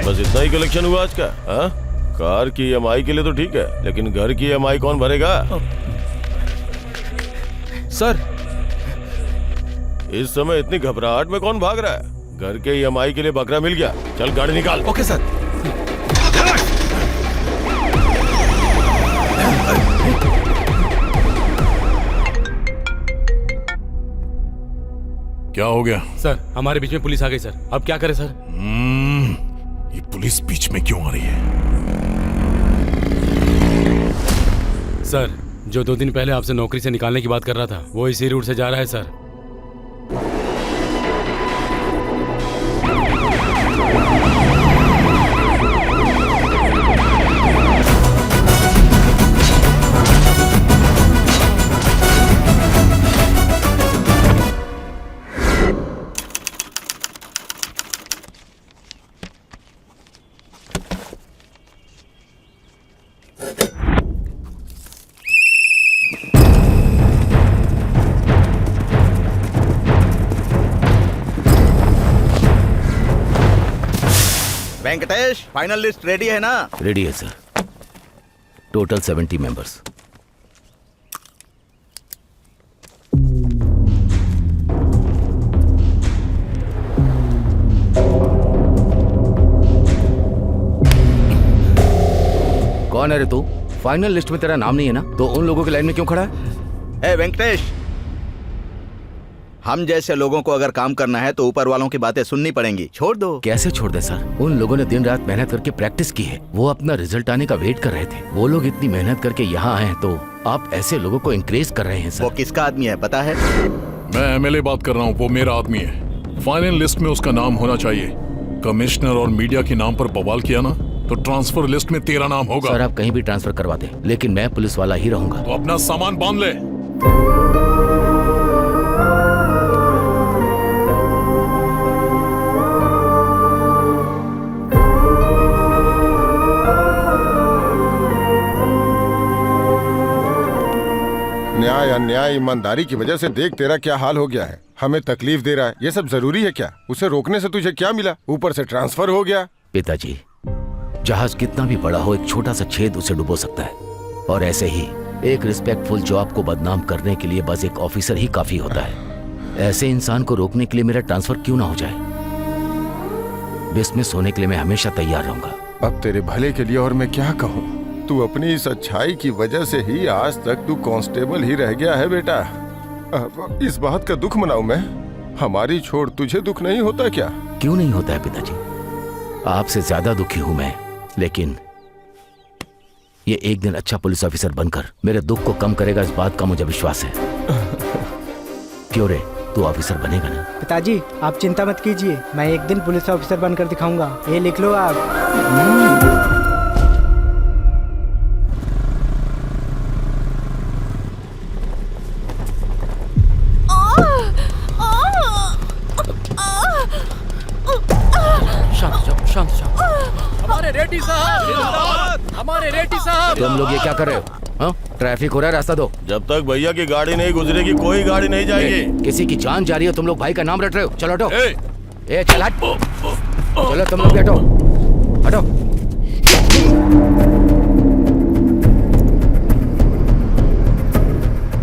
बस इतना ही कलेक्शन हुआ आज का? हाँ? कार की ईएमआई के लिए तो ठीक है, लेकिन घर की ईएमआई कौन भरेगा? सर, इस समय इतनी घबराहट में कौन भाग रहा है? घर के ईएमआई के लिए बकरा मिल गया। चल गाड़ी निकाल। Okay sir. क्या हो गया? सर, हमारे बीच में पुलिस आ गई सर। अब क्या करें सर? ये पुलिस बीच में क्यों आ रही है? सर, जो 2 दिन पहले आपसे नौकरी से निकालने की बात कर रहा था, वो इसी रूट से जा रहा है sir. Venkatesh, final list ready है ना? रेडी है सर। Total 70 members. कौन है रे तू? फाइनल लिस्ट में तेरा नाम नहीं है ना, तो उन लोगों की लाइन में क्यों खड़ा है? ए वेंकटेश, हम जैसे लोगों को अगर काम करना है तो ऊपर वालों की बातें सुननी पड़ेंगी। छोड़ दो। कैसे छोड़ दे सर? उन लोगों ने दिन रात मेहनत करके प्रैक्टिस की है। वो अपना रिजल्ट आने का वेट कर रहे थे। वो लोग इतनी मेहनत करके यहाँ आए हैं, तो आप ऐसे लोगों को इंकरेज कर रहे हैं सर। वो किसका आदमी है पता है? मैं एमएलए बात कर रहा हूँ, वो मेरा आदमी है। फाइनल लिस्ट में उसका नाम होना चाहिए। कमिश्नर और मीडिया के नाम पर बवाल किया ना, तो ट्रांसफर लिस्ट में तेरा नाम होगा। सर, आप कहीं भी ट्रांसफर करवा दें, लेकिन मैं पुलिस वाला ही रहूंगा। तो अपना सामान बांध ले। न्याय अन्याय ईमानदारी की वजह से देख तेरा क्या हाल हो गया है। हमें तकलीफ दे रहा है, ये सब जरूरी है क्या? उसे रोकने से तुझे क्या मिला? ऊपर से ट्रांसफर हो गया। पिताजी, जहाज कितना भी बड़ा हो, एक छोटा सा छेद उसे डुबो सकता है। और ऐसे ही एक रिस्पेक्टफुल जॉब को बदनाम करने के लिए बस एक ऑफिसर ही काफी होता है। ऐसे इंसान को रोकने के लिए मेरा ट्रांसफर क्यों ना हो जाए? डिसमिस होने के लिए मैं हमेशा तैयार रहूंगा। अब तेरे भले के लिए और मैं क्या कहूँ? तू अपनी इस अच्छाई की वजह से ही आज तक तू कांस्टेबल ही रह गया है बेटा। अब इस बात का दुख मनाऊं मैं? हमारी छोड़ तुझे दुख नहीं होता क्या? क्यों नहीं होता है पिताजी? आपसे ज्यादा दुखी हूं मैं, लेकिन ये एक दिन अच्छा पुलिस ऑफिसर बनकर मेरे दुख को कम करेगा, इस बात का मुझे विश्वास है। क्यों रे, तू ऑफिसर बनेगा ना? पिताजी, आप चिंता मत कीजिए, मैं एक दिन पुलिस ऑफिसर बनकर दिखाऊंगा। ये लिख लो आप। शांत शांत। हमारे रेड्डी साहब, हमारे रेड्डी साहब। तुम लोग ये क्या कर रहे हो? हाँ? ट्रैफिक हो रहा है, रास्ता दो। जब तक भैया की गाड़ी नहीं गुजरेगी कोई गाड़ी नहीं जाएगी। किसी की जान जा रही है, तुम लोग भाई का नाम रट रहे हो। चलो हटो। चल हट। चलो तुम लोग भी हटो, हटो।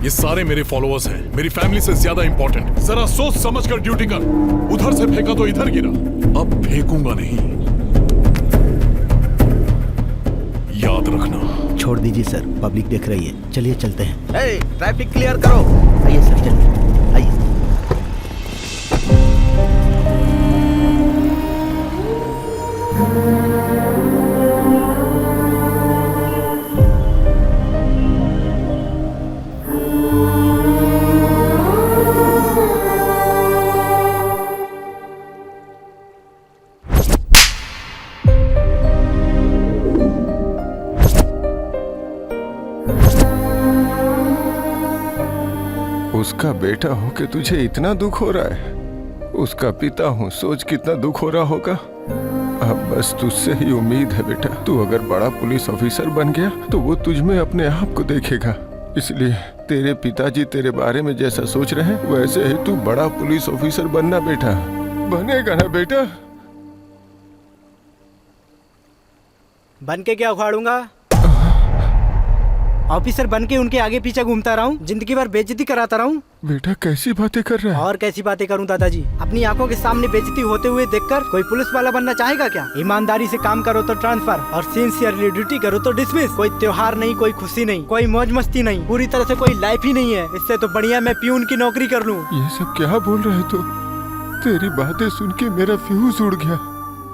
ये सारे मेरे फॉलोअर्स हैं, मेरी फैमिली से ज्यादा इंपॉर्टेंट। जरा सोच समझ कर ड्यूटी कर। उधर से फेंका तो इधर गिरा, अब फेंकूंगा नहीं, याद रखना। छोड़ दीजिए सर, पब्लिक देख रही है। चलिए चलते हैं। ट्रैफिक क्लियर करो। आइए सर, चलिए आइए। उसका बेटा हो के तुझे इतना दुख हो रहा है? उसका पिता हूँ, सोच कितना दुख हो रहा होगा। अब बस तुझसे ही उम्मीद है बेटा, तू अगर बड़ा पुलिस ऑफिसर बन गया तो वो तुझ में अपने आप को देखेगा। इसलिए तेरे पिताजी तेरे बारे में जैसा सोच रहे हैं वैसे ही तू बड़ा पुलिस ऑफिसर बनना बेटा, बनेगा ना बेटा। बन के क्या उखाड़ूंगा? ऑफिसर बन के उनके आगे पीछे घूमता रहा हूँ, जिंदगी भर बेइज्जती कराता रहा हूँ। बेटा कैसी बातें कर रहा है? और कैसी बातें करूं दादाजी? अपनी आंखों के सामने बेइज्जती होते हुए देखकर कोई पुलिस वाला बनना चाहेगा क्या? ईमानदारी से काम करो तो ट्रांसफर और सिंसियरली ड्यूटी करो तो डिसमिस। कोई त्योहार नहीं, कोई खुशी नहीं, कोई मौज मस्ती नहीं, पूरी तरह से कोई लाइफ ही नहीं है। इससे तो बढ़िया मैं प्यून की नौकरी कर लूं। ये सब क्या बोल रहे तू? तेरी बातें सुन के मेरा फ्यूज उड़ गया।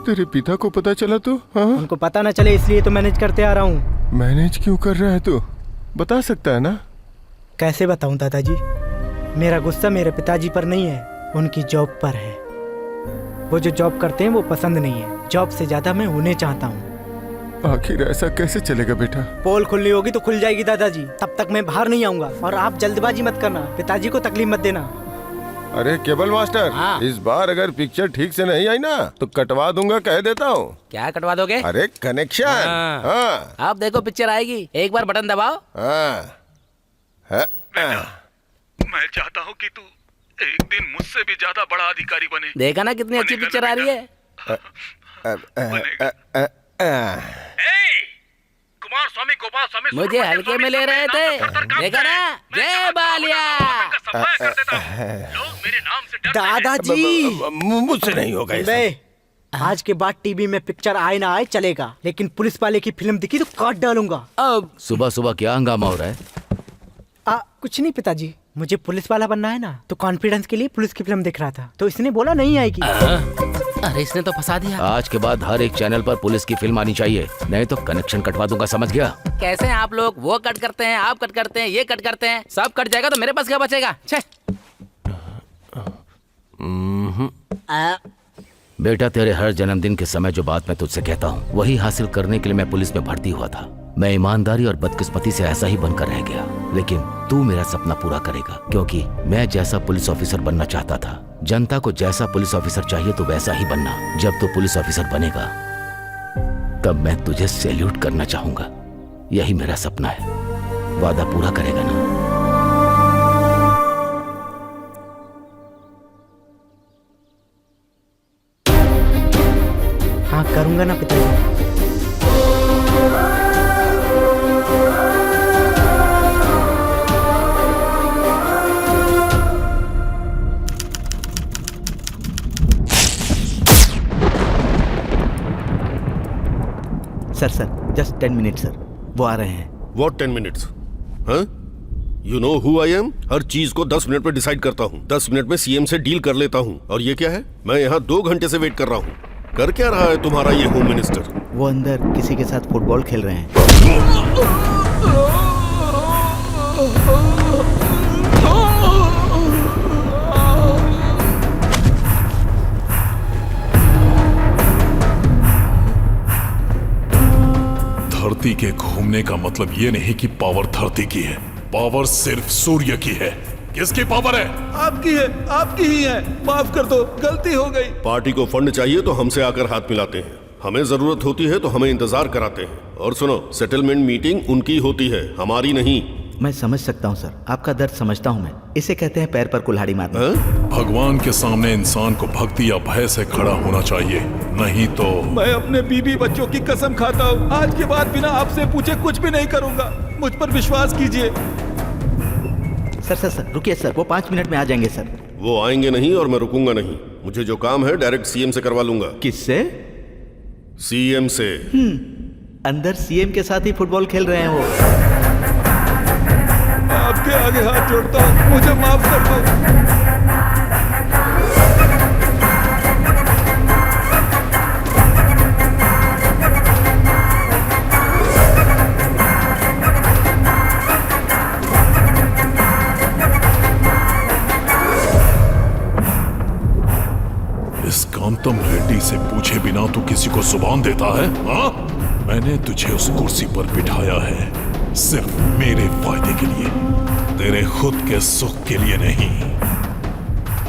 तेरे पिता को पता चला तो? हाँ, उनको पता न चले इसलिए तो मैनेज करते आ रहा हूँ। मैनेज क्यों कर रहा है तू? बता सकता है ना? कैसे बताऊं दादाजी? मेरा गुस्सा मेरे पिताजी पर नहीं है, उनकी जॉब पर है। वो जो जॉब करते हैं वो पसंद नहीं है, जॉब से ज्यादा मैं उन्हें चाहता हूँ। आखिर ऐसा कैसे चलेगा बेटा? पोल खुलनी होगी तो खुल जाएगी दादाजी, तब तक मैं बाहर नहीं आऊंगा। और आप जल्दबाजी मत करना, पिताजी को तकलीफ मत देना। अरे केबल मास्टर, हाँ। इस बार अगर पिक्चर ठीक से नहीं आई ना तो कटवा दूंगा, कह देता हूँ। क्या कटवा दोगे? अरे कनेक्शन। हाँ। हाँ, आप देखो पिक्चर आएगी, एक बार बटन दबाओ। हाँ, हाँ। मैं चाहता हूँ कि तू एक दिन मुझसे भी ज्यादा बड़ा अधिकारी बने। देखा ना कितनी अच्छी पिक्चर आ रही है। कुमार स्वामी गोपाल स्वामी मुझे हल्के में ले रहे थे, देखा ना? जय बालिया। लोग मेरे नाम से डरते हैं। दादाजी मुझसे नहीं होगा ये सब। बे, आज के बाद टीवी में पिक्चर आए ना आए चलेगा, लेकिन पुलिस वाले की फिल्म दिखी तो काट डालूंगा। अब सुबह सुबह क्या हंगामा हो रहा है? कुछ नहीं पिताजी, मुझे पुलिस वाला बनना है ना, तो कॉन्फिडेंस के लिए पुलिस की फिल्म दिख रहा था, तो इसने बोला नहीं आएगी। अरे इसने तो फंसा दिया। आज के बाद हर एक चैनल पर पुलिस की फिल्म आनी चाहिए, नहीं तो कनेक्शन कटवा दूंगा, समझ गया? कैसे हैं आप लोग? वो कट करते हैं, आप कट करते हैं, ये कट करते हैं, सब कट जाएगा तो मेरे पास क्या बचेगा? छे। बेटा, तेरे हर जन्मदिन के समय जो बात मैं तुझसे कहता हूँ वही हासिल करने के लिए मैं पुलिस में भर्ती हुआ था। मैं ईमानदारी और बदकिस्मती से ऐसा ही बनकर रह गया, लेकिन तू मेरा सपना पूरा करेगा, क्योंकि मैं जैसा पुलिस ऑफिसर बनना चाहता था, जनता को जैसा पुलिस ऑफिसर चाहिए तो वैसा ही बनना। जब तू पुलिस ऑफिसर बनेगा तब मैं तुझे सैल्यूट करना चाहूंगा। यही मेरा सपना है। वादा पूरा करेगा ना? हाँ करूंगा ना पिताजी। सर जस्ट 10 मिनट सर, वो आ रहे हैं। What 10 minutes? हाँ? You know who I am? हर चीज को 10 मिनट में डिसाइड करता हूँ, 10 मिनट में सीएम से डील कर लेता हूँ। और ये क्या है? मैं यहाँ 2 घंटे से वेट कर रहा हूँ। कर क्या रहा है तुम्हारा ये होम मिनिस्टर? वो अंदर किसी के साथ फुटबॉल खेल रहे हैं। धरती के घूमने का मतलब ये नहीं कि पावर धरती की है, पावर सिर्फ सूर्य की है। किसकी पावर है? आपकी है, आपकी ही है। माफ कर दो, गलती हो गई। पार्टी को फंड चाहिए तो हमसे आकर हाथ मिलाते हैं, हमें जरूरत होती है तो हमें इंतजार कराते हैं। और सुनो, सेटलमेंट मीटिंग उनकी होती है, हमारी नहीं। मैं समझ सकता हूँ सर, आपका दर्द समझता हूँ मैं। इसे कहते हैं पैर पर कुल्हाड़ी मारना। भगवान के सामने इंसान को भक्ति या भय से खड़ा होना चाहिए, नहीं तो। मैं अपने बीवी बच्चों की कसम खाता हूँ, आज के बाद बिना आपसे पूछे कुछ भी नहीं करूँगा। मुझ पर विश्वास कीजिए। सर रुकिए सर, वो 5 मिनट में आ जाएंगे सर। वो आएंगे नहीं और मैं रुकूंगा नहीं। मुझे जो काम है डायरेक्ट सीएम से करवा लूंगा। किससे? सीएम से। अंदर सीएम के साथ ही फुटबॉल खेल रहे हैं वो। आपके आगे हाथ जोड़ता हूँ, मुझे माफ कर दो। इस कांतम रेड्डी से पूछे बिना तू किसी को जुबान देता है? हाँ? मैंने तुझे उस कुर्सी पर बिठाया है सिर्फ मेरे फायदे के लिए, तेरे खुद के सुख के लिए नहीं।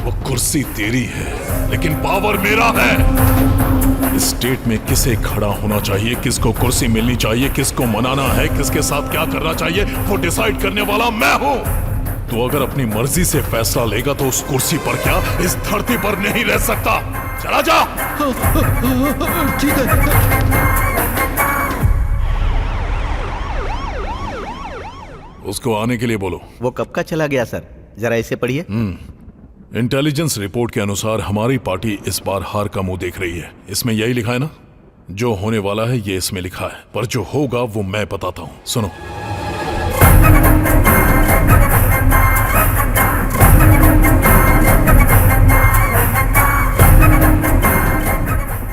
वो कुर्सी तेरी है लेकिन पावर मेरा है। इस स्टेट में किसे खड़ा होना चाहिए, किसको कुर्सी मिलनी चाहिए, किसको मनाना है, किसके साथ क्या करना चाहिए, वो डिसाइड करने वाला मैं हूं। तो अगर अपनी मर्जी से फैसला लेगा तो उस कुर्सी पर क्या इस धरती पर नहीं रह सकता। चला जा। ठीक है। उसको आने के लिए बोलो। वो कब का चला गया सर, जरा इसे पढ़िए। इंटेलिजेंस रिपोर्ट के अनुसार हमारी पार्टी इस बार हार का मुंह देख रही है। इसमें यही लिखा है ना? जो होने वाला है ये इसमें लिखा है, पर जो होगा वो मैं बताता हूं। सुनो।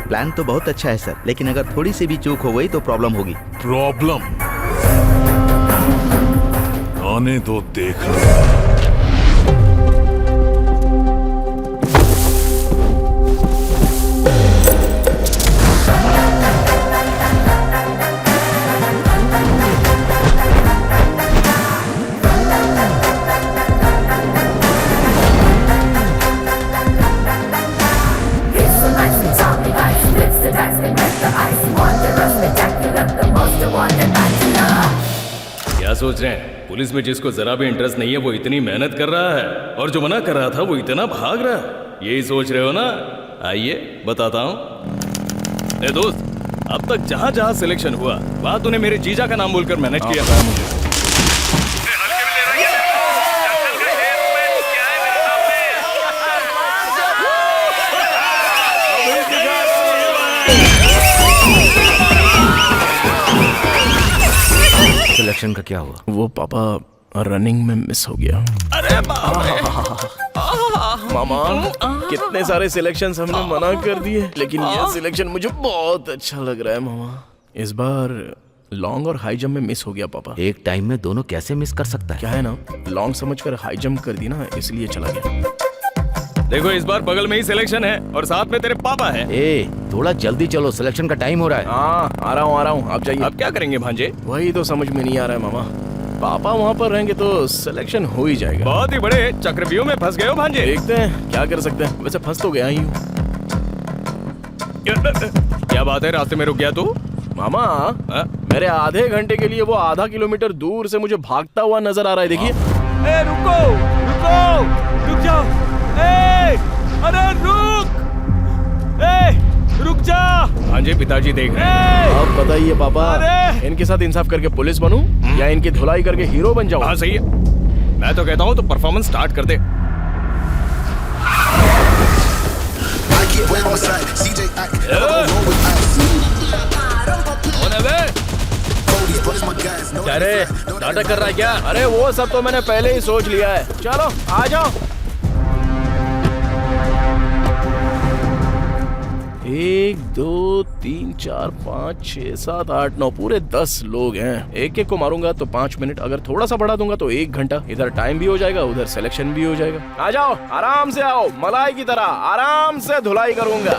प्लान तो बहुत अच्छा है सर, लेकिन अगर थोड़ी सी भी चूक हो गई तो प्रॉब्लम होगी। प्रॉब्लम आने दो, देख क्या सोच रहे हैं? पुलिस में जिसको जरा भी इंटरेस्ट नहीं है वो इतनी मेहनत कर रहा है, और जो मना कर रहा था वो इतना भाग रहा है। यही सोच रहे हो ना? आइए बताता हूँ। ए दोस्त, अब तक जहाँ जहाँ सिलेक्शन हुआ वहाँ तूने मेरे जीजा का नाम बोलकर मैनेज किया था मुझे। सिलेक्शन का क्या हुआ? वो पापा रनिंग में मिस हो गया। अरे बाप रे। मामा, कितने सारे सिलेक्शंस हमने मना कर दिए, लेकिन ये सिलेक्शन मुझे बहुत अच्छा लग रहा है मामा। इस बार लॉन्ग और हाई जंप में मिस हो गया पापा। एक टाइम में दोनों कैसे मिस कर सकता है? क्या है ना, लॉन्ग समझकर हाई जंप कर दी ना, इसलिए चला गया। देखो इस बार बगल में ही सिलेक्शन है और साथ में तेरे पापा है। ए, थोड़ा जल्दी चलो, सिलेक्शन का टाइम हो रहा है। हाँ, आ रहा हूँ, आप जाइए। अब क्या करेंगे भांजे? वही तो समझ में नहीं आ रहा है मामा। पापा वहाँ पर रहेंगे तो सिलेक्शन हो ही जाएगा। बहुत ही बड़े चक्रव्यूह में फंस गए हो भांजे। देखते हैं क्या कर सकते हैं। वैसे फंस तो गया ही हूँ। क्या बात है, रास्ते में रुक गया तू? मामा, मेरे आधे घंटे के लिए वो आधा किलोमीटर दूर से मुझे भागता हुआ नजर आ रहा है। देखिए। ए रुको, रुको, रुक जाओ। ए, अरे रुक। ए, रुक जा। भांजे, पिताजी देख रहे हैं। अब बताइए पापा, इनके साथ इंसाफ करके पुलिस बनूं या इनकी धुलाई करके हीरो बन जाऊं? हाँ सही है, मैं तो कहता हूँ तो परफॉर्मेंस स्टार्ट कर दे। क्या रे, नाटक कर रहा है क्या? अरे वो सब तो मैंने पहले ही सोच लिया है। चलो आ जाओ। 1 2 3 4 5 6 7 8 9 पूरे 10 लोग हैं। एक एक को मारूंगा तो 5 मिनट, अगर थोड़ा सा बढ़ा दूंगा तो 1 घंटा। इधर टाइम भी हो जाएगा, उधर सिलेक्शन भी हो जाएगा। आ जाओ, आराम से आओ, मलाई की तरह आराम से धुलाई करूंगा।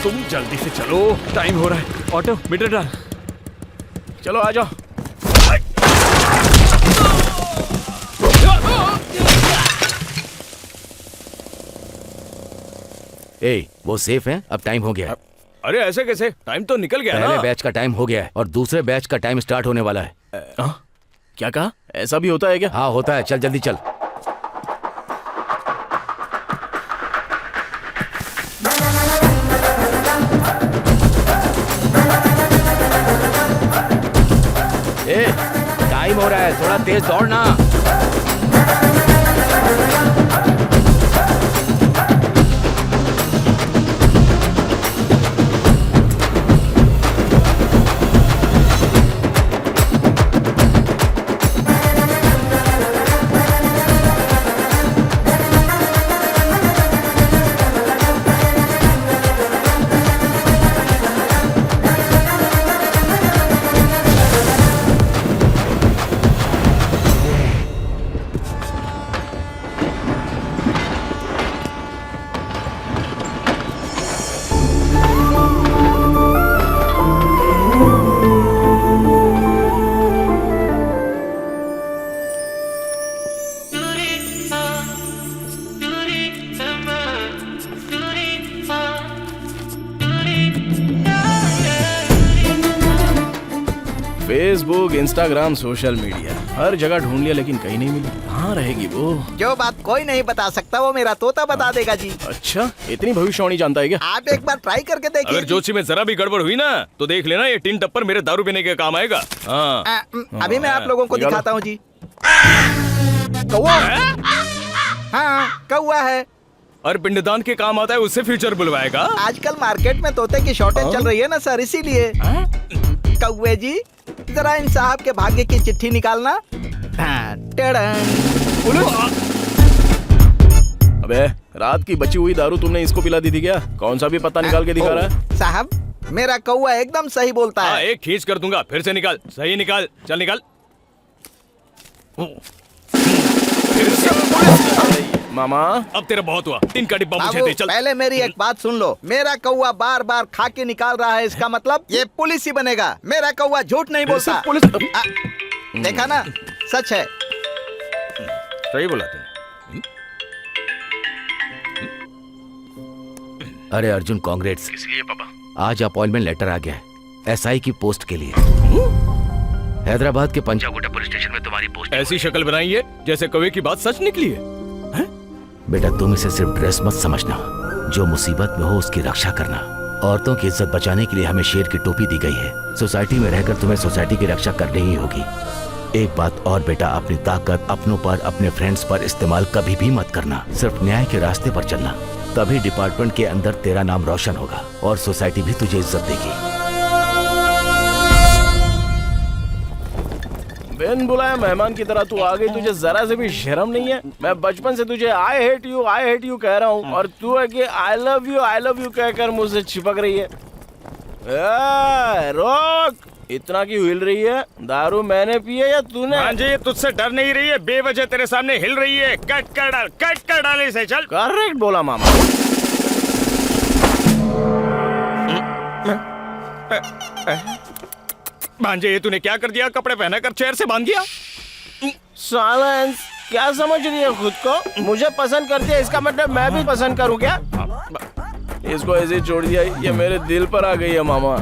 तुम जल्दी से चलो, टाइम हो रहा है। ऑटो मीटर डाल। चलो आ जाओ। ए, वो सेफ है, अब टाइम हो गया है। अरे ऐसे कैसे? टाइम तो निकल गया पहले ना। बैच का टाइम हो गया है और दूसरे बैच का टाइम स्टार्ट होने वाला है। क्या कहा? ऐसा भी होता है क्या? हाँ होता है, चल जल्दी चल। ए, टाइम हो रहा है, थोड़ा तेज दौड़ना। फेसबुक, इंस्टाग्राम, सोशल मीडिया, हर जगह ढूंढ लिया लेकिन कहीं नहीं मिली। कहाँ रहेगी वो? जो बात कोई नहीं बता सकता वो मेरा तोता बता देगा जी। अच्छा, इतनी भविष्यवाणी जानता है क्या? आप एक बार ट्राई करके देखिए। अगर जोशी में जरा भी गड़बड़ हुई ना तो देख लेना, ये टिन टप्पर मेरे दारू पीने के काम आएगा। हाँ अभी मैं आप लोगों को निकालो। दिखाता हूँ जी। कौवा। हाँ कौवा है। और पिंडदान के काम आता है, उससे फ्यूचर बुलवाएगा। आजकल मार्केट में तोते की शॉर्टेज चल रही है ना सर, इसीलिए। कौवे जी जरा इन साहब के भाग्य की चिट्ठी निकालना। अबे, रात की बची हुई दारू तुमने इसको पिला दी थी क्या? कौन सा भी पत्ता निकाल के दिखा रहा है? साहब मेरा कौवा एकदम सही बोलता हाँ, है। एक खींच कर दूंगा, फिर से निकाल। सही निकाल, चल निकाल। फिर से। मामा, अब तेरा बहुत हुआ, टिन का डिब्बा मुझे बाबू, दे, चल। पहले मेरी एक बात सुन लो। मेरा कौवा बार बार खा के निकाल रहा है, इसका मतलब ये पुलिस ही बनेगा। मेरा कौवा झूठ नहीं बोलता। पुलिस देखा ना, सच है। सही बोला तूने। अरे अर्जुन, कांग्रेट्स। इसलिए पापा आज अपॉइंटमेंट लेटर आ गया है एसआई की पोस्ट के लिए। हैदराबाद के पंजागुट्टा पुलिस स्टेशन में तुम्हारी पोस्ट। ऐसी शक्ल बनाई है जैसे कवि की बात सच निकली है। बेटा तुम इसे सिर्फ ड्रेस मत समझना, जो मुसीबत में हो उसकी रक्षा करना। औरतों की इज्जत बचाने के लिए हमें शेर की टोपी दी गई है। सोसाइटी में रहकर तुम्हें सोसाइटी की रक्षा करनी ही होगी। एक बात और बेटा, अपनी ताकत अपनों पर, अपने फ्रेंड्स पर इस्तेमाल कभी भी मत करना। सिर्फ न्याय के रास्ते पर चलना, तभी डिपार्टमेंट के अंदर तेरा नाम रोशन होगा और सोसाइटी भी तुझे इज्जत देगी। बिन बुलाए मेहमान की तरह तू आ गई, तुझे जरा से भी शर्म नहीं है? मैं बचपन से तुझे आई हेट यू कह रहा हूँ और तू है कि आई लव यू कहकर मुझसे चिपक रही है। रोक, इतना क्यों हिल रही है? दारू मैंने पी है या तूने? हाँ जी, तुझसे डर नहीं रही है, बेवजह तेरे सामने हिल रही है। कट कर डाल इसे, चल। करेक्ट बोला मामा। भांजे, ये तूने क्या कर दिया? कपड़े पहना कर चेयर से बांध दिया। साइलेंस, क्या समझ रही है खुद को? मुझे पसंद करती है, इसका मतलब मैं भी पसंद करूं क्या? इसको ऐसे ही छोड़ दिया, ये मेरे दिल पर आ गई है मामा।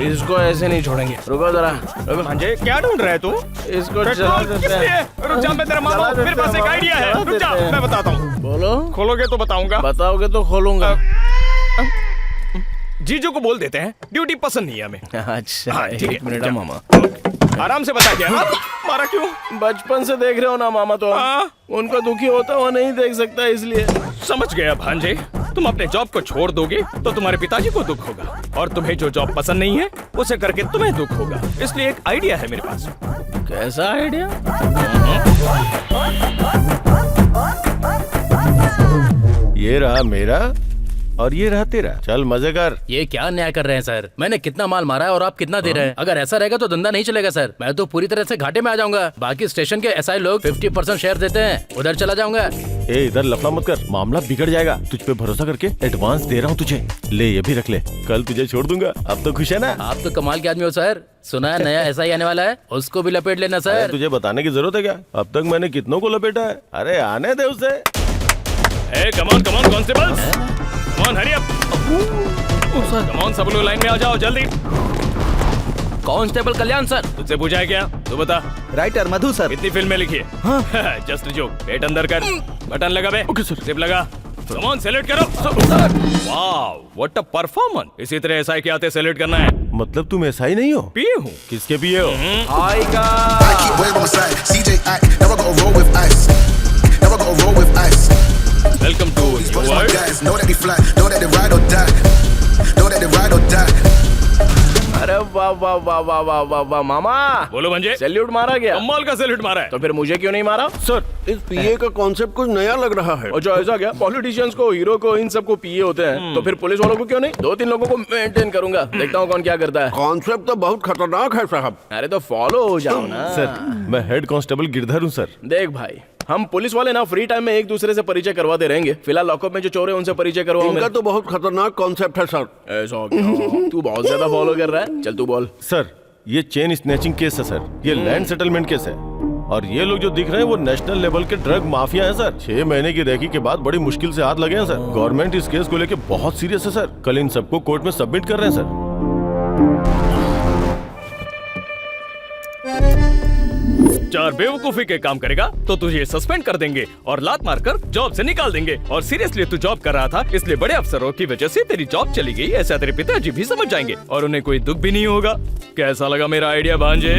इसको ऐसे नहीं छोड़ेंगे। रुको जरा, रुको। भांजे, क्या ढूंढ रहा है तू? इसको जला देते हैं। रुक जा, मैं तेरा मामा हूं, मेरे पास एक आइडिया है। रुक जा, मैं बताता हूँ। बोलो। खोलोगे तो बताऊंगा। बताओगे तो खोलूंगा। जीजू को बोल देते हैं, ड्यूटी पसंद नहीं है हमें। अच्छा, हाँ, ठीक है, एक मिनट जा। मामा। आराम से बता दिया। मारा क्यों? बचपन से देख रहे हो ना मामा, तो उनको दुखी होता हुआ नहीं देख सकता, इसलिए। समझ गया भांजे, तुम अपने जॉब को छोड़ दोगे तो तुम्हारे पिताजी को दुख होगा, और तुम्हें जो जॉब पसंद नहीं है उसे करके तुम्हें दुख होगा। इसलिए एक आइडिया है मेरे पास। कैसा आइडिया? ये रहा मेरा और ये रहा तेरा। चल मजे कर। ये क्या न्याय कर रहे हैं सर? मैंने कितना माल मारा है और आप कितना दे रहे हैं? अगर ऐसा रहेगा तो धंधा नहीं चलेगा सर। मैं तो पूरी तरह से घाटे में आ जाऊंगा। बाकी स्टेशन के एसआई लोग 50% शेयर देते हैं, उधर चला जाऊंगा। ए इधर लफड़ा मत कर, मामला बिगड़ जाएगा। तुझ पे भरोसा करके एडवांस दे रहा हूँ तुझे, ले ये भी रख ले, कल तुझे छोड़ दूंगा। अब तो खुश है ना? आप तो कमाल के आदमी हो सर। सुना है नया एसआई आने वाला है, उसको भी लपेट लेना सर। तुझे बताने की जरूरत है क्या? अब तक मैंने कितनों को लपेटा है। अरे आने दे उसे। Come on constables, come on hurry up. Come on सब लोग लाइन में आ जाओ जल्दी। कांस्टेबल कल्याण सर। तुझसे पूछा है क्या? तू बता। राइटर मधु सर। कितनी फिल्में लिखी है? Just joke. पेट अंदर कर, बटन लगा बे। Okay sir. सिप लगा। कम ऑन सैल्यूट करो। Wow what a performance. इसी तरह एसआई के आते सैल्यूट करना है। मतलब तुम ऐसा ही नहीं हो? पिए हूँ। किसके पिए हो? वेलकम टू अरे वाह वाह वाह वाह वाह वाह वाह मामा। बोलो भंजे। सैल्यूट मारा गया? कमाल का सैल्यूट मारा है। तो फिर मुझे क्यों नहीं मारा? सर इस पीए का कॉन्सेप्ट कुछ नया लग रहा है। और जो ऐसा क्या, पॉलिटिशियंस को, हीरो को, इन सबको पीए होते हैं, तो फिर पुलिस वालों को क्यों नहीं? 2-3 लोगों को मेंटेन करूंगा, देखता हूँ कौन क्या करता है। कॉन्सेप्ट तो बहुत खतरनाक है साहब। अरे तो फॉलो हो जाओ ना। सर मैं हेड कांस्टेबल गिरधर हूँ सर। देख भाई, हम पुलिस वाले ना फ्री टाइम में एक दूसरे से परिचय करवाते रहेंगे। फिलहाल लॉकअप में जो चोर है उनसे परिचय करवाओ। इनका तो बहुत खतरनाक कॉन्सेप्ट है सर। ऐसा क्या? तू बहुत ज्यादा फॉलो कर रहा है। चल तू बोल। सर ये चेन स्नैचिंग केस है सर, ये लैंड सेटलमेंट केस है, और ये लोग जो दिख रहे हैं वो नेशनल लेवल के ड्रग माफिया हैं सर। 6 महीने की रेकी के बाद बड़ी मुश्किल से हाथ लगे हैं सर। गवर्नमेंट इस केस को लेके बहुत सीरियस है सर। कल इन सबको कोर्ट में सबमिट कर रहे हैं सर। चार बेवकूफी के काम करेगा तो तुझे सस्पेंड कर देंगे और लात मारकर जॉब से निकाल देंगे। और सीरियसली तू जॉब कर रहा था, इसलिए बड़े अफसरों की वजह से तेरी जॉब चली गई, ऐसा तेरे पिताजी भी समझ जाएंगे और उन्हें कोई दुख भी नहीं होगा। कैसा लगा मेरा आइडिया भांजे?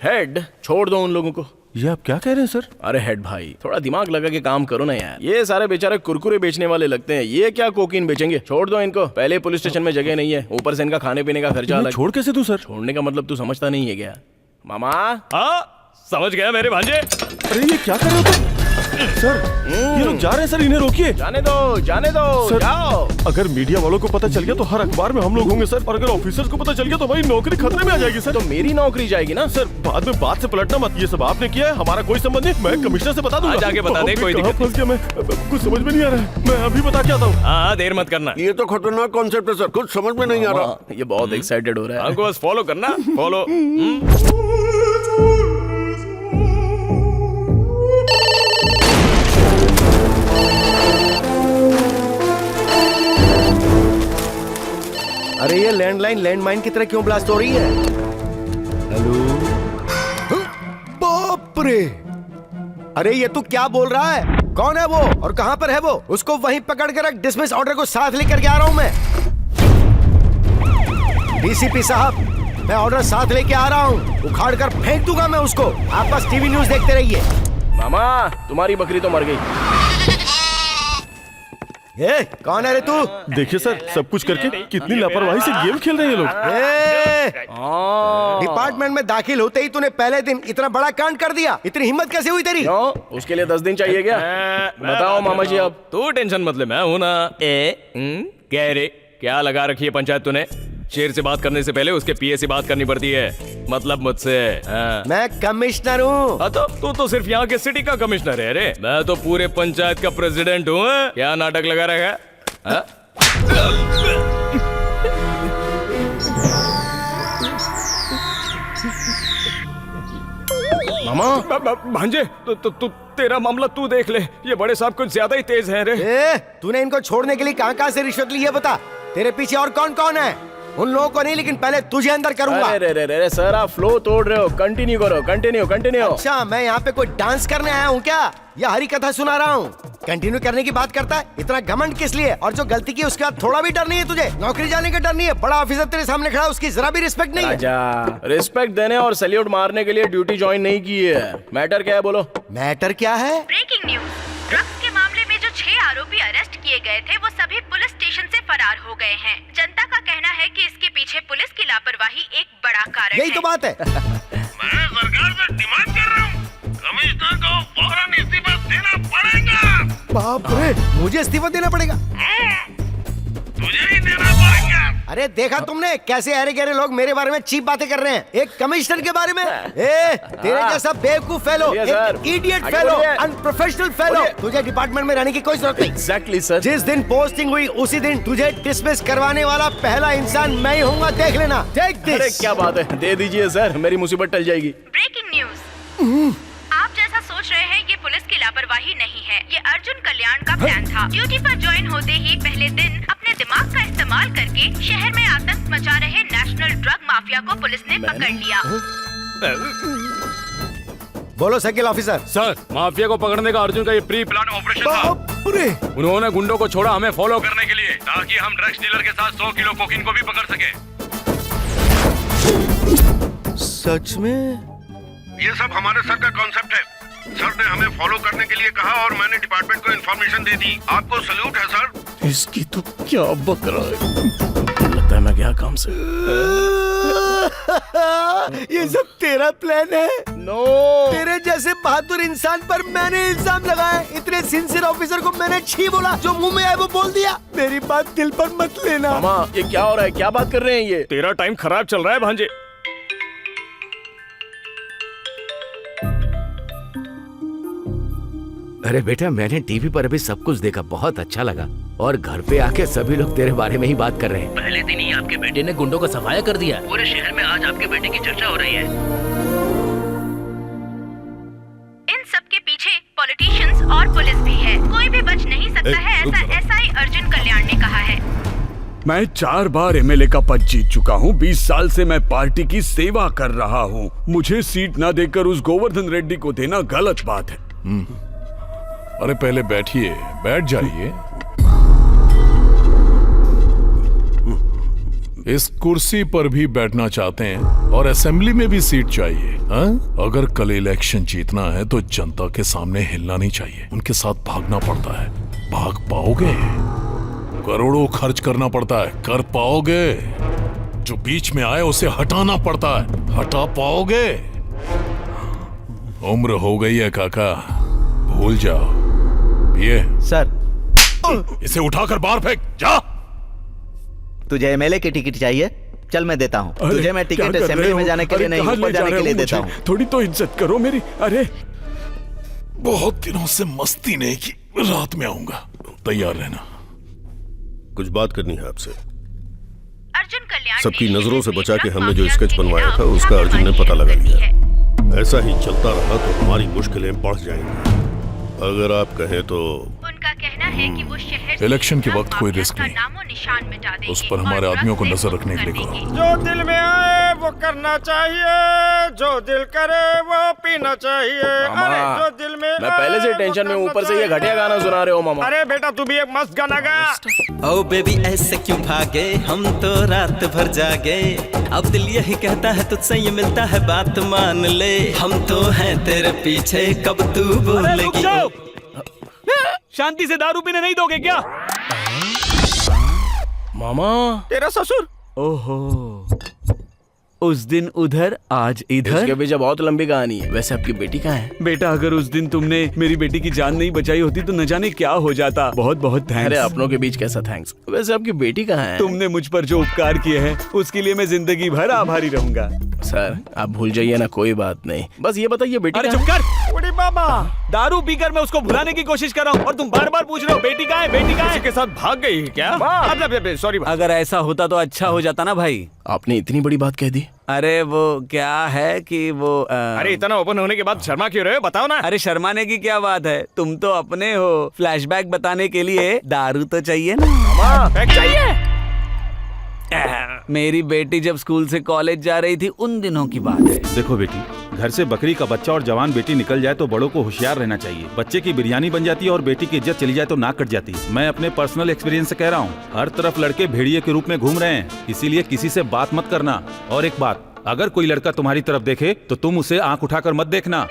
हेड, छोड़ दो उन लोगों को। ये आप क्या कह रहे हैं सर? अरे हेड भाई, थोड़ा दिमाग लगा के काम करो ना यार। ये सारे बेचारे कुरकुरे बेचने वाले लगते हैं, ये क्या कोकीन बेचेंगे? छोड़ दो इनको। पहले पुलिस स्टेशन में जगह नहीं है, ऊपर से इनका खाने पीने का खर्चा अलग। छोड़ कैसे दूं सर? छोड़ने का मतलब तू समझता नहीं है क्या मामा? हाँ समझ गया मेरे भांजे। अरे ये क्या कर रहे हो सर? ये लोग जा रहे हैं सर, इन्हें रोकिए। जाने दो, जाने दो, सर, जाओ। अगर मीडिया वालों को पता चल गया तो हर अखबार में हम लोग होंगे सर, और अगर ऑफिसर्स को पता चल गया तो भाई नौकरी खतरे में आ जाएगी सर। तो मेरी नौकरी जाएगी ना सर। बाद में बात से पलटना मत, ये सब आपने किया है, हमारा कोई संबंध नहीं। मैं कमिश्नर से बता दूंगा। आज आके बता दे, कोई दिक्कत फंस गया मैं, कुछ समझ में नहीं आ रहा है। मैं अभी बता के आता हूँ। हाँ देर मत करना। ये तो खतरनाक कॉन्सेप्ट है सर, कुछ समझ में नहीं आ रहा। ये बहुत एक्साइटेड हो रहा है। हमको बस फॉलो करना, फॉलो। अरे ये लैंडलाइन लैंडमाइन की तरह क्यों ब्लास्ट हो रही है? हेलो। बाप रे! अरे ये तू क्या बोल रहा है? कौन है वो और कहां पर है वो? उसको वहीं पकड़ कर रख। डिसमिस ऑर्डर को साथ लेकर के आ रहा हूं मैं। डीसीपी साहब, मैं ऑर्डर साथ लेके आ रहा हूं। उखाड़ कर फेंक दूंगा मैं उसको। आप बस टीवी न्यूज देखते रहिए। मामा, तुम्हारी बकरी तो मर गई। ए, कौन है रे तू? देखिए सर, सब कुछ करके कितनी लापरवाही से गेम खेल रहे हैं ये लोग। डिपार्टमेंट में दाखिल होते ही तूने पहले दिन इतना बड़ा कांड कर दिया। इतनी हिम्मत कैसे हुई तेरी? उसके लिए 10 दिन चाहिए क्या? बताओ मामा जी। अब तू टेंशन मत ले, मैं हूं ना। क्या रे, क्या लगा रखी है पंचायत तूने? शेर से बात करने से पहले उसके पीए से बात करनी पड़ती है, मतलब मुझसे। मैं कमिश्नर हूँ। तो तू तो सिर्फ यहाँ के सिटी का कमिश्नर है रे। मैं तो पूरे पंचायत का प्रेसिडेंट हूँ। क्या नाटक लगा रहा है? मामा भांजे, तू तेरा मामला तू देख ले। ये बड़े साहब कुछ ज्यादा ही तेज हैं रे। तूने इनको छोड़ने के लिए कहाँ से रिश्वत ली है बता? तेरे पीछे और कौन कौन है? उन लोगों को नहीं, लेकिन पहले तुझे अंदर करूंगा। अरे सर, आप फ्लो तोड़ रहे हो। कंटिन्यू करो, कंटिन्यू। अच्छा, मैं यहाँ पे कोई डांस करने आया हूँ क्या? या हरी कथा सुना रहा हूँ? कंटिन्यू करने की बात करता है। इतना घमंड किस लिए? और जो गलती की उसके बाद थोड़ा भी डर नहीं है तुझे? नौकरी जाने का डर नहीं है? बड़ा ऑफिसर तेरे सामने खड़ा, उसकी जरा भी रिस्पेक्ट नहीं है? रिस्पेक्ट देने और सैल्यूट मारने के लिए ड्यूटी ज्वाइन नहीं की है। मैटर क्या है बोलो? मैटर क्या है? Breaking news. ड्रग्स के मामले में जो 6 आरोपी अरेस्ट किए गए थे वो सभी पुलिस स्टेशन से फरार हो गए हैं। जनता का कहना है कि इसके पीछे पुलिस की लापरवाही एक बड़ा कारण है। यही तो बात है। मैं सरकार से डिमांड कर रहा हूँ, कमिश्नर को फौरन इस्तीफा देना पड़ेगा। बाप रे, मुझे इस्तीफा देना पड़ेगा। तुझे ही देना पड़ेगा। अरे देखा तुमने कैसे अरे गहरे लोग मेरे बारे में चीप बातें कर रहे हैं, एक कमिश्नर के बारे में। तेरे जैसा बेवकूफ फेलो, एक इडियट फेलो, अनप्रोफेशनल फेलो, तुझे डिपार्टमेंट में रहने की कोई जरूरत नहीं। Exactly sir. जिस दिन पोस्टिंग हुई उसी दिन तुझे डिसमिस करवाने वाला पहला इंसान मैं ही होऊंगा, देख लेना। Take this. अरे क्या बात है, दे दीजिए सर, मेरी मुसीबत टल जाएगी। Breaking news. आप जैसा सोच रहे हैं ये पुलिस की लापरवाही नहीं है, ये अर्जुन कल्याण का प्लान था। ड्यूटी पर ज्वाइन होते ही पहले दिन अपने दिमाग का इस्तेमाल करके शहर में आतंक मचा रहे नेशनल ड्रग माफिया को पुलिस ने पकड़ लिया। बोलो सर्किल ऑफिसर। सर, माफिया को पकड़ने का अर्जुन का ये प्री प्लान ऑपरेशन था। उन्होंने गुंडों को छोड़ा हमें फॉलो करने के लिए, ताकि हम ड्रग्स डीलर के साथ 100 किलो कोकीन को भी पकड़ सके। सच में? ये सब हमारे सर का कॉन्सेप्ट है। सर ने हमें फॉलो करने के लिए कहा और मैंने डिपार्टमेंट को इन्फॉर्मेशन दे दी। आपको सल्यूट है सर। इसकी तो क्या बकरा है, लगता है मैं गया काम से। ये सब तेरा प्लान है? नो। तेरे जैसे बहादुर इंसान पर मैंने इल्जाम लगाया, इतने सिंसियर ऑफिसर को मैंने छी बोला, जो मुंह में आए वो बोल दिया। मेरी बात दिल पर मत लेना। मामा ये क्या हो रहा है, क्या बात कर रहे हैं ये? तेरा टाइम खराब चल रहा है भांजे। अरे बेटा, मैंने टीवी पर अभी सब कुछ देखा, बहुत अच्छा लगा। और घर पे आके सभी लोग तेरे बारे में ही बात कर रहे हैं। पहले दिन ही आपके बेटे ने गुंडों का सफाया कर दिया। पूरे शहर में आज आपके बेटे की चर्चा हो रही है। इन सब के पीछे पॉलिटिशियंस और पुलिस भी है, कोई भी बच नहीं सकता है, ऐसा एसआई अर्जुन कल्याण ने कहा है। मैं 4 बार एमएलए का पद जीत चुका हूँ। 20 साल से मैं पार्टी की सेवा कर रहा हूँ। मुझे सीट न देकर उस गोवर्धन रेड्डी को देना गलत बात है। अरे पहले बैठिए, बैठ जाइए। इस कुर्सी पर भी बैठना चाहते हैं और असेंबली में भी सीट चाहिए, हाँ? अगर कल इलेक्शन जीतना है तो जनता के सामने हिलना नहीं चाहिए, उनके साथ भागना पड़ता है। भाग पाओगे? करोड़ों खर्च करना पड़ता है, कर पाओगे? जो बीच में आए उसे हटाना पड़ता है, हटा पाओगे? उम्र हो गई है काका, भूल जाओ। ये सर, इसे उठाकर बाहर फेंक, जा। तुझे एमएलए की टिकट चाहिए? चल मैं देता हूँ तुझे। मैं टिकट असेंबली में जाने के लिए नहीं, ऊपर जाने के लिए देता हूँ। थोड़ी तो इज्जत करो मेरी। अरे बहुत दिनों से मस्ती नहीं की, रात में आऊंगा, तैयार रहना। कुछ बात करनी है आपसे। अर्जुन कल्याण सबकी ने नजरों से शहर बचा के में हमने जो ड्रग स्केच माफिया बनवाया के था खिलाफ उसका अर्जुन ने पता लगा छापेमारी लिया। की है। ऐसा ही चलता रहा तो हमारी मुश्किलें बढ़ जाएंगी। अगर आप कहें तो उनका कहना है कि वो शहर से इलेक्शन के ड्रग वक्त कोई माफिया रिस्क का नहीं। नामो निशान मिटा देंगे उस पर और हमारे ड्रग आदमियों को से नजर मुक्त रखने के कर लिए कहो। देंगे। जो दिल में आए वो करना चाहिए, जो दिल करे वो पीना चाहिए। अरे जो दिल में मैं पहले से टेंशन में, ऊपर से ये घटिया गाना सुना रहे हो मामा। अरे बेटा तू भी एक मस्त गाना गा। ओ बेबी ऐसे क्यों भागे, हम तो रात भर जागे। अब दिल यही कहता है तुझसे ये मिलता है, बात मान ले। हम तो हैं तेरे पीछे, कब तू बोलेगी। शांति से दारू पीने नहीं दोगे क्या? मामा तेरा ससुर। ओहो, उस दिन उधर आज इधर। इसके पीछे बहुत लंबी कहानी है। वैसे आपकी बेटी कहाँ है? बेटा अगर उस दिन तुमने मेरी बेटी की जान नहीं बचाई होती तो न जाने क्या हो जाता। बहुत बहुत थैंक्स। अरे अपनों के बीच कैसा थैंक्स। वैसे आपकी बेटी कहाँ है? तुमने मुझ पर जो उपकार किए हैं उसके लिए मैं जिंदगी भर आभारी रहूंगा। सर आप भूल जाइए ना, कोई बात नहीं। बस ये बताइए बेटी अरे कहाँ चुप है? कर। बूढ़ी बाबा, दारू पीकर मैं उसको भुलाने की कोशिश कर रहा हूँ और तुम बार बार पूछ रहे हो बेटी कहाँ है, बेटी कहाँ है? के साथ भाग गई क्या? सॉरी। अगर ऐसा होता तो अच्छा हो जाता ना भाई। आपने इतनी बड़ी बात कह दी। अरे वो क्या है कि वो अरे इतना ओपन होने के बाद शर्मा क्यों रहे हो, बताओ ना। अरे शर्माने की क्या बात है, तुम तो अपने हो। फ्लैशबैक बताने के लिए दारू तो चाहिए ना। चाहिए। मेरी बेटी जब स्कूल से कॉलेज जा रही थी उन दिनों की बात है। देखो बेटी, घर से बकरी का बच्चा और जवान बेटी निकल जाए तो बड़ों को होशियार रहना चाहिए। बच्चे की बिरयानी बन जाती है और बेटी की इज्जत चली जाए तो नाक कट जाती है। मैं अपने पर्सनल एक्सपीरियंस से कह रहा हूँ, हर तरफ लड़के भेड़िए के रूप में घूम रहे हैं, इसीलिए किसी से बात मत करना। और एक बात, अगर कोई लड़का तुम्हारी तरफ देखे तो तुम उसे आंख उठाकर मत देखना।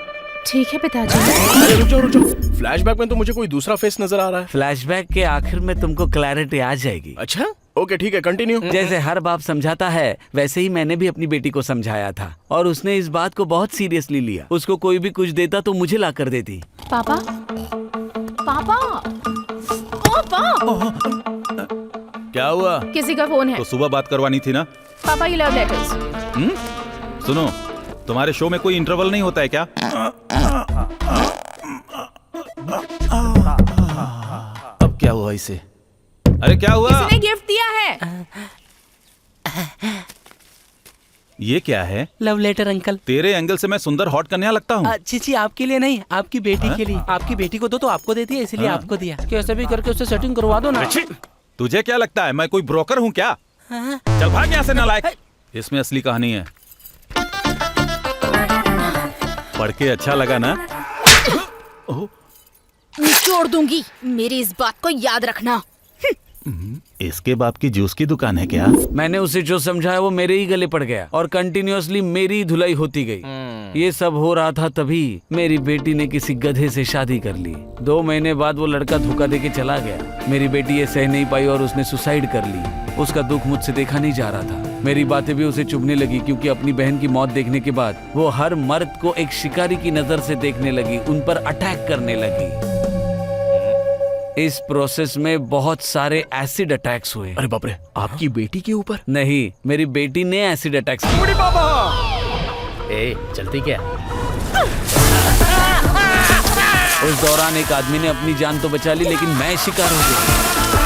ठीक है पिताजी। अरे रुक जाओ। फ्लैशबैक में तो मुझे कोई दूसरा फेस नजर आ रहा है। फ्लैशबैक के आखिर में तुमको क्लैरिटी आ जाएगी। अच्छा ओके ठीक है, कंटिन्यू। जैसे हर बाप समझाता है वैसे ही मैंने भी अपनी बेटी को समझाया था और उसने इस बात को बहुत सीरियसली लिया। उसको कोई भी कुछ देता तो मुझे ला कर देती। पापा पापा, पापा, क्या हुआ? किसी का फोन है। तो सुबह बात करवानी थी ना। पापा ये लव लेटर्स। सुनो, तुम्हारे शो में कोई इंटरवल नहीं होता है क्या? अब क्या हुआ इसे? अरे क्या हुआ? किसी ने गिफ्ट दिया है। ये क्या है? Love letter uncle. तेरे एंगल से मैं सुंदर हॉट कन्या लगता हूँ। जी आपके लिए नहीं, आपकी बेटी के लिए। आपकी बेटी को दो तो आपको दे दिया, इसलिए आपको दिया। कैसे भी करके उससे सेटिंग करवा दो ना। तुझे क्या लगता है मैं कोई ब्रोकर हूँ क्या? चल भाग यहाँ से नालायक। इसमें असली कहानी है। पढ़ के अच्छा लगा ना? निचोड़ दूंगी, मेरी इस बात को याद रखना। इसके बाप की जूस की दुकान है क्या? मैंने उसे जो समझाया वो मेरे ही गले पड़ गया और कंटिन्यूअसली मेरी ही धुलाई होती गई। ये सब हो रहा था तभी मेरी बेटी ने किसी गधे से शादी कर ली। 2 महीने बाद वो लड़का धोखा देके चला गया। मेरी बेटी ये सह नहीं पाई और उसने सुसाइड कर ली। उसका दुख मुझसे देखा नहीं जा रहा था। मेरी बातें भी उसे चुभने लगी क्योंकि अपनी बहन की मौत देखने के बाद वो हर मर्द को एक शिकारी की नजर से देखने लगी, उन पर अटैक करने लगी। इस प्रोसेस में बहुत सारे एसिड अटैक्स हुए। अरे बाप रे, आपकी बेटी के ऊपर? नहीं, मेरी बेटी ने एसिड अटैक्स किए। ए, चलती क्या? उस दौरान एक आदमी ने अपनी जान तो बचा ली, लेकिन मैं शिकार हो गया।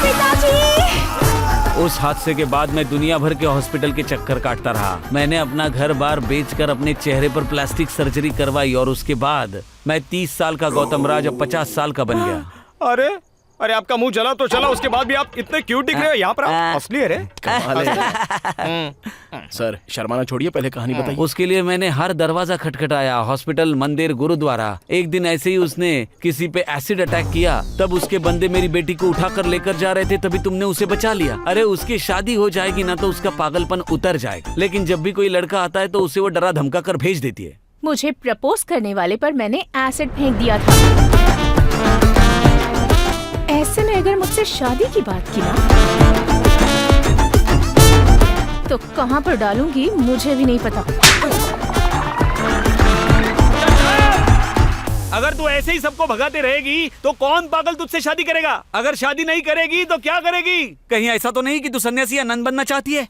पिताजी! उस हादसे के बाद मैं दुनिया भर के हॉस्पिटल के चक्कर काटता रहा। मैंने अपना घर बार बेचकर अपने चेहरे पर प्लास्टिक सर्जरी करवाई और उसके बाद मैं 30 साल का गौतम राज अब 50 साल का बन गया। अरे आपका मुंह जला तो चला, उसके बाद भी आप इतने क्यूट दिख रहे हो। यहाँ पर असली है रे। सर शर्माना छोड़िए, पहले कहानी बताइए। उसके लिए मैंने हर दरवाजा खटखटाया, हॉस्पिटल, मंदिर, गुरुद्वारा। एक दिन ऐसे ही उसने किसी पे एसिड अटैक किया। तब उसके बंदे मेरी बेटी को उठाकर लेकर जा रहे थे, तभी तुमने उसे बचा लिया। अरे उसकी शादी हो जाएगी ना तो उसका पागलपन उतर जाएगा, लेकिन जब भी कोई लड़का आता है तो उसे वो डरा धमका कर भेज देती है। मुझे प्रपोज करने वाले पर मैंने एसिड फेंक दिया था। ऐसे में अगर मुझसे शादी की बात की ना तो कहाँ पर डालूंगी मुझे भी नहीं पता। अगर तू ऐसे ही सबको भगाते रहेगी तो कौन पागल तुझसे शादी करेगा? अगर शादी नहीं करेगी तो क्या करेगी? कहीं ऐसा तो नहीं कि तू सन्यासी या नन बनना चाहती है?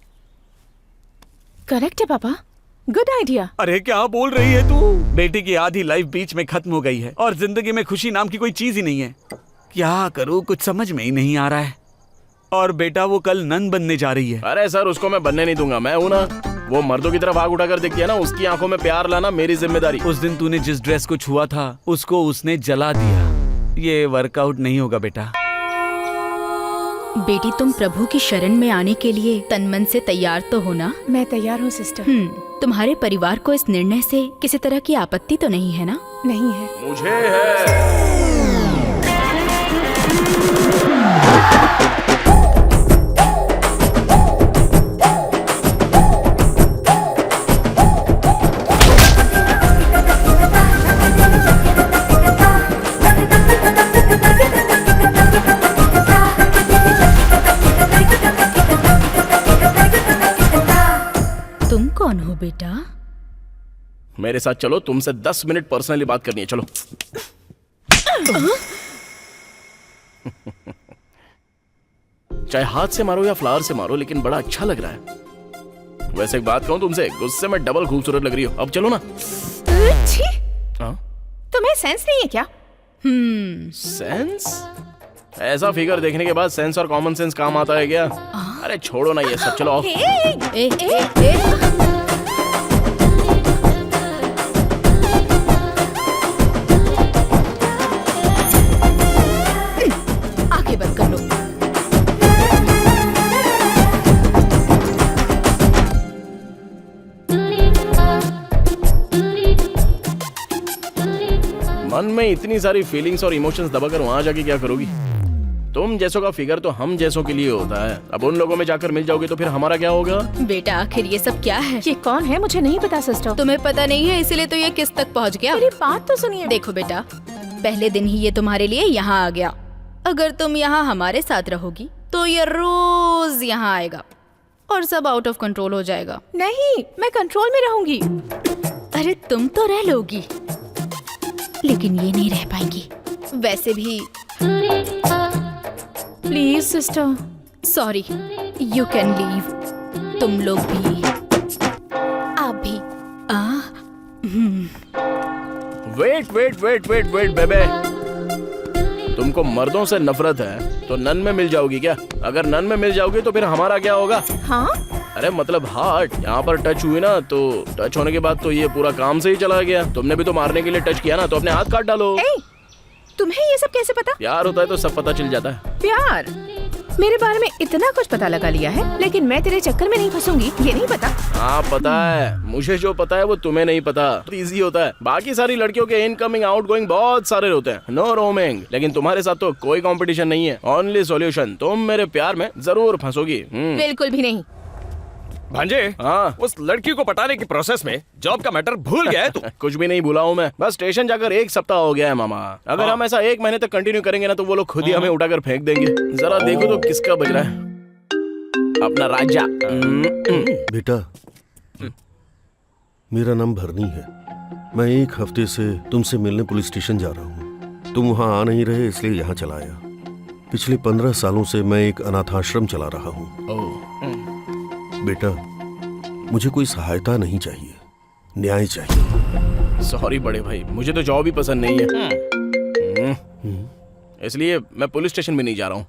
करेक्ट है पापा, गुड आइडिया। अरे क्या बोल रही है तू? बेटी की आधी लाइफ बीच में खत्म हो गई है और जिंदगी में खुशी नाम की कोई चीज ही नहीं है। क्या करूं, कुछ समझ में ही नहीं आ रहा है। और बेटा वो कल नन बनने जा रही है। अरे सर उसको मैं बनने नहीं दूंगा, मैं हूं ना। वो मर्दों की तरफ आग उठाकर देखती है ना, उसकी आंखों में प्यार लाना मेरी जिम्मेदारी। उस दिन तूने जिस ड्रेस को छुआ था उसको उसने जला दिया। ये वर्कआउट नहीं होगा बेटा। बेटी तुम प्रभु की शरण में आने के लिए तन मन से तैयार तो हो ना? मैं तैयार हूँ सिस्टर। तुम्हारे परिवार को इस निर्णय से किसी तरह की आपत्ति तो नहीं है ना? नहीं है। मुझे है। तुम कौन हो बेटा? मेरे साथ चलो, तुमसे 10 मिनट पर्सनली बात करनी है। चलो। चाहे हाथ से मारो या फ्लावर से मारो, लेकिन बड़ा अच्छा लग रहा है। वैसे एक बात कहूं तुमसे, गुस्से में डबल खूबसूरत लग रही हो। अब चलो ना। तुम्हें सेंस नहीं है क्या? सेंस? ऐसा फिगर देखने के बाद सेंस और कॉमन सेंस काम आता है क्या? अरे छोड़ो ना ये सब, चलो आओ। आंखें बंद कर लो। मन में इतनी सारी फीलिंग्स और इमोशंस दबाकर वहां जाके क्या करोगी? तुम जैसों का फिगर तो हम जैसों के लिए होता है। अब उन लोगों में जाकर मिल जाओगे तो फिर हमारा क्या होगा? बेटा आखिर ये सब क्या है? ये कौन है मुझे नहीं पता सिस्टर। तुम्हें पता नहीं है इसीलिए तो ये किस तक पहुंच गया। मेरी बात तो सुनिए। देखो बेटा, पहले दिन ही ये तुम्हारे लिए यहाँ आ गया। अगर तुम यहाँ हमारे साथ रहोगी तो ये रोज यहाँ आएगा और सब आउट ऑफ कंट्रोल हो जाएगा। नहीं, मैं कंट्रोल में रहूंगी। अरे तुम तो रह लोगी, लेकिन ये नहीं रह पाएंगी। वैसे भी please sister, sorry, you can leave. तुम लोग भी, आप भी। Wait wait wait wait wait बेबे, तुमको मर्दों से नफरत है तो नन में मिल जाओगी क्या? अगर नन में मिल जाओगी तो फिर हमारा क्या होगा? हाँ, अरे मतलब हार्ट यहाँ पर टच हुई ना, तो टच होने के बाद तो ये पूरा काम से ही चला गया। तुमने भी तो मारने के लिए टच किया ना, तो अपने हाथ काट डालो। तुम्हें ये सब कैसे पता? प्यार होता है तो सब पता चल जाता है। प्यार? मेरे बारे में इतना कुछ पता लगा लिया है, लेकिन मैं तेरे चक्कर में नहीं फंसूंगी, ये नहीं पता? हाँ पता है, मुझे जो पता है वो तुम्हें नहीं पता। इजी होता है, बाकी सारी लड़कियों के इनकमिंग आउटगोइंग बहुत सारे होते हैं, नो रोमिंग। लेकिन तुम्हारे साथ तो कोई कंपटीशन नहीं है, ओनली सॉल्यूशन। तुम मेरे प्यार में जरूर फंसोगी। बिल्कुल भी नहीं। भांजे, हाँ, उस लड़की को पटाने की प्रोसेस में जॉब का मैटर भूल गया है तू? कुछ भी नहीं भूला हूँ मैं, बस स्टेशन जाकर 1 सप्ताह हो गया है मामा। अगर हम ऐसा 1 महीने तक कंटिन्यू करेंगे ना तो वो लोग खुद ही हमें उठाकर फेंक देंगे। जरा देखो तो किसका बज रहा है, अपना राजा। बेटा, मेरा नाम भरनी है। मैं 1 हफ्ते से तुमसे मिलने पुलिस स्टेशन जा रहा हूँ। तुम वहाँ आ नहीं रहे इसलिए यहाँ चला आया। पिछले 15 सालों से मैं एक अनाथाश्रम चला रहा हूँ। बेटा, मुझे कोई सहायता नहीं चाहिए, न्याय चाहिए। सॉरी बड़े भाई, मुझे तो जॉब ही पसंद नहीं है, इसलिए मैं पुलिस स्टेशन भी नहीं जा रहा हूँ।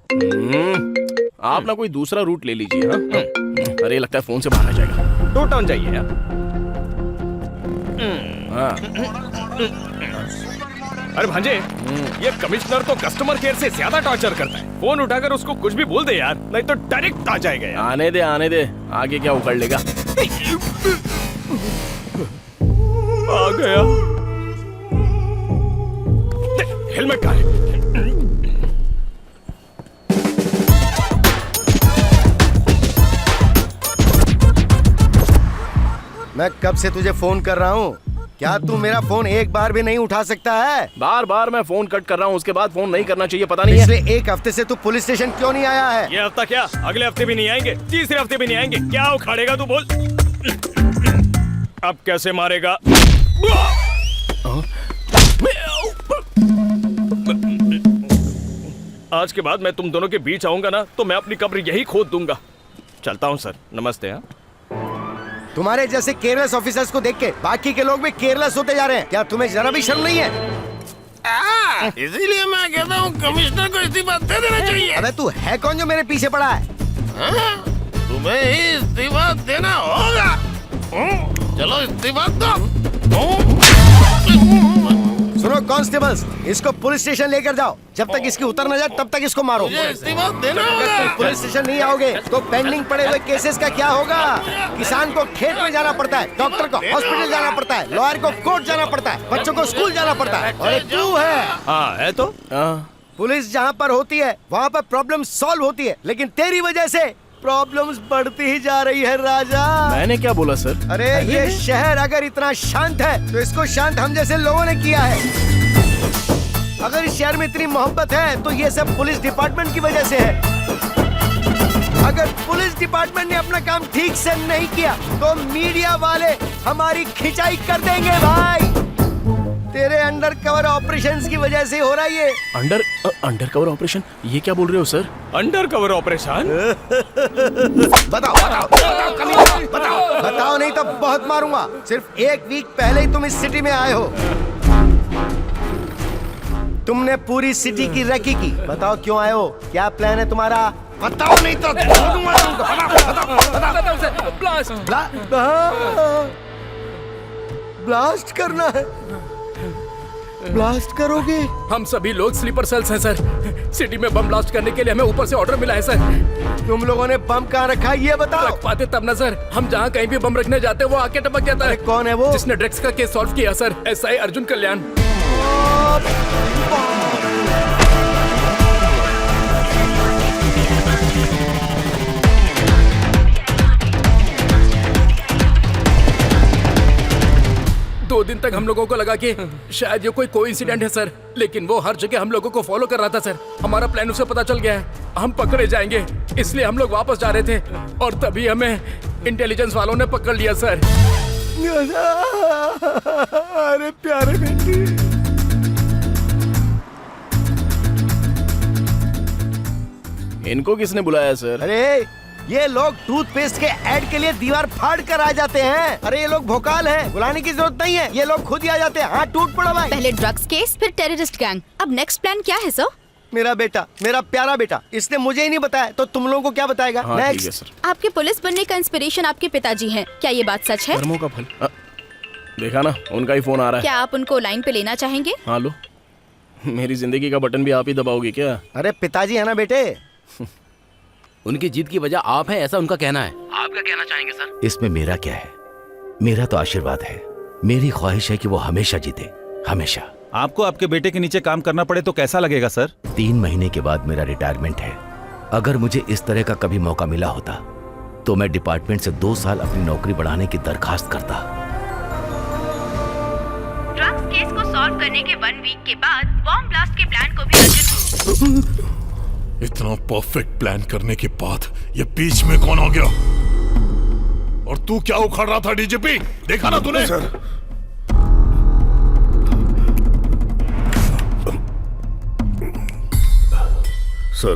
आप ना कोई दूसरा रूट ले लीजिए। हाँ? अरे लगता है फोन से बाहर आ जाएगा। टू टाउन जाइए यार। अरे भांजे, ये कमिश्नर तो कस्टमर केयर से ज्यादा टॉर्चर करता है। फोन उठाकर उसको कुछ भी बोल दे यार, नहीं तो डायरेक्ट आ जाएगा यार। आने दे, आगे क्या उखड़ लेगा। आ गया। हेलमेट कहाँ है? मैं कब से तुझे फोन कर रहा हूँ, क्या तू मेरा फोन एक बार भी नहीं उठा सकता है? बार बार मैं फोन कट कर रहा हूँ, उसके बाद फोन नहीं करना चाहिए, पता नहीं है। पिछले 1 हफ्ते से तू पुलिस स्टेशन क्यों नहीं आया है? ये हफ्ता क्या, अगले हफ्ते भी नहीं आएंगे, तीसरे हफ्ते भी नहीं आएंगे। क्या उखाड़ेगा तू बोल? अब कैसे मारेगा? आज के बाद मैं तुम दोनों के बीच आऊंगा ना तो मैं अपनी कब्र यही खोद दूंगा। चलता हूँ सर, नमस्ते। हाँ, तुम्हारे जैसे केयरलेस ऑफिसर्स को देख के बाकी के लोग भी केयरलेस होते जा रहे हैं। क्या तुम्हें जरा भी शर्म नहीं है? इसीलिए मैं कहता हूँ कमिश्नर को इस्तीफा दे देना चाहिए। अबे तू है कौन जो मेरे पीछे पड़ा है? तुम्हें ही इस्तीफा देना होगा। चलो इस्तीफा दो। सुनो कांस्टेबल्स, इसको पुलिस स्टेशन लेकर जाओ। जब तक इसकी उतर न जाए तब तक इसको मारो। इस्तीफा देना होगा। पुलिस स्टेशन नहीं आओगे तो पेंडिंग पड़े हुए केसेस का क्या होगा? किसान को खेत में जाना पड़ता है, डॉक्टर को हॉस्पिटल जाना पड़ता है, लॉयर को कोर्ट जाना पड़ता है, बच्चों को स्कूल जाना पड़ता है। और तू है, हाँ है तो। पुलिस जहाँ पर होती है वहाँ पर प्रॉब्लम सॉल्व होती है, लेकिन तेरी वजह से प्रॉब्लम्स बढ़ती ही जा रही है राजा। मैंने क्या बोला सर? अरे ये शहर अगर इतना शांत है तो इसको शांत हम जैसे लोगों ने किया है। अगर इस शहर में इतनी मोहब्बत है तो ये सब पुलिस डिपार्टमेंट की वजह से है। अगर पुलिस डिपार्टमेंट ने अपना काम ठीक से नहीं किया तो मीडिया वाले हमारी खिंचाई कर देंगे भाई। तेरे अंडर कवर ऑपरेशंस की वजह से हो रहा है ये। Under cover operation? ये क्या बोल रहे हो सर? Under cover operation? बताओ नहीं तो बहुत मारूंगा। सिर्फ 1 वीक पहले ही तुम इस सिटी में आए हो। तुमने पूरी सिटी की रेकी की। बताओ क्यों आए हो, क्या प्लान है तुम्हारा? बताओ नहीं तो ब्लास्ट करना है। ब्लास्ट करोगे? हम सभी लोग स्लीपर सेल्स हैं सर। सिटी में बम ब्लास्ट करने के लिए हमें ऊपर से ऑर्डर मिला है सर। तुम लोगों ने बम कहाँ रखा है ये बताओ। रख पाते तब ना सर, हम जहाँ कहीं भी बम रखने जाते हैं वो आके टपक जाता है। कौन है वो? जिसने ड्रग्स का केस सॉल्व किया सर, एसआई अर्जुन कल्याण। दो दिन तक हम लोगों को लगा कि शायद ये कोई कोइंसिडेंट है सर, लेकिन वो हर जगह हम लोगों को फॉलो कर रहा था सर। हमारा प्लान उसे पता चल गया है, हम पकड़े जाएंगे, इसलिए हम लोग वापस जा रहे थे और तभी हमें इंटेलिजेंस वालों ने पकड़ लिया सर। अरे प्यारे बेटी, इनको किसने बुलाया सर? अरे ये लोग टूथपेस्ट के ऐड के लिए दीवार फाड़ कर आ जाते हैं। अरे ये लोग भोकाल हैं, बुलाने की जरूरत नहीं है, ये लोग खुद ही आ जाते हैं। हाँ टूट पड़ा भाई। पहले ड्रग्स केस, फिर टेररिस्ट गैंग, अब नेक्स्ट प्लान क्या है सर? मेरा बेटा, मेरा प्यारा बेटा, इसने मुझे ही नहीं बताया तो तुम लोगों को क्या बताएगा? हाँ, ठीक है नेक्स्ट। सर। आपके पुलिस बनने का इंस्पिरेशन आपके पिताजी हैं, क्या ये बात सच है? कर्मों का फल। देखा ना, उनका ही फोन आ रहा है। क्या आप उनको लाइन पे लेना चाहेंगे? हाँ लो। मेरी जिंदगी का बटन भी आप ही दबाओगे क्या? अरे पिताजी है ना बेटे। उनकी जीत की वजह आप है, ऐसा उनका कहना है। आप क्या कहना चाहेंगे सर? इसमें मेरा क्या है? मेरा तो आशीर्वाद है। मेरी ख्वाहिश है कि वो हमेशा जीते, हमेशा। आपको आपके बेटे के नीचे काम करना पड़े तो कैसा लगेगा सर? 3 महीने के बाद मेरा रिटायरमेंट है। अगर मुझे इस तरह का कभी मौका मिला होता तो मैं डिपार्टमेंट से 2 साल अपनी नौकरी बढ़ाने की दरखास्त करता। ड्रग्स केस को सॉल्व करने के 1 वीक के बाद बॉम्ब ब्लास्ट के प्लान को भी अर्जुन इतना परफेक्ट प्लान करने के बाद ये बीच में कौन आ गया? और तू क्या उखाड़ रहा था डीजीपी? देखा ना तूने? Sir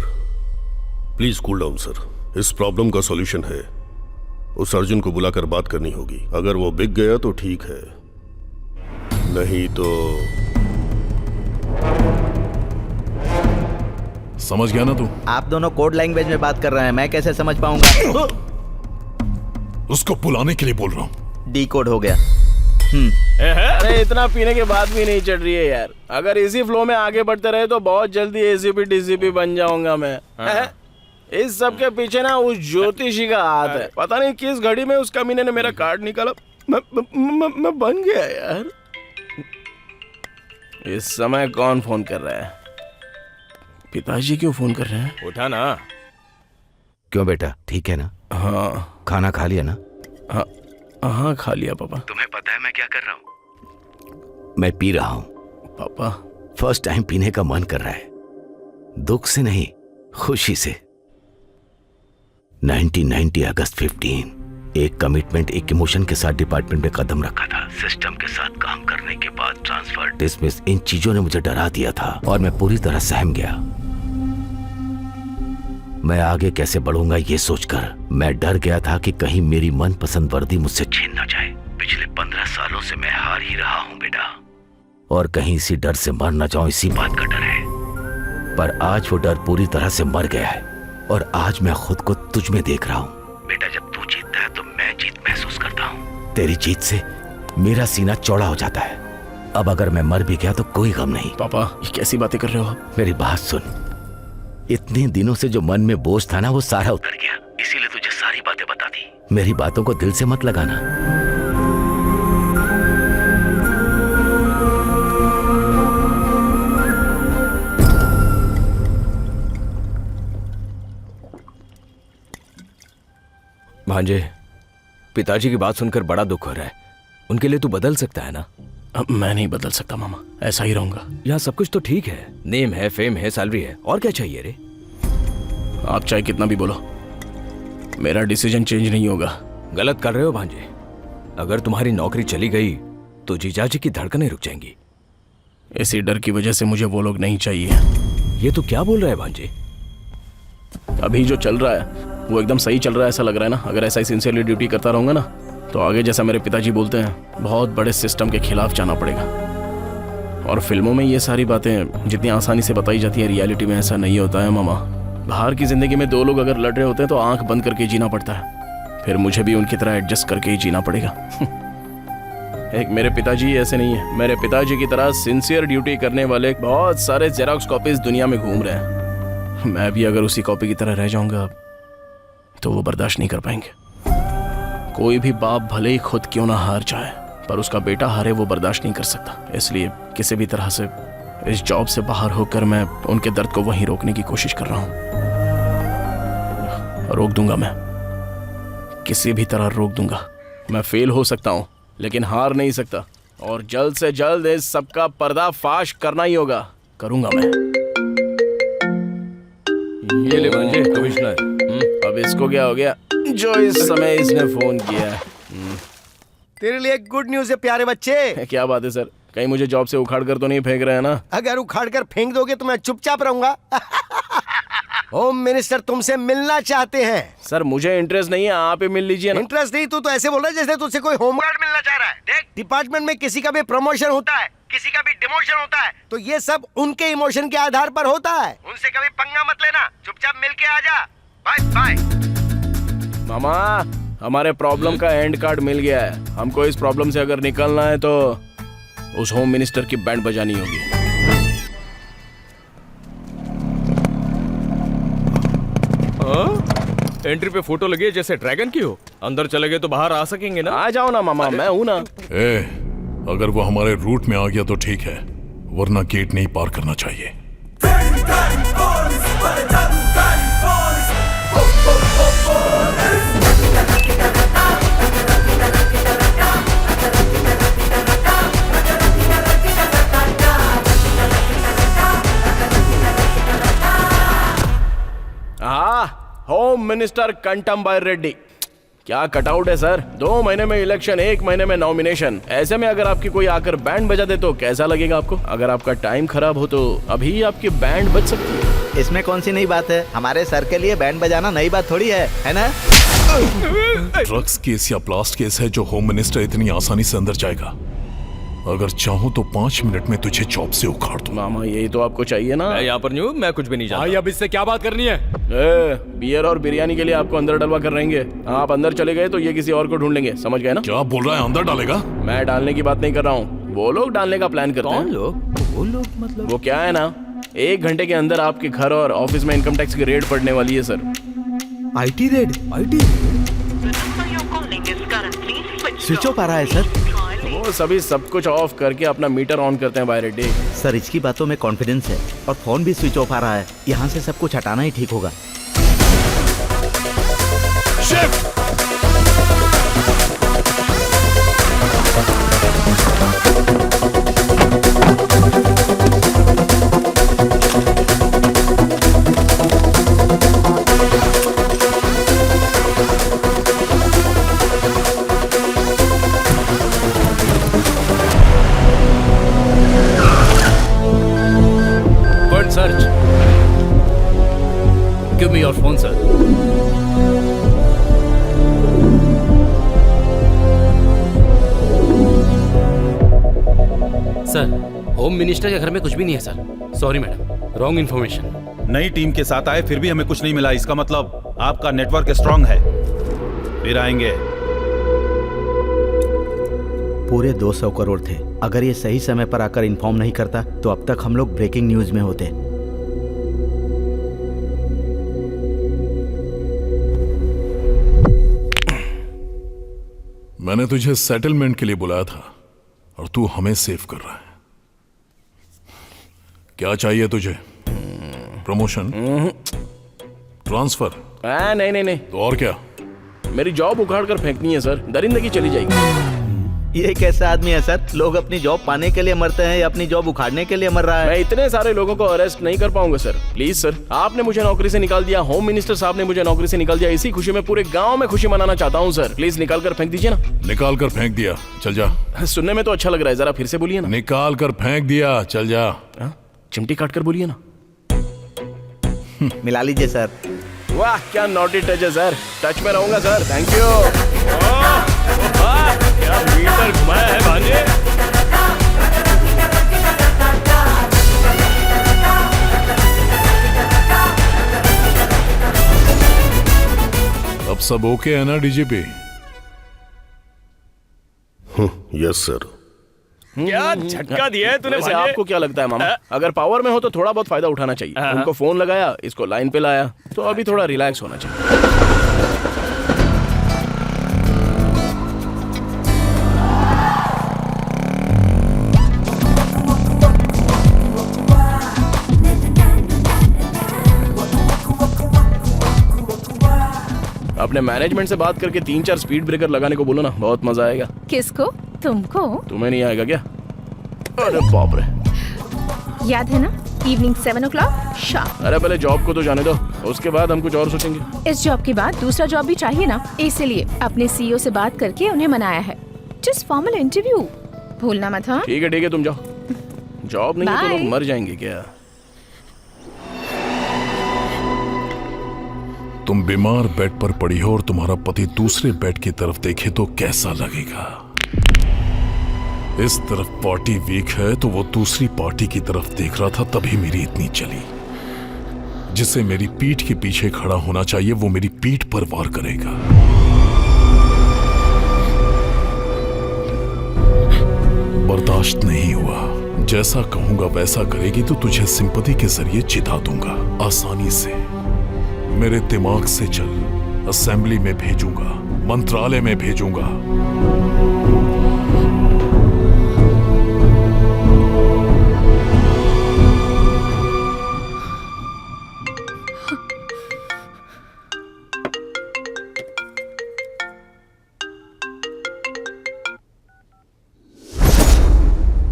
please cool down sir. इस प्रॉब्लम का सॉल्यूशन है, उस अर्जुन को बुलाकर बात करनी होगी। अगर वो बिक गया तो ठीक है, नहीं तो समझ गया ना तू? आप दोनों कोड लैंग्वेज में बात कर रहे हैं, मैं कैसे समझ पाऊंगा? उसको बुलाने के लिए बोल रहा हूँ। डी कोड हो गया। अरे इतना पीने के बाद भी नहीं चढ़ रही है यार। अगर इसी फ्लो में आगे बढ़ते रहे तो बहुत जल्दी एसीपी डीसीपी बन जाऊंगा मैं। इस सब के पीछे ना उस ज्योतिषी का हाथ है। पता नहीं किस घड़ी में उस कमीने ने मेरा कार्ड निकाला, मैं बन गया यार। इस समय कौन फोन कर रहा है? पिताजी क्यों फोन कर रहे हैं? उठा ना। क्यों बेटा, ठीक है ना? हाँ। खाना खा लिया ना? हाँ हाँ खा लिया पापा। तुम्हें पता है मैं क्या कर रहा हूँ? मैं पी रहा हूँ पापा। फर्स्ट टाइम पीने का मन कर रहा है, दुख से नहीं खुशी से। 1990 अगस्त 15 एक कमिटमेंट, एक इमोशन के साथ डिपार्टमेंट में कदम रखा था। सिस्टम के साथ काम करने के बाद ट्रांसफर, डिसमिस, इन चीजों ने मुझे डरा दिया था और मैं पूरी तरह सहम गया। मैं आगे कैसे बढ़ूंगा ये सोचकर मैं डर गया था कि कहीं मेरी मनपसंद वर्दी मुझसे छीन ना जाए। पिछले 15 सालों से मैं हार ही रहा हूं बेटा, और कहीं इसी डर से मर ना जाऊं, इसी बात का डर है। पर आज वो डर पूरी तरह से मर गया है और आज मैं खुद को तुझ में देख रहा हूं। बेटा जब तू जीतता है तो मैं जीत महसूस करता हूं। तेरी जीत से मेरा सीना चौड़ा हो जाता है। अब अगर मैं मर भी गया तो कोई गम नहीं। पापा ये कैसी बातें कर रहे हो आप? मेरी बात सुन, इतने दिनों से जो मन में बोझ था ना वो सारा उतर गया, इसीलिए तुझे सारी बातें बता दी। मेरी बातों को दिल से मत लगाना। भांजे, पिताजी की बात सुनकर बड़ा दुख हो रहा है। उनके लिए तू बदल सकता है ना? अब मैं नहीं बदल सकता मामा, ऐसा ही रहूंगा। यहाँ सब कुछ तो ठीक है, नेम है, फेम है, सैलरी है, और क्या चाहिए रे? आप चाहे कितना भी बोलो, मेरा डिसीजन चेंज नहीं होगा। गलत कर रहे हो भांजे। अगर तुम्हारी नौकरी चली गई तो जीजाजी की धड़कनें रुक जाएंगी। इसी डर की वजह से मुझे वो लोग नहीं चाहिए। ये तो क्या बोल रहा है भांजे? अभी जो चल रहा है वो एकदम सही चल रहा है ऐसा लग रहा है ना। अगर ऐसा ही सिंसियरली ड्यूटी करता रहूंगा ना तो आगे जैसा मेरे पिताजी बोलते हैं बहुत बड़े सिस्टम के खिलाफ जाना पड़ेगा। और फिल्मों में ये सारी बातें जितनी आसानी से बताई जाती हैं, रियलिटी में ऐसा नहीं होता है मामा। बाहर की जिंदगी में 2 लोग अगर लड़ रहे होते हैं तो आंख बंद करके जीना पड़ता है। फिर मुझे भी उनकी तरह एडजस्ट करके ही जीना पड़ेगा। एक मेरे पिताजी ऐसे नहीं है। मेरे पिताजी की तरह सिंसियर ड्यूटी करने वाले बहुत सारे जेरोक्स कॉपीज दुनिया में घूम रहे हैं। मैं भी अगर उसी कॉपी की तरह रह जाऊंगा तो वो बर्दाश्त नहीं कर पाएंगे। कोई भी बाप भले ही खुद क्यों ना हार जाए, पर उसका बेटा हारे वो बर्दाश्त नहीं कर सकता। इसलिए किसी भी तरह से इस जॉब से बाहर होकर मैं उनके दर्द को वहीं रोकने की कोशिश कर रहा हूं। रोक दूंगा, मैं किसी भी तरह रोक दूंगा। मैं फेल हो सकता हूं लेकिन हार नहीं सकता, और जल्द से जल्द इस सबका पर्दाफाश करना ही होगा। करूंगा मैं। ये ले भांजे, कमिश्नर। अब इसको क्या हो गया जो इस समय इसने फोन किया? तेरे लिए गुड न्यूज है प्यारे बच्चे। क्या बात है सर? कहीं मुझे जॉब से उखाड़ कर तो नहीं फेंक रहे हैं ना? अगर उखाड़ कर फेंक दोगे तो मैं चुपचाप रहूंगा। होम मिनिस्टर तुमसे मिलना चाहते हैं। सर मुझे इंटरेस्ट नहीं है, आप ही मिल लीजिए ना। इंटरेस्ट नहीं, तू तो ऐसे बोल रहा है जैसे तुझसे कोई होमगार्ड मिलना चाह रहा है। देख, डिपार्टमेंट में किसी का भी प्रमोशन होता है, किसी का भी डिमोशन होता है, तो ये सब उनके इमोशन के आधार पर होता है। उनसे कभी पंगा मत लेना, चुपचाप मिल के आ जा। Bye bye. मामा, हमारे प्रॉब्लम का एंड कार्ड मिल गया है। हमको इस प्रॉब्लम से अगर निकलना है तो उस होम मिनिस्टर की बैंड बजानी होगी। एंट्री पे फोटो लगी है जैसे ड्रैगन की हो। अंदर चले गए तो बाहर आ सकेंगे ना? आ जाओ ना मामा, मैं हूं ना। अगर वो हमारे रूट में आ गया तो ठीक है, वरना गेट नहीं पार करना चाहिए। Home minister Kantam Reddy. क्या कटआउट है सर, 2 महीने में इलेक्शन, 1 महीने में नॉमिनेशन। ऐसे में अगर आपकी कोई आकर बैंड बजा दे तो कैसा लगेगा आपको? अगर आपका टाइम खराब हो तो अभी आपकी बैंड बज सकती है। इसमें कौन सी नई बात है? हमारे सर के लिए बैंड बजाना नई बात थोड़ी है ना? ड्रग्स केस या ब्लास्ट केस है जो होम मिनिस्टर इतनी आसानी से अंदर जाएगा। अगर चाहूं तो 5 मिनट में तुझे जॉब से उखाड़ दूं। मामा यही तो आपको चाहिए ना। मैं यहाँ पर नहीं हूँ, मैं कुछ भी नहीं जानता। भाई अब इससे क्या बात करनी है? बियर और बिरयानी के लिए आपको अंदर डलवा कर रहेंगे। आप अंदर चले गए तो ये किसी और को ढूंढ लेंगे, समझ गए ना? क्या बोल रहा है, अंदर डालेगा? मैं डालने की बात नहीं कर रहा हूँ, वो लोग डालने का प्लान करते हैं। कौन लोग? वो लोग मतलब? वो क्या है ना, 1 घंटे के अंदर आपके घर और ऑफिस में इनकम टैक्स की रेड पड़ने वाली है sir. IT raid? Switch off आ रहा है सर। वो सभी सब कुछ ऑफ करके अपना मीटर ऑन करते हैं बाय रेड्डी। सर इसकी बातों में कॉन्फिडेंस है और फोन भी स्विच ऑफ आ रहा है। यहाँ से सब कुछ हटाना ही ठीक होगा। Search. Give me your phone, sir. Sir, home minister के घर में कुछ भी नहीं है sir. Sorry madam, wrong information. नई टीम के साथ आए फिर भी हमें कुछ नहीं मिला, इसका मतलब आपका नेटवर्क स्ट्रांग है। फिर आएंगे। पूरे 200 करोड़ थे। अगर ये सही समय पर आकर इन्फॉर्म नहीं करता तो अब तक हम लोग ब्रेकिंग न्यूज में होते। मैंने तुझे सेटलमेंट के लिए बुलाया था और तू हमें सेव कर रहा है। क्या चाहिए तुझे? प्रमोशन? ट्रांसफर? नहीं। तो और क्या? मेरी जॉब उखाड़ कर फेंकनी है सर, दरिंदगी चली जाएगी। ये कैसा आदमी है सर? लोग अपनी जॉब पाने के लिए मरते हैं या अपनी जॉब उखाड़ने के लिए मर रहा है? मैं इतने सारे लोगों को अरेस्ट नहीं कर पाऊंगा सर। प्लीज सर, आपने मुझे नौकरी से निकाल दिया, होम मिनिस्टर साहब ने मुझे नौकरी से निकाल दिया। इसी खुशी में पूरे गांव में खुशी मनाना चाहता हूं सर। प्लीज निकाल कर फेंक दीजिए ना। निकाल कर फेंक दिया, चल जा। सुनने में तो अच्छा लग रहा है, जरा फिर से बोलिए ना। निकाल कर फेंक दिया, चल जा। चिमटी काट कर बोलिए ना। मिला लीजिए सर। वाह क्या नॉटी टच है सर, टच में रहूंगा सर, थैंक यू। क्या मीटर घुमाया है भांजे? अब सब ओके है ना डीजीपी? Yes sir. क्या झटका दिया है तूने वैसे भांजे? आपको क्या लगता है मामा, अगर पावर में हो तो थोड़ा बहुत फायदा उठाना चाहिए। उनको फोन लगाया, इसको लाइन पे लाया, तो अभी थोड़ा रिलैक्स होना चाहिए। अपने मैनेजमेंट से बात करके 3-4 स्पीड ब्रेकर लगाने को बोलो ना, बहुत मजा आएगा। किसको? तुमको? तुम्हें नहीं आएगा क्या? अरे बाप रे, याद है ना, इवनिंग 7 o'clock शार्प। अरे पहले जॉब को तो जाने दो, उसके बाद हम कुछ और सोचेंगे। इस जॉब के बाद दूसरा जॉब भी चाहिए ना, इसलिए अपने CEO से बात करके उन्हें मनाया है। जस्ट फॉर्मल इंटरव्यू, भूलना मत। हाँ ठीक है तुम जाओ। जॉब नहीं है तो लोग मर जाएंगे क्या? तुम बीमार बेड पर पड़ी हो और तुम्हारा पति दूसरे बेड की तरफ देखे तो कैसा लगेगा? इस तरफ पार्टी वीक है तो वो दूसरी पार्टी की तरफ देख रहा था, तभी मेरी इतनी चली। जिसे मेरी पीठ के पीछे खड़ा होना चाहिए वो मेरी पीठ पर वार करेगा। बर्दाश्त नहीं हुआ। जैसा कहूंगा वैसा करेगी तो तुझे सिंपैथी के जरिए चिता दूंगा आसानी से। मेरे दिमाग से चल, असेंबली में भेजूंगा, मंत्रालय में भेजूंगा।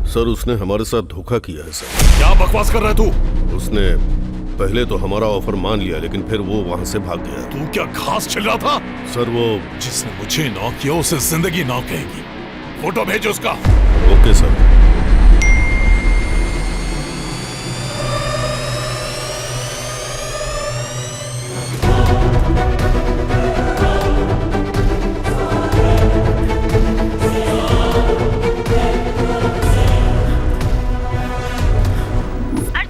सर उसने हमारे साथ धोखा किया है सर। क्या बकवास कर रहा है तू? उसने पहले तो हमारा ऑफर मान लिया लेकिन फिर वो वहां से भाग गया। तू क्या घास छिल रहा था? सर वो जिसने मुझे नॉक किया उसे जिंदगी नॉक कहेगी। फोटो भेजो उसका। Okay sir.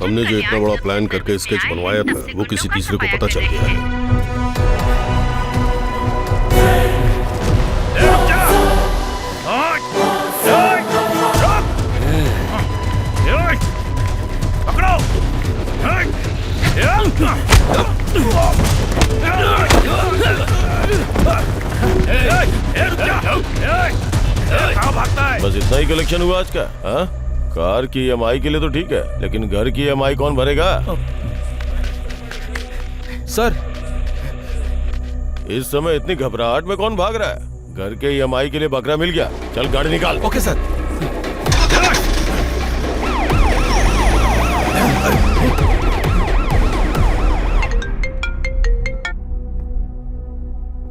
हमने जो इतना बड़ा प्लान करके स्केच बनवाया था वो किसी तीसरे को पता चल गया है। बस इतना ही कलेक्शन हुआ आज का? हाँ? कार की EMI के लिए तो ठीक है, लेकिन घर की EMI कौन भरेगा? सर इस समय इतनी घबराहट में कौन भाग रहा है? घर के EMI के लिए बकरा मिल गया। चल गाड़ी निकाल। Okay sir.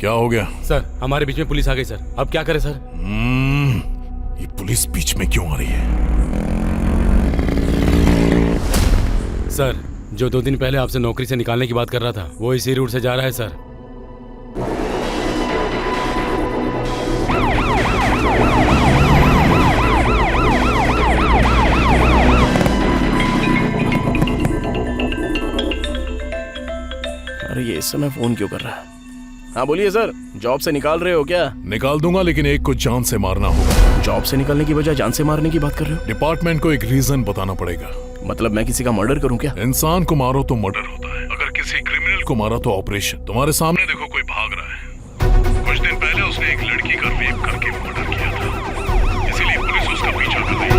क्या हो गया? सर हमारे बीच में पुलिस आ गई सर, अब क्या करें सर? ये पुलिस बीच में क्यों आ रही है? सर जो 2 दिन पहले आपसे नौकरी से निकालने की बात कर रहा था वो इसी रूट से जा रहा है सर। अरे ये इस समय फोन क्यों कर रहा है? हाँ बोलिए सर, जॉब से निकाल रहे हो क्या? निकाल दूंगा लेकिन एक को जान से मारना होगा। जॉब से निकालने की बजाय जान से मारने की बात कर रहे हो? डिपार्टमेंट को एक रीजन बताना पड़ेगा। मतलब मैं किसी का मर्डर करूं क्या? इंसान को मारो तो मर्डर होता है, अगर किसी क्रिमिनल को मारा तो ऑपरेशन। तुम्हारे सामने देखो कोई भाग रहा है। कुछ दिन पहले उसने एक लड़की का रेप करके मर्डर किया था, इसीलिए पुलिस उसका पीछा कर रही है।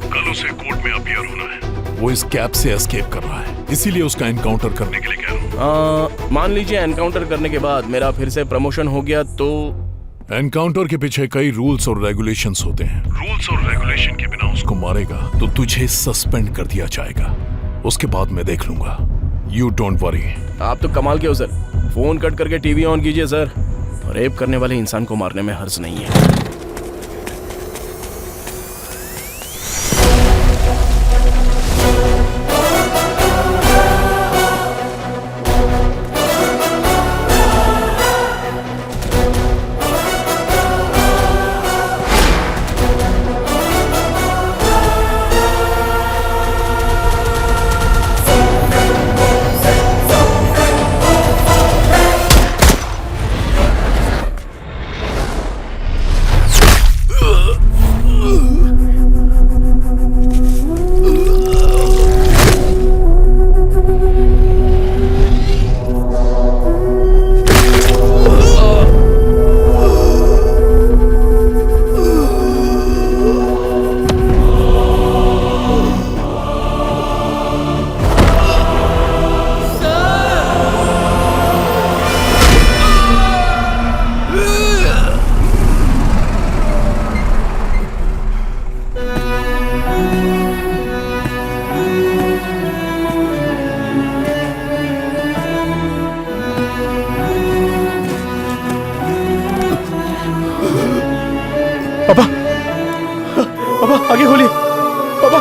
कल उसे कोर्ट में अपीयर होना है। वो इस कैब से एस्केप कर रहा है, इसीलिए उसका एनकाउंटर करने के लिए कह रहा हूँ। मान लीजिए एनकाउंटर करने के बाद मेरा फिर से प्रमोशन हो गया तो? एनकाउंटर के पीछे कई रूल्स और रेगुलेशंस होते हैं। रूल्स और रेगुलेशन के बिना उसको मारेगा तो तुझे सस्पेंड कर दिया जाएगा, उसके बाद मैं देख लूंगा। You don't worry. आप तो कमाल के हो सर। फोन कट करके टीवी ऑन कीजिए सर। रेप करने वाले इंसान को मारने में हर्ज नहीं है। पापा, पापा आगे खोलिए, पापा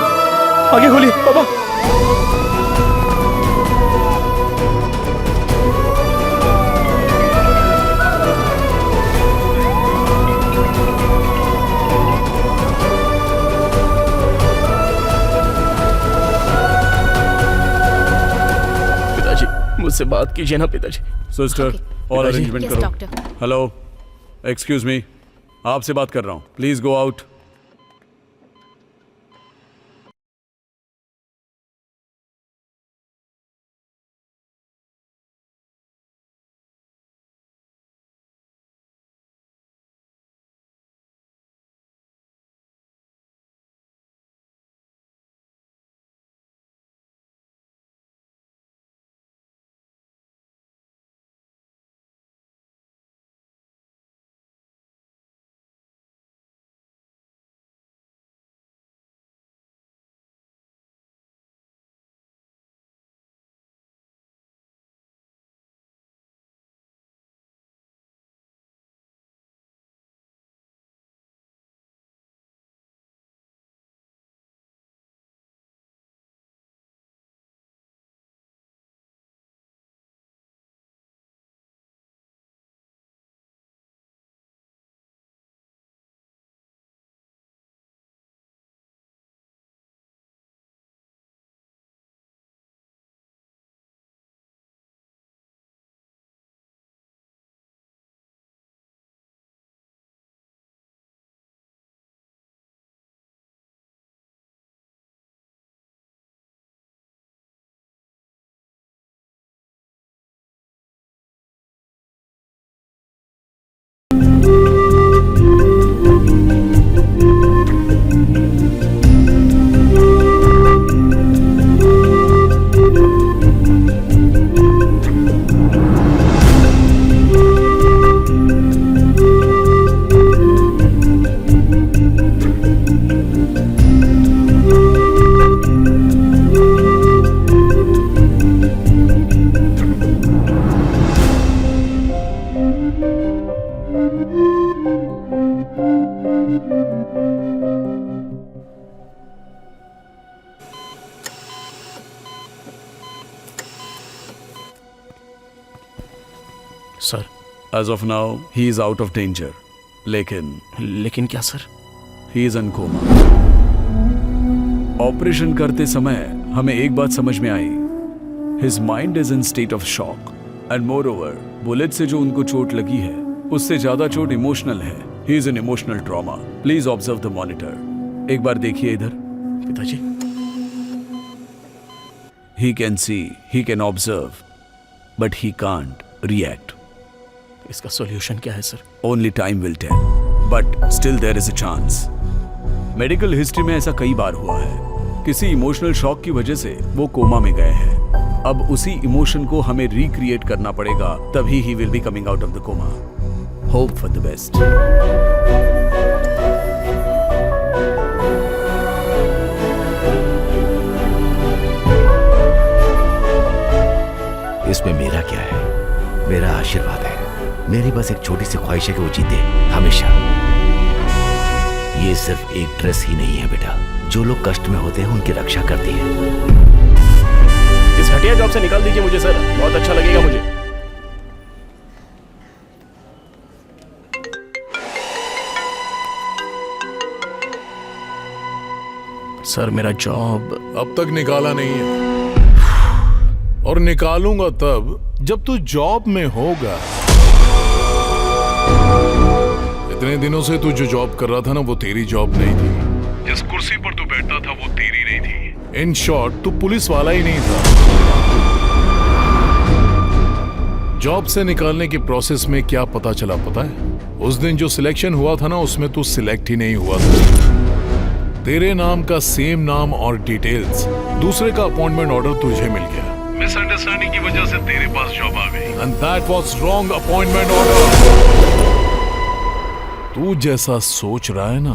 आगे खोलिए, पापा। से बात कीजिए ना पिताजी। सिस्टर, और पिताजी। अरेंजमेंट Yes, करो। doctor. हेलो, एक्सक्यूज मी, आपसे बात कर रहा हूँ, please go out. Sir, as of now he is out of danger, लेकिन क्या sir? He is in coma. Operation करते समय हमें एक बात समझ में आई, his mind is in state of shock and moreover bullet से जो उनको चोट लगी है उससे ज्यादा चोट इमोशनल है। He is an emotional trauma. Please observe the monitor. एक बार देखिए इधर। पिताजी, he can see, he can observe, but he can't react. इसका सॉल्यूशन क्या है sir? Only time will tell, but still there is a chance. Medical history में ऐसा कई बार हुआ है, किसी इमोशनल शॉक की वजह से वो कोमा में गए हैं। अब उसी इमोशन को हमें रिक्रिएट करना पड़ेगा, तभी ही will be coming out of the coma. Hope for the best. इसमें मेरा क्या है? मेरा आशीर्वाद है। मेरी बस एक छोटी सी ख्वाहिश है कि वो जीते हमेशा। ये सिर्फ एक ड्रेस ही नहीं है बेटा, जो लोग कष्ट में होते हैं उनकी रक्षा करती है। इस घटिया जॉब से निकाल दीजिए मुझे सर, बहुत अच्छा लगेगा मुझे। सर, मेरा जॉब अब तक निकाला नहीं है, और निकालूंगा तब जब तू जॉब में होगा। इतने दिनों से तू जो जॉब कर रहा था ना, वो तेरी जॉब नहीं थी। जिस कुर्सी पर तू बैठा था वो तेरी नहीं थी। इन शॉर्ट, तू पुलिस वाला ही नहीं था। जॉब से निकालने की प्रोसेस में क्या पता चला पता है? उस दिन जो सिलेक्शन हुआ था ना, उसमें तू सिलेक्ट ही नहीं हुआ था। तेरे नाम का सेम नाम और डिटेल्स, दूसरे का अपॉइंटमेंट ऑर्डर तुझे मिल गया। मिसअंडरस्टैंडिंग की वजह से तेरे पास जॉब आ गई, and that was wrong appointment order. तू जैसा सोच रहा है ना,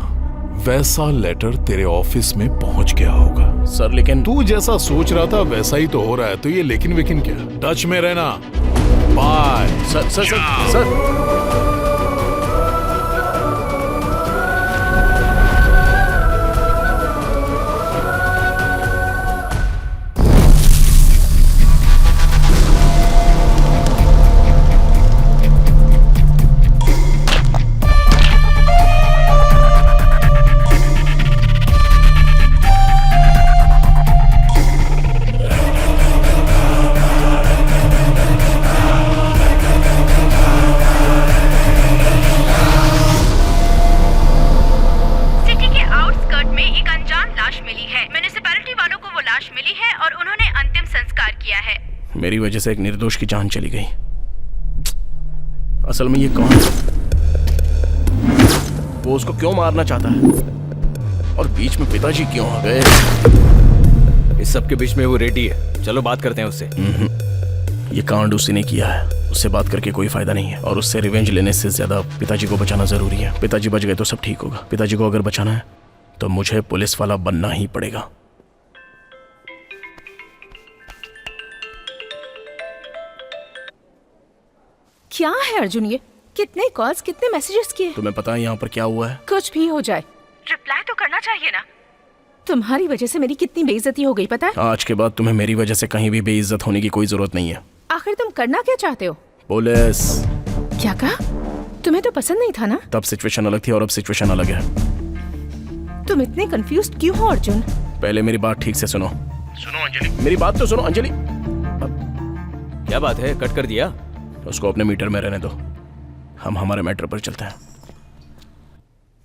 वैसा लेटर तेरे ऑफिस में पहुंच गया होगा। सर, लेकिन तू जैसा सोच रहा था वैसा ही तो हो रहा है, तो ये लेकिन क्या? टच में रहना। Bye. Sir sir sir sir मेरी वजह से एक निर्दोष की जान चली गई। असल में ये कौन है? वो उसको क्यों मारना चाहता है? और बीच में पिताजी क्यों आ गए? इस सब के बीच में वो रेडी है, चलो बात करते हैं उससे। ये कांड उसी ने किया है, उससे बात करके कोई फायदा नहीं है, और उससे रिवेंज लेने से ज्यादा पिताजी को बचाना जरूरी है। पिताजी बच गए तो सब ठीक होगा। पिताजी को अगर बचाना है तो मुझे पुलिस वाला बनना ही पड़ेगा। क्या है अर्जुन ये? कितने कॉल्स, कितने मैसेजेस किए? तुम्हें पता है यहाँ पर क्या हुआ है? कुछ भी हो जाए रिप्लाई तो करना चाहिए ना। तुम्हारी वजह से मेरी कितनी बेइज्जती हो गई पता है? आज के बाद तुम्हें मेरी वजह से कहीं भी बेइज्जत होने की कोई जरूरत नहीं है। आखिर तुम करना क्या चाहते हो? पुलिस। क्या कहा? तुम्हें तो पसंद नहीं था ना? तब सिचुएशन अलग थी और अब सिचुएशन अलग है। तुम इतने कंफ्यूज्ड क्यों हो अर्जुन? पहले मेरी बात ठीक से सुनो। सुनो अंजलि, मेरी बात तो सुनो अंजलि। क्या बात है, कट कर दिया? उसको अपने मीटर में रहने दो, हम हमारे मैटर पर चलते हैं।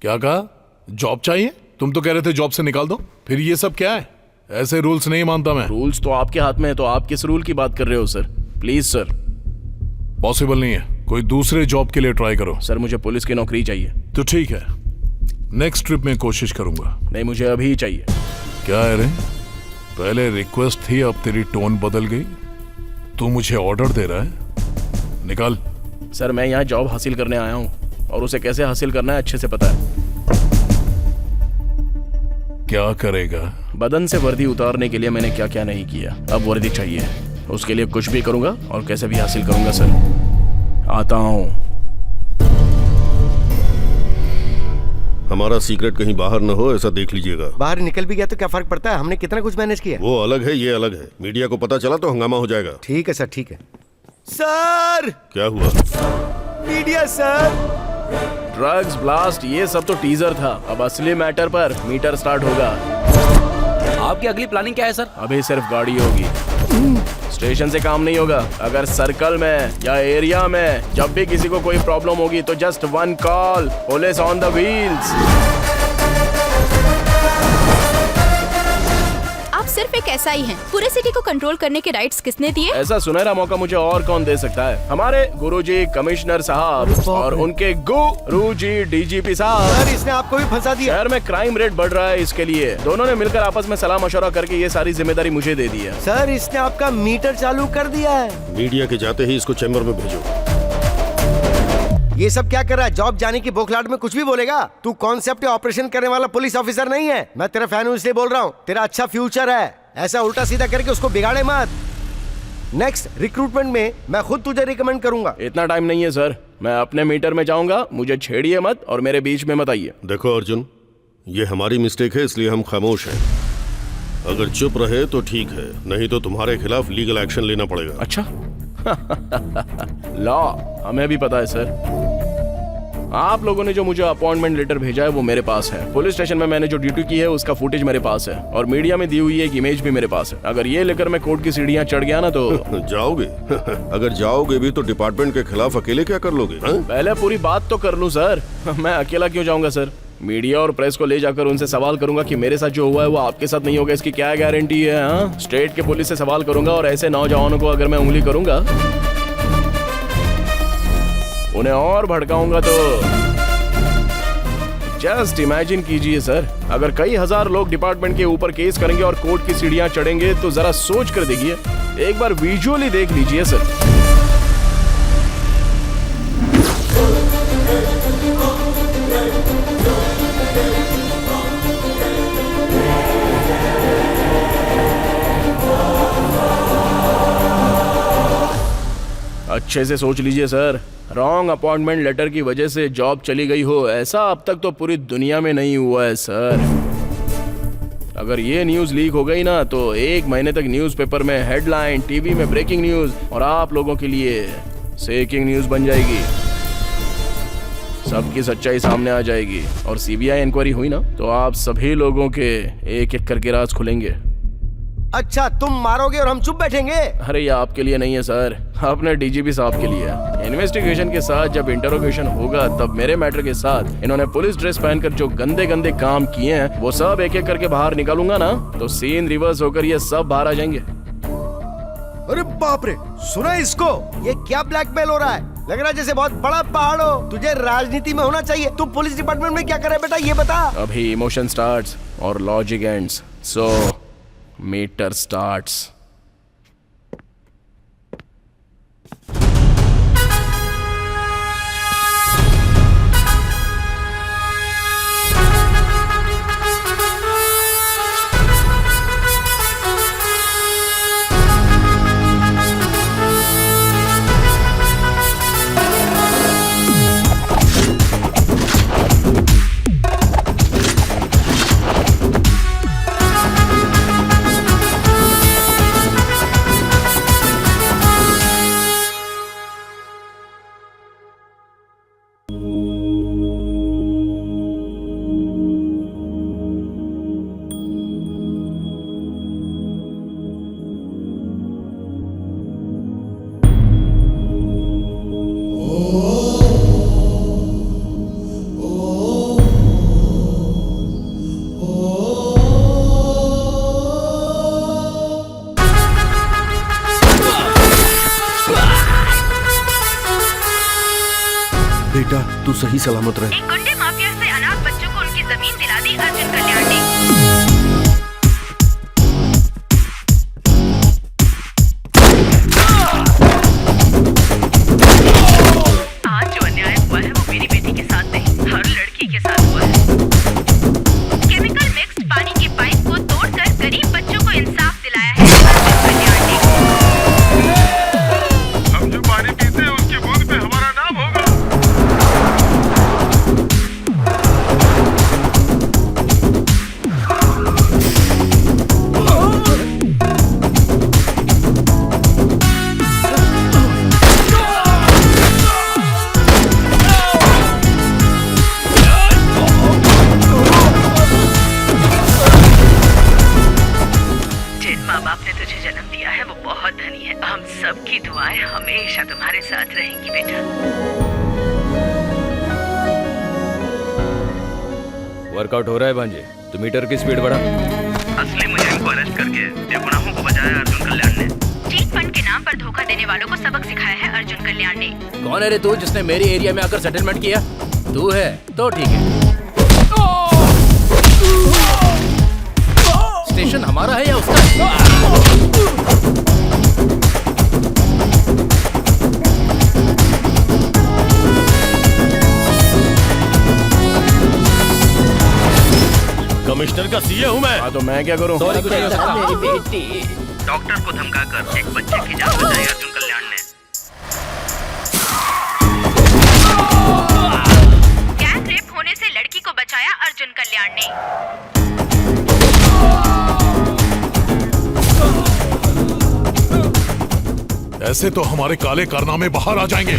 क्या कहा? जॉब चाहिए? तुम तो कह रहे थे जॉब से निकाल दो, फिर ये सब क्या है? ऐसे रूल्स नहीं मानता मैं। रूल्स तो आपके हाथ में है, तो आप किस रूल की बात कर रहे हो सर? Please sir. पॉसिबल नहीं है, कोई दूसरे जॉब के लिए ट्राई करो। सर मुझे पुलिस की नौकरी चाहिए। तो ठीक है, नेक्स्ट ट्रिप में कोशिश करूंगा। नहीं, मुझे अभी ही चाहिए। क्या है रे, पहले रिक्वेस्ट थी, अब तेरी टोन बदल गई। तू मुझे ऑर्डर दे रहा है? निकाल। सर मैं यहाँ जॉब हासिल करने आया हूँ, और उसे कैसे हासिल करना है अच्छे से पता है। क्या करेगा? बदन से वर्दी उतारने के लिए मैंने क्या क्या नहीं किया, अब वर्दी चाहिए। उसके लिए कुछ भी करूंगा और कैसे भी हासिल करूंगा सर। आता हूँ। हमारा सीक्रेट कहीं बाहर न हो, ऐसा देख लीजिएगा। बाहर निकल भी गया तो क्या फर्क पड़ता है, हमने कितना कुछ मैनेज किया। वो अलग है, ये अलग है। मीडिया को पता चला तो हंगामा हो जाएगा। ठीक है सर, ठीक है सर। क्या हुआ? Media sir. ड्रग्स, ब्लास्ट, ये सब तो टीजर था। अब असली मैटर पर मीटर स्टार्ट होगा। आपकी अगली प्लानिंग क्या है सर? अभी सिर्फ गाड़ी होगी, स्टेशन से काम नहीं होगा। अगर सर्कल में या एरिया में जब भी किसी को कोई प्रॉब्लम होगी तो just one call, police on the wheels. आप सिर्फ एक एसआई हैं। पूरे सिटी को कंट्रोल करने के राइट्स किसने दिए? ऐसा सुनहरा मौका मुझे और कौन दे सकता है? हमारे गुरुजी कमिश्नर साहब और उनके गुरुजी डीजीपी साहब। सर इसने आपको भी फंसा दिया। शहर में क्राइम रेट बढ़ रहा है, इसके लिए दोनों ने मिलकर आपस में सलाह मशवरा करके ये सारी जिम्मेदारी मुझे दे दी है। सर इसने आपका मीटर चालू कर दिया है। मीडिया के जाते ही इसको चैम्बर में भेजो। ये सब क्या कर रहा है? जॉब जाने की बोखलाहट में कुछ भी बोलेगा। तू कॉन्सेप्ट ऑपरेशन करने वाला पुलिस ऑफिसर नहीं है। मैं तेरा फैन हूँ इसलिए बोल रहा हूँ। तेरा अच्छा फ्यूचर है, ऐसा उल्टा सीधा करके उसको बिगाड़े मत। नेक्स्ट रिक्रूटमेंट में मैं खुद तुझे रिकमेंड करूंगा। इतना टाइम नहीं है सर, मैं अपने मीटर में जाऊंगा। मुझे छेड़िए मत और मेरे बीच में मत आइए। देखो अर्जुन, ये हमारी मिस्टेक है, इसलिए हम खामोश हैं। अगर चुप रहे तो ठीक है, नहीं तो तुम्हारे खिलाफ लीगल एक्शन लेना पड़ेगा। अच्छा लॉ हमें भी पता है सर। आप लोगों ने जो मुझे अपॉइंटमेंट लेटर भेजा है वो मेरे पास है। पुलिस स्टेशन में मैंने जो ड्यूटी की है उसका फुटेज मेरे पास है, और मीडिया में दी हुई एक इमेज भी मेरे पास है। अगर ये लेकर मैं कोर्ट की सीढ़ियां चढ़ गया ना तो जाओगे? अगर जाओगे भी तो डिपार्टमेंट के खिलाफ अकेले क्या कर लोगे? पहले पूरी बात तो कर लूं सर। मैं अकेला क्यों जाऊंगा सर? मीडिया और प्रेस को ले जाकर उनसे सवाल करूंगा कि मेरे साथ जो हुआ है वो आपके साथ नहीं होगा, इसकी क्या गारंटी है? हाँ, स्टेट के पुलिस से सवाल करूंगा, और ऐसे नौजवानों को अगर मैं उंगली करूंगा, उन्हें और भड़काऊंगा तो जस्ट इमेजिन कीजिए सर, अगर कई हजार लोग डिपार्टमेंट के ऊपर केस करेंगे और कोर्ट की सीढ़ियां चढ़ेंगे तो जरा सोच कर देखिए। एक बार विजुअली देख लीजिए सर। अच्छे से सोच लीजिए सर। रॉन्ग अपॉइंटमेंट लेटर की वजह से जॉब चली गई हो, ऐसा अब तक तो पूरी दुनिया में नहीं हुआ है सर। अगर ये न्यूज लीक हो गई ना तो 1 महीने तक न्यूज़पेपर में हेडलाइन, टीवी में ब्रेकिंग न्यूज, और आप लोगों के लिए सेकिंग न्यूज बन जाएगी। सबकी सच्चाई सामने आ जाएगी, और सीबीआई इंक्वायरी हुई ना तो आप सभी लोगों के एक एक करके राज खुलेंगे। अच्छा तुम मारोगे और हम चुप बैठेंगे? अरे ये आपके लिए नहीं है सर, अपने डीजीपी साहब के लिए। इन्वेस्टिगेशन के साथ जब इंटरोगेशन होगा तब मेरे मैटर के साथ इन्होंने पुलिस ड्रेस पहनकर जो गंदे गंदे काम किए हैं वो सब एक एक करके बाहर निकालूंगा ना तो सीन रिवर्स होकर ये सब बाहर आ जाएंगे। अरे बाप रे, सुना इसको? ये क्या ब्लैकमेल हो रहा है? लग रहा है जैसे बहुत बड़ा पहाड़ हो। तुझे राजनीति में होना चाहिए। तू पुलिस डिपार्टमेंट में क्या करे बेटा, ये बता। अभी इमोशन स्टार्ट्स और लॉजिक एंड्स, सो मीटर स्टार्ट्स। बेटा तू सही सलामत रहे। एक गुंडे माफिया से अनाथ बच्चों को उनकी जमीन दिला दी अर्जुन कल्याण ने। आज जो अन्याय हुआ है वो मेरी बेटी के साथ नहीं, हर लड़की के साथ हुआ है। केमिकल मिक्स्ड पानी के पाइप को तोड़कर गरीब बच्चों को इंसाफ दिलाया है अर्जुन कल्याण ने। हम जो पानी पीते हैं उसकी बूंद पे हमारा नाम होगा। जिन माँ बाप ने तुझे जन्म दिया है वो बहुत धनी है। हम सबकी दुआएं हमेशा तुम्हारे साथ रहेंगी बेटा। वर्कआउट हो रहा है भांजे, तो मीटर की स्पीड बढ़ा। असली मुजरिम को अरेस्ट करके बेगुनाहों को बचाया अर्जुन कल्याण ने। चीट फंड के नाम पर धोखा देने वालों को सबक सिखाया है अर्जुन कल्याण ने। कौन है रे तू जिसने मेरे एरिया में आकर सेटलमेंट किया? तू है तो ठीक है। स्टेशन हमारा है या उसका? कमिश्नर का सीए हूँ मैं। हाँ तो मैं क्या करूँ? मेरी बेटी। डॉक्टर को धमकाकर एक बच्चे की जान बचाई अर्जुन कल्याण ने। गैंग रेप होने से लड़की को बचाया अर्जुन कल्याण ने। ऐसे तो हमारे काले कारनामे बाहर आ जाएंगे।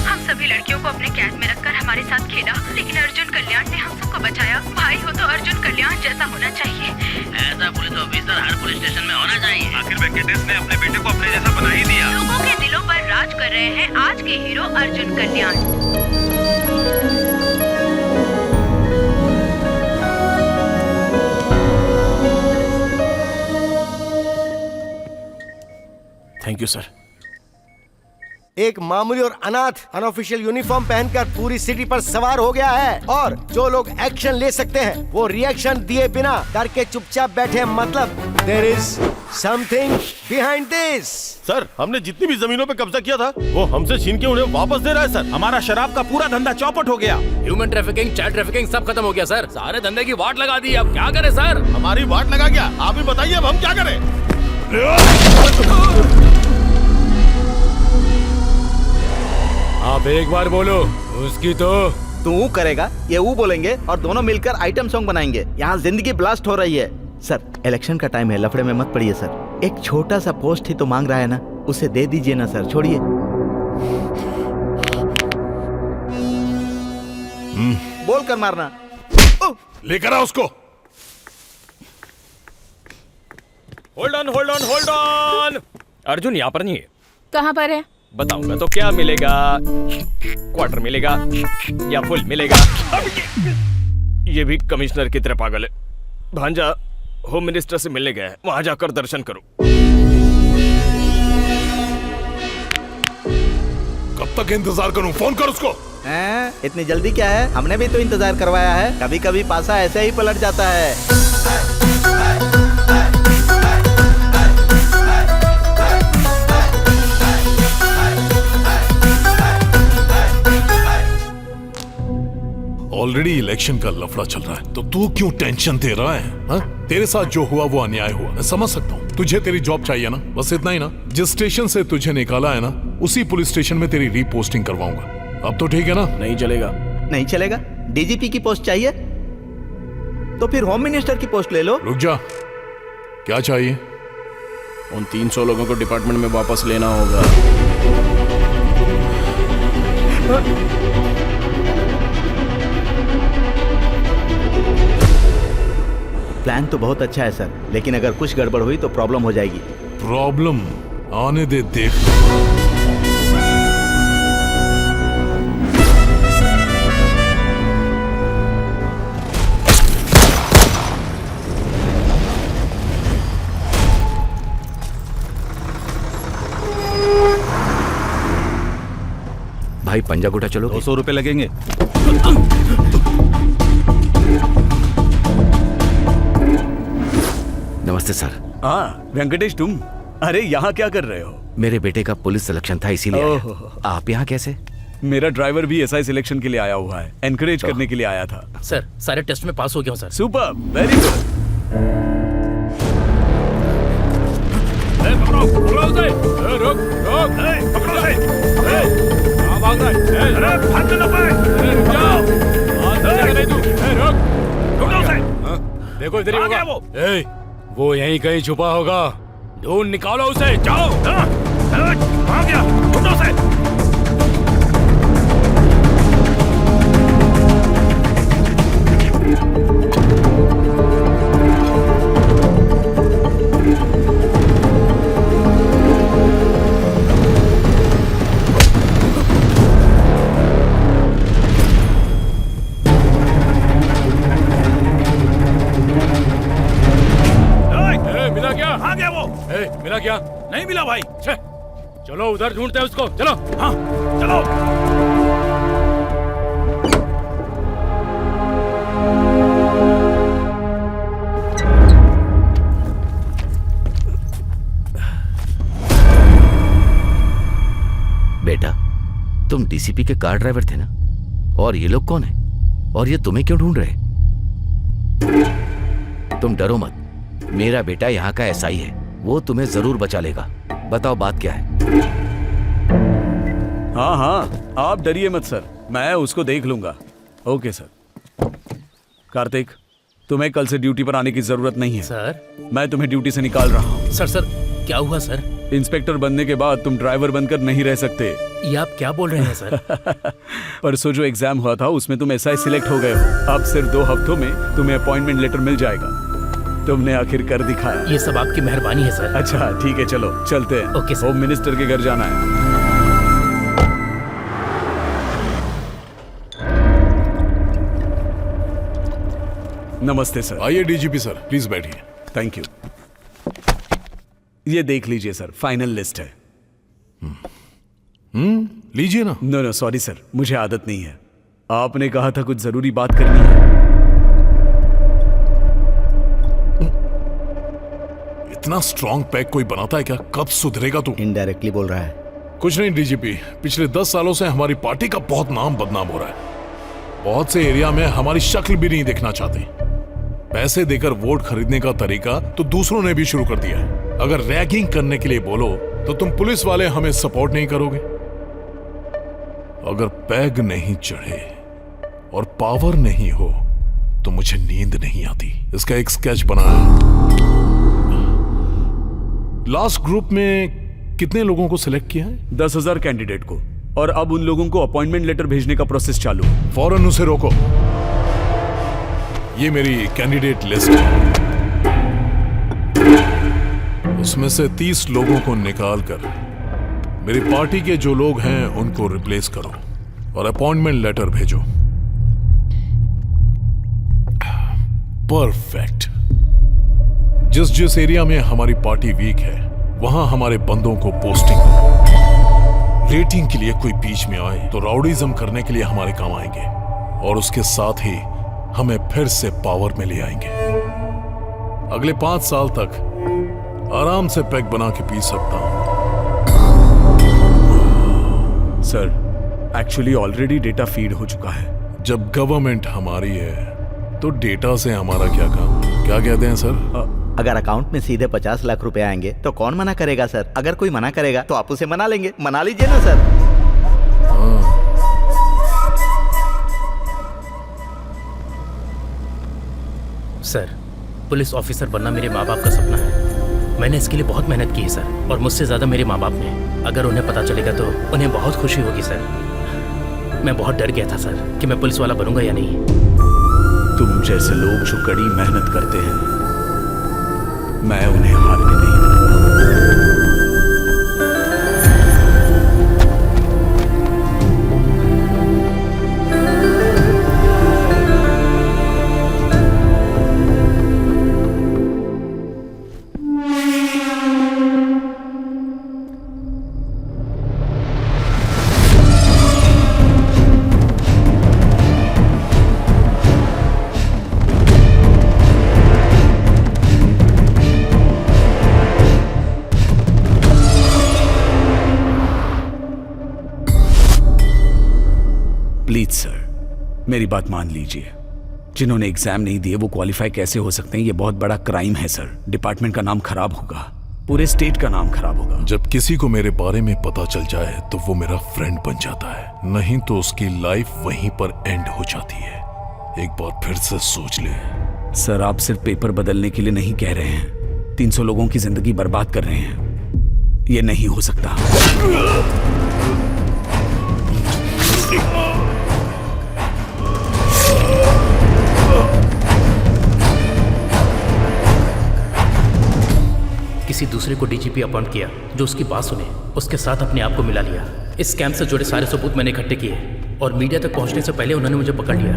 हम सभी लड़कियों को अपने कैद में रखकर हमारे साथ खेला, लेकिन अर्जुन कल्याण ने हम सबको बचाया। भाई हो तो अर्जुन कल्याण जैसा होना चाहिए। ऐसा पुलिस ऑफिसर हर पुलिस स्टेशन में होना चाहिए। आखिर वेंकटेश ने अपने बेटे को अपने जैसा बना ही दिया। लोगों के दिलों पर राज कर रहे हैं आज के hero Arjun Kalyan. Thank you sir. एक मामूली और अनाथ अनऑफिशियल यूनिफॉर्म पहनकर पूरी सिटी पर सवार हो गया है और जो लोग एक्शन ले सकते हैं वो रिएक्शन दिए बिना डर के चुपचाप बैठे। मतलब there is something behind this. Sir हमने जितनी भी जमीनों पे कब्जा किया था वो हमसे छीन के उन्हें वापस दे रहा है सर। हमारा शराब का पूरा धंधा चौपट हो गया। ह्यूमन ट्रैफिकिंग, चाइल्ड ट्रैफिकिंग सब खत्म हो गया सर। सारे धंधे की वाट लगा दी, अब क्या करें सर? हमारी वाट लगा गया, आप ही बताइए अब हम क्या करें? आप एक बार बोलो, उसकी तो तू करेगा, ये वो बोलेंगे और दोनों मिलकर आइटम सॉन्ग बनाएंगे। यहाँ जिंदगी ब्लास्ट हो रही है। सर इलेक्शन का टाइम है, लफड़े में मत पड़िए सर। एक छोटा सा पोस्ट ही तो मांग रहा है ना, उसे दे दीजिए ना सर, छोड़िए। बोल कर मारना। लेकर आ उसको। Hold on hold on hold on. Arjun यहाँ पर नहीं है। कहाँ पर है? बताऊंगा तो क्या मिलेगा? क्वार्टर मिलेगा या फुल मिलेगा? ये भी कमिश्नर की तरह पागल है। भांजा होम मिनिस्टर से मिलने गया है, वहां जाकर दर्शन करो। कब तक इंतजार करूं? फोन कर उसको। इतनी जल्दी क्या है? हमने भी तो इंतजार करवाया है। कभी कभी पासा ऐसे ही पलट जाता है। ऑलरेडी इलेक्शन का लफड़ा चल रहा है तो तू क्यों टेंशन दे रहा है? हा? तेरे साथ जो हुआ वो अन्याय हुआ, मैं समझ सकता हूँ। तुझे तेरी जॉब चाहिए ना, बस इतना ही ना। जिस स्टेशन से तुझे निकाला है ना, उसी पुलिस स्टेशन में तेरी रीपोस्टिंग करवाऊंगा। अब तो ठीक है ना? नहीं चलेगा। नहीं चलेगा? डीजीपी की पोस्ट चाहिए तो फिर होम मिनिस्टर की पोस्ट ले लो। रुक जा, क्या चाहिए? उन 300 लोगों को डिपार्टमेंट में वापस लेना होगा। प्लान तो बहुत अच्छा है सर, लेकिन अगर कुछ गड़बड़ हुई तो प्रॉब्लम हो जाएगी। प्रॉब्लम आने दे, देख। भाई पंजागुटा चलो। 200 रुपए लगेंगे। नमस्ते सर। हाँ वेंकटेश, तुम? अरे यहाँ क्या कर रहे हो? मेरे बेटे का पुलिस सिलेक्शन था इसीलिए आया। आप यहाँ कैसे? मेरा ड्राइवर भी एसआई सिलेक्शन के लिए आया हुआ है, एनकरेज करने के लिए आया था। सर सारे टेस्ट में पास हो गया हूँ सर। Super, very good. देखो इधर ही होगा वो। वो यहीं कहीं छुपा होगा, ढूंढ निकालो उसे। जाओ। आ गया, ढूंढो उसे। मिला क्या? आ गया वो। मिला क्या? नहीं मिला भाई। चलो उधर ढूंढते हैं उसको। चलो। हाँ चलो। बेटा, तुम डीसीपी के कार ड्राइवर थे ना? और ये लोग कौन है? और ये तुम्हें क्यों ढूंढ रहे? तुम डरो मत, मेरा बेटा यहाँ का एसआई है, वो तुम्हें जरूर बचा लेगा। बताओ बात क्या है? हाँ हाँ, आप डरिए मत सर, मैं उसको देख लूंगा। Okay sir. कार्तिक, तुम्हें कल से ड्यूटी पर आने की जरूरत नहीं है सर। मैं तुम्हें ड्यूटी से निकाल रहा हूँ। सर क्या हुआ सर? इंस्पेक्टर बनने के बाद तुम ड्राइवर बनकर नहीं रह सकते। ये आप क्या बोल रहे हैं सर? परसों जो एग्जाम हुआ था उसमें तुम एसआई सिलेक्ट हो गए हो। अब सिर्फ 2 हफ्तों में तुम्हें अपॉइंटमेंट लेटर मिल जाएगा। तुमने आखिर कर दिखाया। ये सब आपकी मेहरबानी है सर। अच्छा ठीक है, चलो चलते हैं। Okay sir. होम मिनिस्टर के घर जाना है। नमस्ते सर। आइए डीजीपी सर, प्लीज बैठिए। Thank you. ये देख लीजिए सर, फाइनल लिस्ट है। लीजिए ना। नो सॉरी सर, मुझे आदत नहीं है। आपने कहा था कुछ जरूरी बात करनी है। इतना स्ट्रॉन्ग पैक कोई बनाता है क्या? कब सुधरेगा तू? इनडायरेक्टली बोल रहा है। कुछ नहीं डीजीपी, पिछले 10 सालों से हमारी पार्टी का बहुत नाम बदनाम हो रहा है। बहुत से एरिया में हमारी शक्ल भी नहीं देखना चाहते। पैसे देकर वोट खरीदने का तरीका तो दूसरों ने भी शुरू कर दिया है। अगर रैगिंग करने के लिए बोलो तो तुम पुलिस वाले हमें सपोर्ट नहीं करोगे। अगर पैग नहीं चढ़े और पावर नहीं हो तो मुझे नींद नहीं आती। इसका एक स्केच बना है। लास्ट ग्रुप में कितने लोगों को सिलेक्ट किया है? 10,000 कैंडिडेट को, और अब उन लोगों को अपॉइंटमेंट लेटर भेजने का प्रोसेस चालू है। फौरन उसे रोको। ये मेरी कैंडिडेट लिस्ट है। उसमें से 30 लोगों को निकाल कर मेरी पार्टी के जो लोग हैं उनको रिप्लेस करो और अपॉइंटमेंट लेटर भेजो। परफेक्ट। जिस जिस एरिया में हमारी पार्टी वीक है वहां हमारे बंदों को पोस्टिंग दो। रेटिंग के लिए कोई बीच में आए तो राउडीज्म करने के लिए हमारे काम आएंगे और उसके साथ ही हमें फिर से पावर में ले आएंगे। अगले 5 साल तक आराम से पैक बना के पी सकता हूं। Sir actually already data feed हो चुका है। जब गवर्नमेंट हमारी है तो डेटा से हमारा क्या काम? क्या कहते हैं सर? अगर अकाउंट में सीधे 50 लाख रुपए आएंगे तो कौन मना करेगा सर? अगर कोई मना करेगा तो आप उसे मना लेंगे। मना लीजिए ना सर। सर, पुलिस ऑफिसर बनना मेरे माँ बाप का सपना है। मैंने इसके लिए बहुत मेहनत की है सर, और मुझसे ज़्यादा मेरे माँ बाप ने। अगर उन्हें पता चलेगा तो उन्हें बहुत खुशी होगी सर। मैं बहुत डर गया था सर कि मैं पुलिस वाला बनूंगा या नहीं। तुम जैसे लोग जो कड़ी मेहनत करते हैं, मैं उन्हें हारने नहीं दूंगा। प्लीज सर, मेरी बात मान लीजिए। जिन्होंने एग्जाम नहीं दिए वो क्वालिफाई कैसे हो सकते हैं? ये बहुत बड़ा क्राइम है सर। डिपार्टमेंट का नाम खराब होगा, पूरे स्टेट का नाम खराब होगा। जब किसी को मेरे बारे में पता चल जाए तो वो मेरा फ्रेंड बन जाता है, नहीं तो उसकी लाइफ वहीं पर एंड हो जाती है। एक बार फिर से सोच ले। सर, आप सिर्फ पेपर बदलने के लिए नहीं कह रहे हैं, 300 लोगों की जिंदगी बर्बाद कर रहे हैं। ये नहीं हो सकता। किसी दूसरे को डीजीपी अपॉइंट किया जो उसकी बात सुने, उसके साथ अपने आप को मिला लिया। इस स्कैम से जुड़े सारे सबूत मैंने इकट्ठे किए और मीडिया तक पहुंचने से पहले उन्होंने मुझे पकड़ लिया।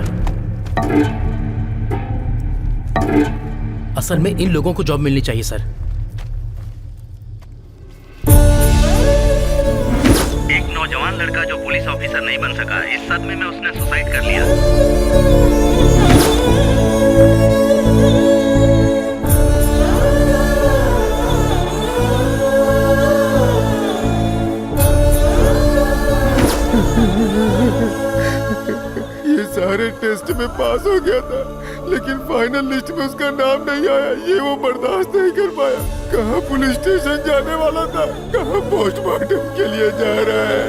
असल में इन लोगों को जॉब मिलनी चाहिए सर। एक नौजवान लड़का जो पुलिस ऑफिसर नहीं बन सका, इस सदमे में उसने सुसाइड कर लिया। ये सारे टेस्ट में पास हो गया था, लेकिन फाइनल लिस्ट में उसका नाम नहीं आया। ये वो बर्दाश्त नहीं कर पाया। कहाँ पुलिस स्टेशन जाने वाला था, कहाँ पोस्टमार्टम के लिए जा रहा है।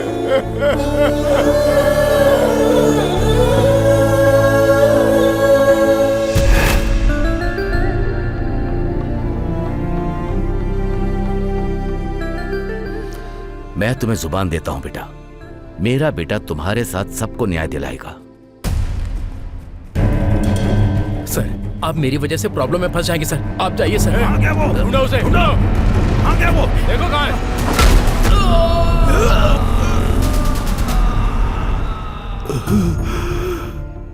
मैं तुम्हें जुबान देता हूं बेटा, मेरा बेटा तुम्हारे साथ सबको न्याय दिलाएगा। सर, आप मेरी वजह से प्रॉब्लम में फंस जाएंगे सर। आप जाइए सर। ढूंढो उसे, ढूंढो। हाँ क्या वो? देखो कहाँ है?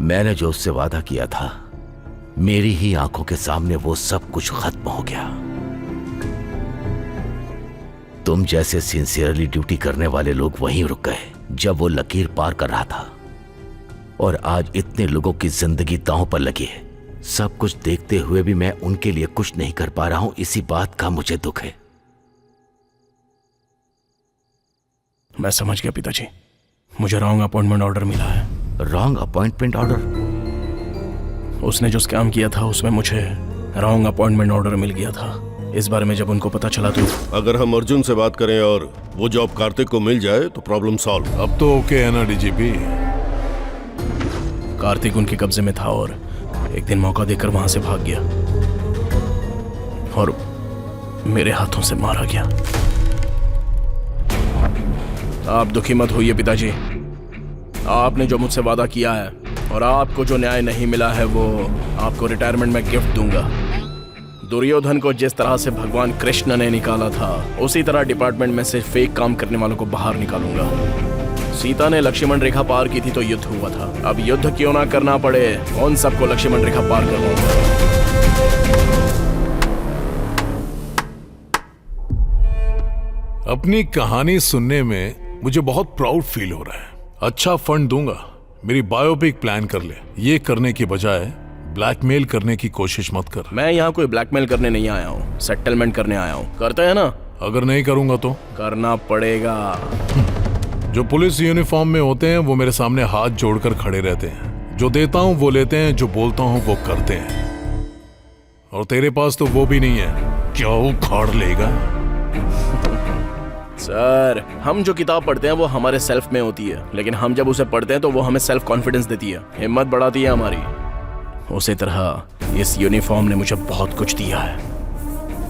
मैंने जो उससे वादा किया था, मेरी ही आंखों के सामने वो सब कुछ खत्म हो गया। तुम जैसे सिंसियरली ड्यूटी करने वाले लोग वहीं रुक गए जब वो लकीर पार कर रहा था, और आज इतने लोगों की जिंदगी दांव पर लगी है। सब कुछ देखते हुए भी मैं उनके लिए कुछ नहीं कर पा रहा हूं। इसी बात का मुझे दुख है। मैं समझ गया पिताजी, मुझे रॉन्ग अपॉइंटमेंट ऑर्डर मिला है। Wrong appointment order? उसने जो स्कैम किया था उसमें मुझे रॉन्ग अपॉइंटमेंट ऑर्डर मिल गया था। इस बारे में जब उनको पता चला तो अगर हम अर्जुन से बात करें और वो जॉब कार्तिक को मिल जाए तो प्रॉब्लम सॉल्व। अब तो ओके है ना डीजीपी? कार्तिक उनके कब्जे में था और एक दिन मौका देकर वहां से भाग गया और मेरे हाथों से मारा गया। आप दुखी मत होइए पिताजी, आपने जो मुझसे वादा किया है और आपको जो न्याय नहीं मिला है वो आपको रिटायरमेंट में गिफ्ट दूंगा। दुर्योधन को जिस तरह से भगवान कृष्ण ने निकाला था, उसी तरह डिपार्टमेंट में से फेक काम करने वालों को बाहर निकालूंगा। सीता ने लक्ष्मण रेखा पार की थी तो युद्ध हुआ था, अब युद्ध क्यों ना करना पड़े, उन सबको लक्ष्मण रेखा पार करवाऊंगा। अपनी कहानी सुनने में मुझे बहुत प्राउड फील हो रहा है। अच्छा फंड दूंगा, मेरी बायोपिक प्लान कर ले। ये करने की बजाय ब्लैकमेल करने की कोशिश मत कर। मैं यहाँ कोई ब्लैकमेल करने नहीं आया हूँ, सेटलमेंट करने आया हूँ। करते हैं ना? अगर नहीं करूंगा तो करना पड़ेगा। जो पुलिस यूनिफॉर्म में होते हैं वो मेरे सामने हाथ जोड़कर खड़े रहते हैं। जो देता हूँ वो लेते हैं, जो बोलता हूँ वो करते हैं। और तेरे पास तो वो भी नहीं है, क्या उखाड़ लेगा? सर, हम जो किताब पढ़ते हैं वो हमारे सेल्फ में होती है, लेकिन हम जब उसे पढ़ते हैं तो वो हमें सेल्फ कॉन्फिडेंस देती है, हिम्मत बढ़ाती है हमारी। उसी तरह इस यूनिफॉर्म ने मुझे बहुत कुछ दिया है,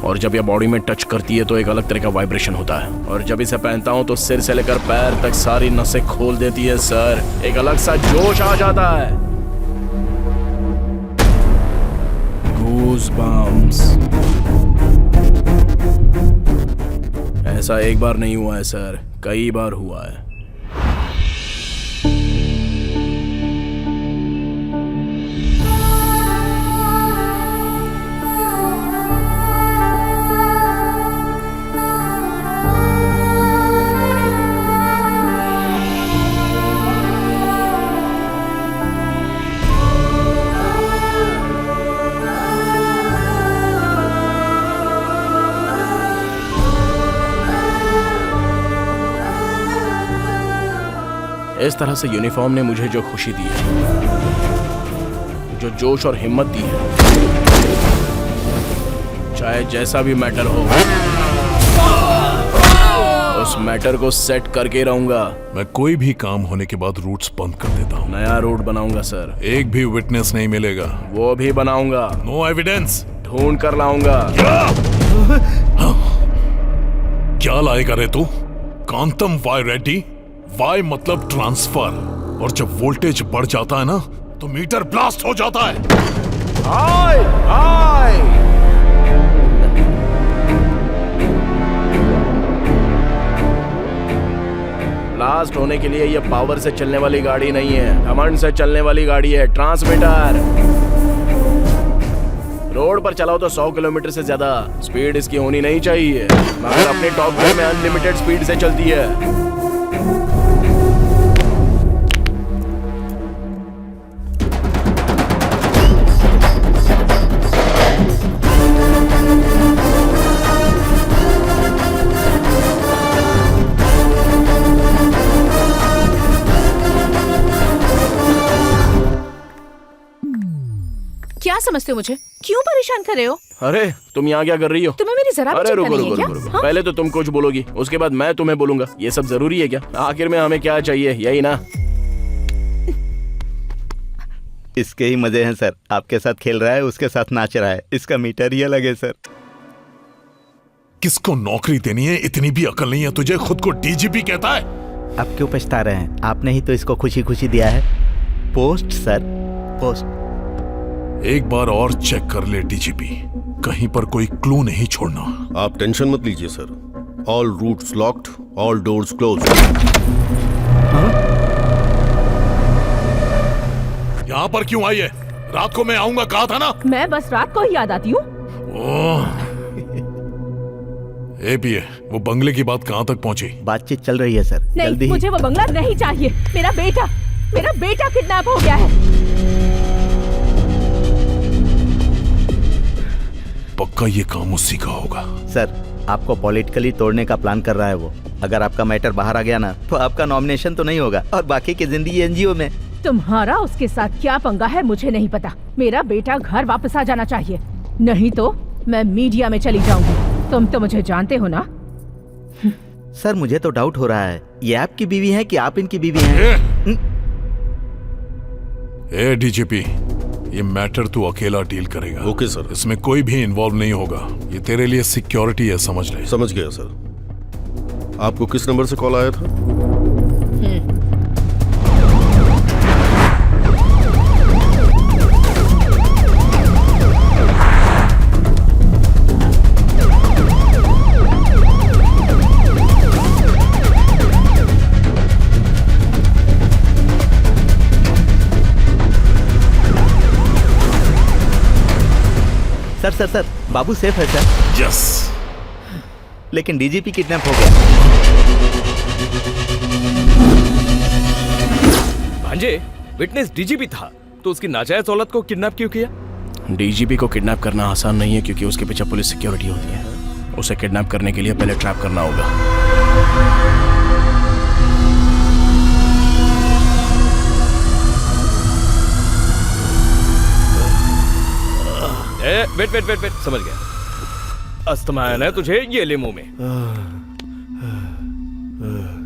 और जब ये बॉडी में टच करती है तो एक अलग तरह का वाइब्रेशन होता है, और जब इसे पहनता हूँ तो सिर से लेकर पैर तक सारी नसें खोल देती है सर। एक अलग सा जोश आ जाता है। गूज़बम्प्स। ऐसा एक बार नहीं हुआ है सर, कई बार हुआ है। इस तरह से यूनिफॉर्म ने मुझे जो खुशी दी है, जो जोश और हिम्मत दी है, चाहे जैसा भी मैटर हो, उस मैटर को सेट करके रहूंगा। मैं कोई भी काम होने के बाद रूट्स बंद कर देता हूँ। नया रूट बनाऊंगा सर। एक भी विटनेस नहीं मिलेगा। वो भी बनाऊंगा। No evidence. ढूंढ कर लाऊंगा। क्या लाएगा रे तू? कांतम वाई रेड्डी। वाई मतलब ट्रांसफर, और जब वोल्टेज बढ़ जाता है ना तो मीटर ब्लास्ट हो जाता है। हाय हाय। ब्लास्ट होने के लिए ये पावर से चलने वाली गाड़ी नहीं है, घमंड से चलने वाली गाड़ी है। ट्रांसमीटर। रोड पर चलाओ तो 100 किलोमीटर से ज्यादा स्पीड इसकी होनी नहीं चाहिए, मगर अपने टॉप गियर में अनलिमिटेड स्पीड से चलती है। क्या समझते हो मुझे? क्यों परेशान कर रहे हो? अरे तुम यहाँ क्या कर रही हो? तुम्हें मेरी जरा भी अरे चिंता रुको नहीं है रुको क्या? रुको, हाँ? पहले तो तुम कुछ बोलोगी, उसके बाद मैं तुम्हें बोलूंगा। ये सब जरूरी है क्या? आखिर में हमें क्या चाहिए, यही ना? इसके ही मजे हैं सर। आपके साथ खेल रहा है, उसके साथ नाच रहा है, इसका मीटर ही अलग है सर। किसको नौकरी देनी है, इतनी भी अकल नहीं है तुझे? खुद को डीजीपी कहता है। आप क्यों पछता रहे हैं? आपने ही तो इसको खुशी खुशी दिया है। Post sir, post. एक बार और चेक कर ले डीजीपी, कहीं पर कोई क्लू नहीं छोड़ना। आप टेंशन मत लीजिए sir. All routes locked, all doors closed. यहाँ पर क्यों आई है? रात को मैं आऊंगा कहा था ना। मैं बस रात को ही याद आती हूँ। एपीए, वो बंगले की बात कहाँ तक पहुँची? बातचीत चल रही है सर। नहीं, मुझे वो बंगला नहीं चाहिए। मेरा बेटा किडनैप हो गया है। पक्का ये काम उसी का होगा। सर, आपको पॉलिटिकली तोड़ने का प्लान कर रहा है वो। अगर आपका मैटर बाहर आ गया ना तो आपका नॉमिनेशन तो नहीं होगा, और बाकी की जिंदगी एनजीओ में। तुम्हारा उसके साथ क्या पंगा है मुझे नहीं पता। मेरा बेटा घर वापस आ जाना चाहिए, नहीं तो मैं मीडिया में चली जाऊंगी। तुम तो मुझे जानते हो ना। सर, मुझे तो डाउट हो रहा है, ये आपकी बीवी है कि आप इनकी बीवी हैं? ए डीजीपी, ये मैटर तू अकेला डील करेगा। Okay sir. इसमें कोई भी इन्वॉल्व नहीं होगा। ये तेरे लिए सिक्योरिटी है, समझ ले। समझ गया सर। आपको किस नंबर से कॉल आया था? सर सर बाबू सेफ है सर। यस। लेकिन डीजीपी किडनैप हो गया। भांजे, विटनेस डीजीपी था तो उसकी नाजायज औलाद को किडनैप क्यों किया? डीजीपी को किडनैप करना आसान नहीं है क्योंकि उसके पीछे पुलिस सिक्योरिटी होती है। उसे किडनैप करने के लिए पहले ट्रैप करना होगा। वेट वेट वेट वेट, समझ गया। अस्थमा है ना तुझे, ये ले मुंह में।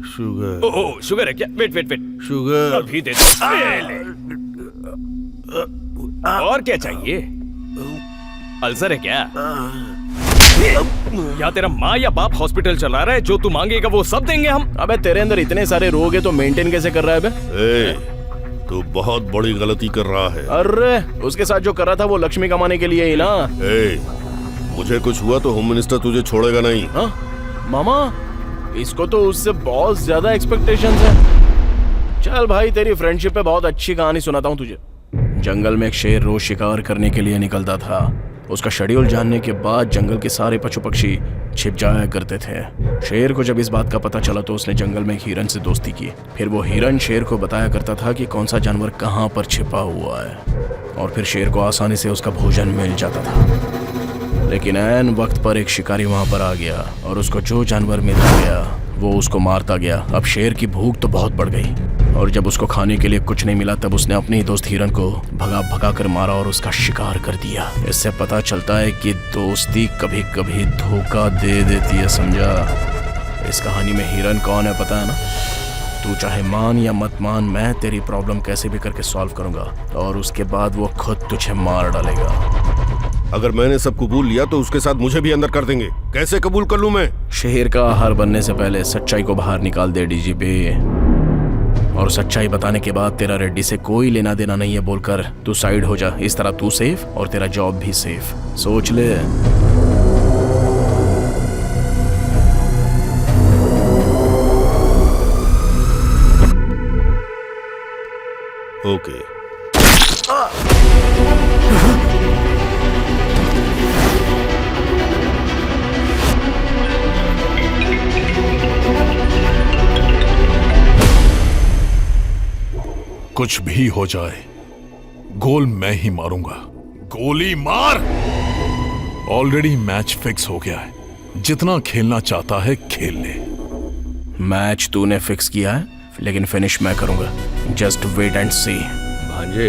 शुगर। ओह शुगर है क्या? वेट वेट वेट, शुगर अभी दे दे। ये ले। और क्या चाहिए? अल्सर है क्या? या तेरा माँ या बाप हॉस्पिटल चला रहा है, जो तू मांगेगा वो सब देंगे हम। अबे तेरे अंदर इतने सारे रोग है तो मेंटेन कैसे कर रहा है बे? तू बहुत बड़ी गलती कर रहा है। अरे उसके साथ जो कर रहा था वो लक्ष्मी कमाने के लिए ही ना। मुझे कुछ हुआ तो होम मिनिस्टर तुझे छोड़ेगा नहीं। हाँ मामा, इसको तो उससे बहुत ज्यादा एक्सपेक्टेशंस है। चल भाई, तेरी फ्रेंडशिप पे बहुत अच्छी कहानी सुनाता हूँ तुझे। जंगल में एक शेर रोज शिकार करने के लिए निकलता था। उसका शेड्यूल जानने के बाद जंगल के सारे पशु पक्षी छिप जाया करते थे। शेर को जब इस बात का पता चला तो उसने जंगल में एक हिरन से दोस्ती की। फिर वो हिरन शेर को बताया करता था कि कौन सा जानवर कहाँ पर छिपा हुआ है, और फिर शेर को आसानी से उसका भोजन मिल जाता था। लेकिन ऐन वक्त पर एक शिकारी वहां पर आ गया और उसको जो जानवर मिल गया वो उसको मारता गया। अब शेर की भूख तो बहुत बढ़ गई, और जब उसको खाने के लिए कुछ नहीं मिला तब उसने अपने ही दोस्त हिरन को भगा कर मारा और उसका शिकार कर दिया। इससे पता चलता है कि दोस्ती कभी कभी धोखा दे देती है, समझा? इस कहानी में हिरन कौन है पता है ना? तू चाहे मान या मत मान, मैं तेरी प्रॉब्लम कैसे भी करके सॉल्व करूंगा, और उसके बाद वो खुद तुझे मार डालेगा। अगर मैंने सब कबूल लिया तो उसके साथ मुझे भी अंदर कर देंगे। कैसे कबूल कर लूं मैं? शेर का आहार बनने से पहले सच्चाई को बाहर निकाल दे डीजीपी, और सच्चाई बताने के बाद तेरा रेड्डी से कोई लेना देना नहीं है बोलकर तू साइड हो जा। इस तरह तू सेफ और तेरा जॉब भी सेफ। सोच ले। ओके। कुछ भी हो जाए, गोल मैं ही मारूंगा। गोली मार। ऑलरेडी मैच फिक्स हो गया है। जितना खेलना चाहता है खेल ले। मैच तूने फिक्स किया है, लेकिन फिनिश मैं करूंगा। जस्ट वेट एंड सी। भांजे,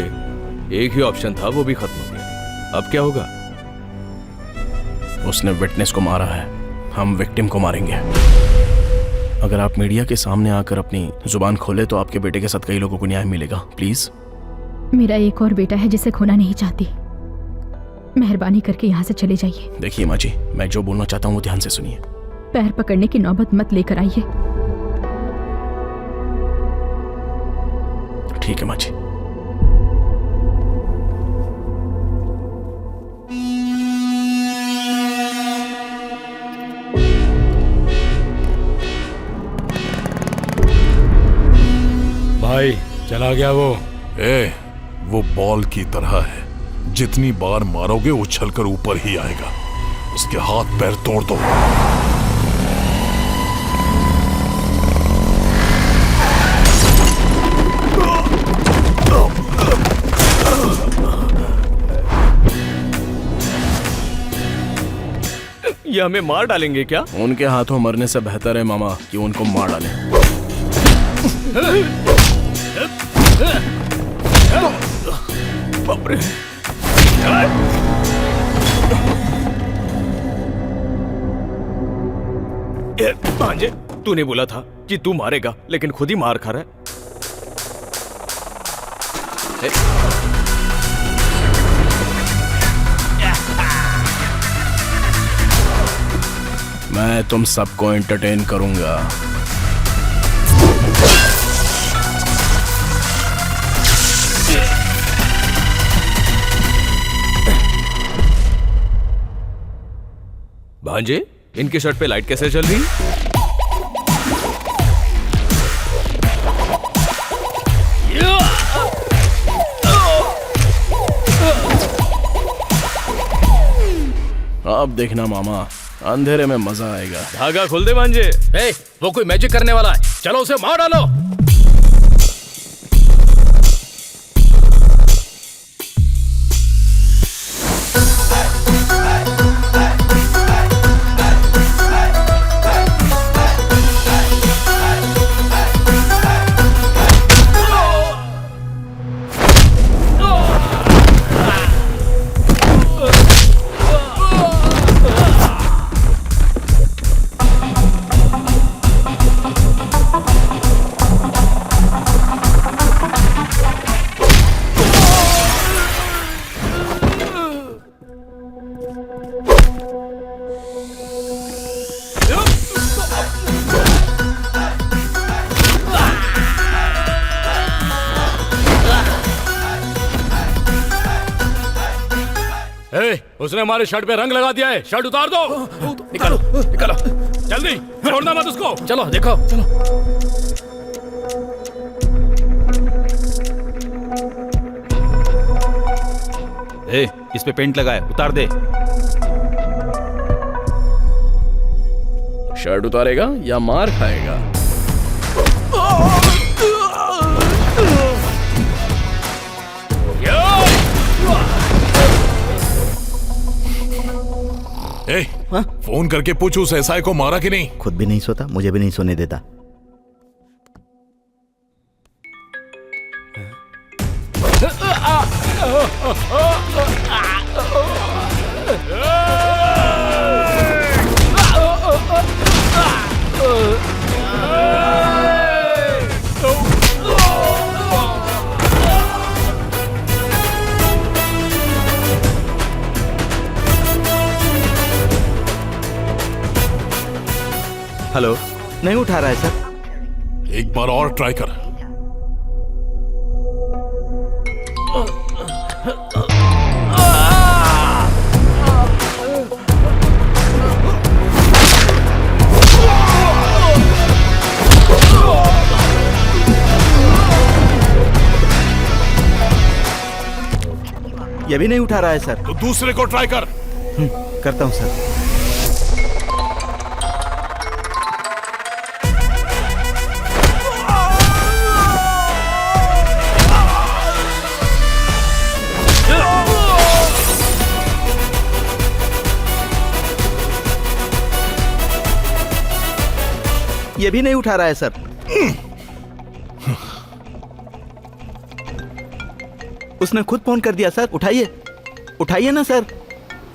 एक ही ऑप्शन था, वो भी खत्म हो गया। अब क्या होगा? उसने विटनेस को मारा है, हम विक्टिम को मारेंगे। अगर आप मीडिया के सामने आकर अपनी जुबान खोले तो आपके बेटे के साथ कई लोगों को न्याय मिलेगा। प्लीज। मेरा एक और बेटा है जिसे खोना नहीं चाहती। मेहरबानी करके यहाँ से चले जाइए। देखिए माँ जी, मैं जो बोलना चाहता हूँ वो ध्यान से सुनिए। पैर पकड़ने की नौबत मत लेकर आइए। ठीक है माँ जी। भाई चला गया वो। वो बॉल की तरह है, जितनी बार मारोगे उछलकर ऊपर ही आएगा। उसके हाथ पैर तोड़ दो। ये हमें मार डालेंगे क्या? उनके हाथों मरने से बेहतर है मामा कि उनको मार डालें। बाप रे। भांजे, तूने बोला था कि तू मारेगा, लेकिन खुद ही मार खा रहा है। मैं तुम सबको एंटरटेन करूंगा। भांजे, इनके शर्ट पे लाइट कैसे चल रही? अब देखना मामा, अंधेरे में मजा आएगा। धागा खोल दे भांजे। ए, वो कोई मैजिक करने वाला है, चलो उसे मार डालो। उसने हमारे शर्ट पे रंग लगा दिया है, शर्ट उतार दो। निकालो निकालो, जल्दी, छोड़ना मत उसको। चलो देखो, चलो। ए, इस पे पेंट लगा है, उतार दे। शर्ट उतारेगा या मार खाएगा? ए, फोन करके पूछ उस एसआई को मारा कि नहीं। खुद भी नहीं सोता, मुझे भी नहीं सोने देता। हेलो, नहीं उठा रहा है सर। एक बार और ट्राई कर। ये भी नहीं उठा रहा है सर। तो दूसरे को ट्राई कर। करता हूं सर। ये भी नहीं उठा रहा है सर। उसने खुद फोन कर दिया सर। उठाइए, उठाइए ना सर।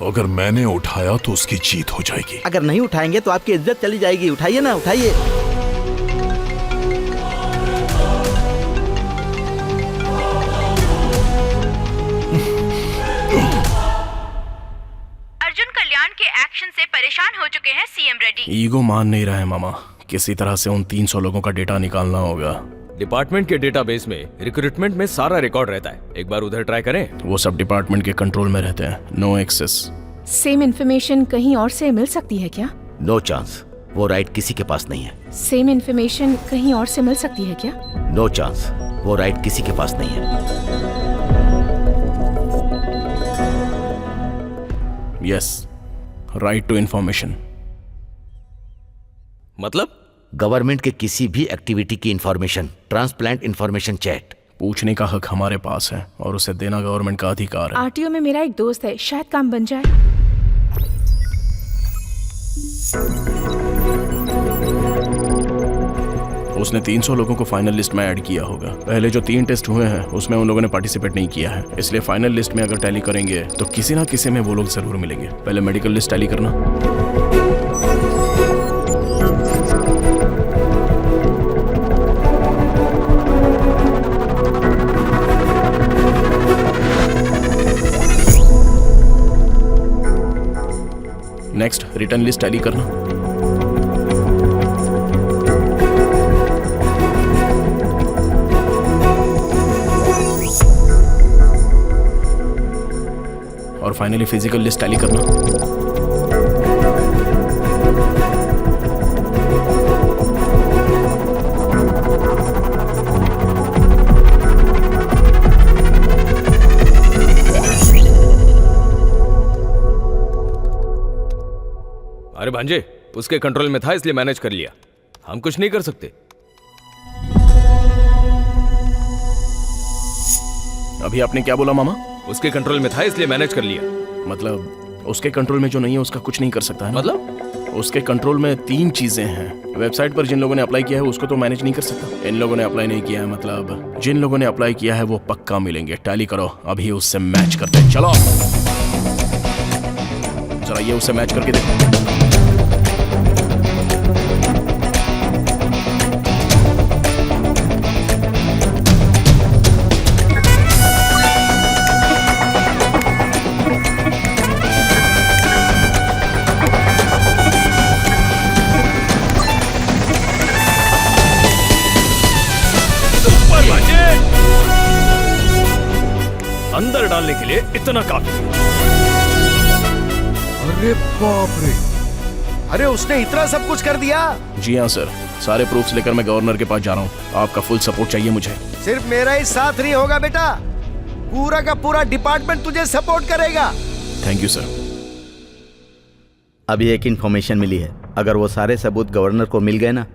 अगर मैंने उठाया तो उसकी जीत हो जाएगी। अगर नहीं उठाएंगे तो आपकी इज्जत चली जाएगी। उठाइए ना, उठाइए। अर्जुन कल्याण के एक्शन से परेशान हो चुके हैं सीएम रेड्डी। ईगो मान नहीं रहा है मामा, किसी तरह से उन 300 लोगों का डेटा निकालना होगा। डिपार्टमेंट के डेटाबेस में रिक्रूटमेंट में सारा रिकॉर्ड रहता है, एक बार उधर ट्राई करें। वो सब डिपार्टमेंट के कंट्रोल में रहते हैं, नो एक्सेस। सेम इन्फॉर्मेशन कहीं और से मिल सकती है क्या? नो चांस, वो राइट किसी के पास नहीं है। सेम इन्फॉर्मेशन कहीं और से मिल सकती है क्या? नो चांस, वो राइट किसी के पास नहीं है। Yes, right to information. मतलब गवर्नमेंट के किसी भी एक्टिविटी की इंफॉर्मेशन, ट्रांसप्लांट इंफॉर्मेशन चैट पूछने का हक हमारे पास है और उसे देना गवर्नमेंट का अधिकार है। आरटीओ में मेरा एक दोस्त है, शायद काम बन जाए। उसने 300 लोगों को फाइनल लिस्ट में ऐड किया होगा। पहले जो 3 टेस्ट हुए हैं उसमें उन लोगों ने पार्टिसिपेट नहीं किया है, इसलिए फाइनल लिस्ट में अगर टैली करेंगे तो किसी ना किसी में वो लोग जरूर मिलेंगे। पहले मेडिकल लिस्ट टैली करना। नेक्स्ट रिटर्न लिस्ट टैली करना। और फाइनली फिजिकल लिस्ट टैली करना। अरे भांजे, उसके कंट्रोल में था इसलिए मैनेज कर लिया, हम कुछ नहीं कर सकते। अभी आपने क्या बोला मामा? उसके कंट्रोल में था इसलिए मैनेज कर लिया। मतलब उसके कंट्रोल में जो नहीं है उसका कुछ नहीं कर सकता है? मतलब उसके कंट्रोल में 3 चीजें हैं। वेबसाइट पर जिन लोगों ने अप्लाई किया है उसको तो मैनेज नहीं कर सकता। इन लोगों ने अप्लाई नहीं किया है, मतलब जिन लोगों ने अप्लाई किया है वो पक्का मिलेंगे। टैली करो, अभी उससे मैच करते हैं। चलो जरा ये उससे मैच करके देखो। अंदर डालने के लिए इतना काफी। अरे बाप रे, अरे उसने इतना सब कुछ कर दिया। जी हाँ सर, सारे प्रूफ्स लेकर मैं गवर्नर के पास जा रहा हूँ। आपका फुल सपोर्ट चाहिए मुझे। सिर्फ मेरा ही साथ नहीं होगा बेटा, पूरा का पूरा डिपार्टमेंट तुझे सपोर्ट करेगा। Thank you sir. अभी एक इन्फॉर्मेशन मिली है, अगर वो सारे सबूत गवर्नर को मिल गए ना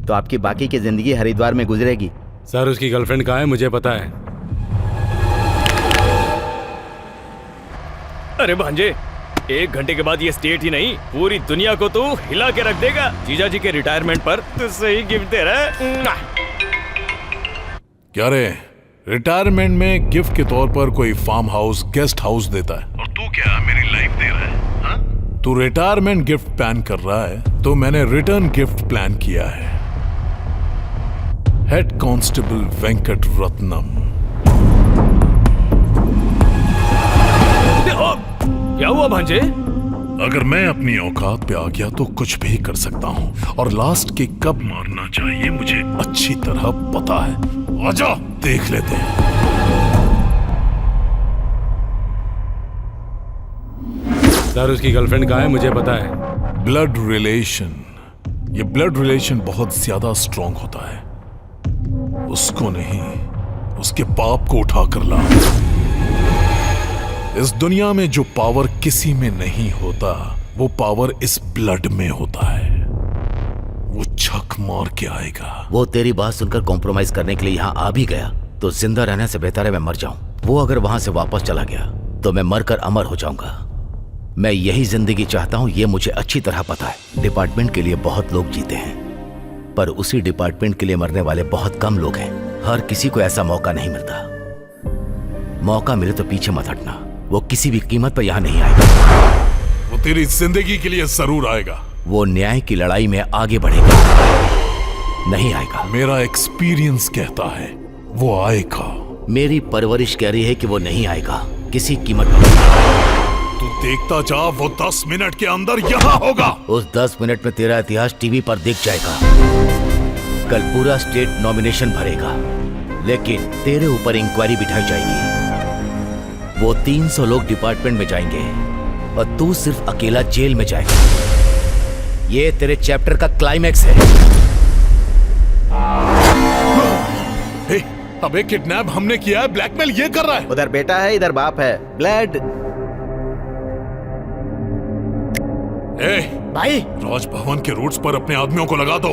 तो आपकी बाकी की जिंदगी हरिद्वार में गुजरेगी। सर उसकी गर्लफ्रेंड कहाँ है मुझे पता है। अरे भांजे, 1 घंटे के बाद ये स्टेट ही नहीं पूरी दुनिया को तू हिला के रख देगा। जीजा जी के रिटायरमेंट पर तुझसे ही गिफ्ट दे रहा है। क्या रे, रिटायरमेंट में गिफ्ट के तौर पर कोई फार्म हाउस, गेस्ट हाउस देता है और तू क्या मेरी लाइफ दे रहा है? हा? तू रिटायरमेंट गिफ्ट प्लान कर रहा है तो मैंने रिटर्न गिफ्ट प्लान किया है। Head constable Venkat Ratnam. क्या हुआ भांजे? अगर मैं अपनी औकात पे आ गया तो कुछ भी कर सकता हूँ, और लास्ट किक कब मारना चाहिए मुझे अच्छी तरह पता है। आजा देख लेते हैं। सर उसकी गर्लफ्रेंड कहाँ है मुझे पता है। ब्लड रिलेशन, ये ब्लड रिलेशन बहुत ज्यादा स्ट्रॉन्ग होता है। उसको नहीं, उसके पाप को उठा कर ला। इस दुनिया में जो पावर किसी में नहीं होता वो पावर इस ब्लड में होता है। वो छक मार के आएगा। वो तेरी बात सुनकर कॉम्प्रोमाइज करने के लिए यहाँ आ भी गया तो जिंदा रहने से बेहतर है मैं मर जाऊं। वो अगर वहां से वापस चला गया तो मैं मरकर अमर हो जाऊंगा। मैं यही जिंदगी चाहता हूं, ये मुझे अच्छी तरह पता है। डिपार्टमेंट के लिए बहुत लोग जीते हैं पर उसी डिपार्टमेंट के लिए मरने वाले बहुत कम लोग हैं। हर किसी को ऐसा मौका नहीं मिलता। मौका मिले तो पीछे मत हटना, वो किसी भी कीमत पर यहाँ नहीं आएगा। वो तेरी जिंदगी के लिए जरूर आएगा। वो न्याय की लड़ाई में आगे बढ़ेगा, नहीं आएगा। मेरा एक्सपीरियंस कहता है वो आएगा। मेरी परवरिश कह रही है कि वो नहीं आएगा किसी कीमत पर। तू देखता जा, वो 10 मिनट के अंदर यहाँ होगा। उस 10 मिनट में तेरा इतिहास टीवी पर दिख जाएगा। कल पूरा स्टेट नॉमिनेशन भरेगा लेकिन तेरे ऊपर इंक्वायरी बिठाई जाएगी। वो 300 लोग डिपार्टमेंट में जाएंगे और तू सिर्फ अकेला जेल में जाएगा। ये तेरे चैप्टर का क्लाइमैक्स है। हे, अबे किडनैप हमने किया है, ब्लैकमेल ये कर रहा है। उधर बेटा है, इधर बाप है। ब्लड भाई, राजभवन के रूट्स पर अपने आदमियों को लगा दो।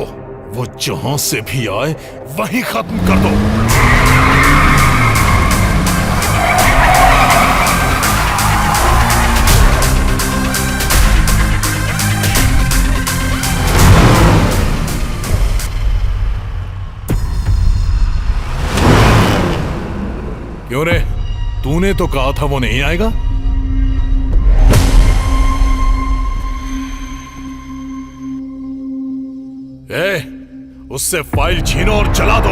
वो जहां से भी आए वहीं खत्म कर दो। क्यों रे, तूने तो कहा था वो नहीं आएगा। उससे फाइल छीनो और जला दो।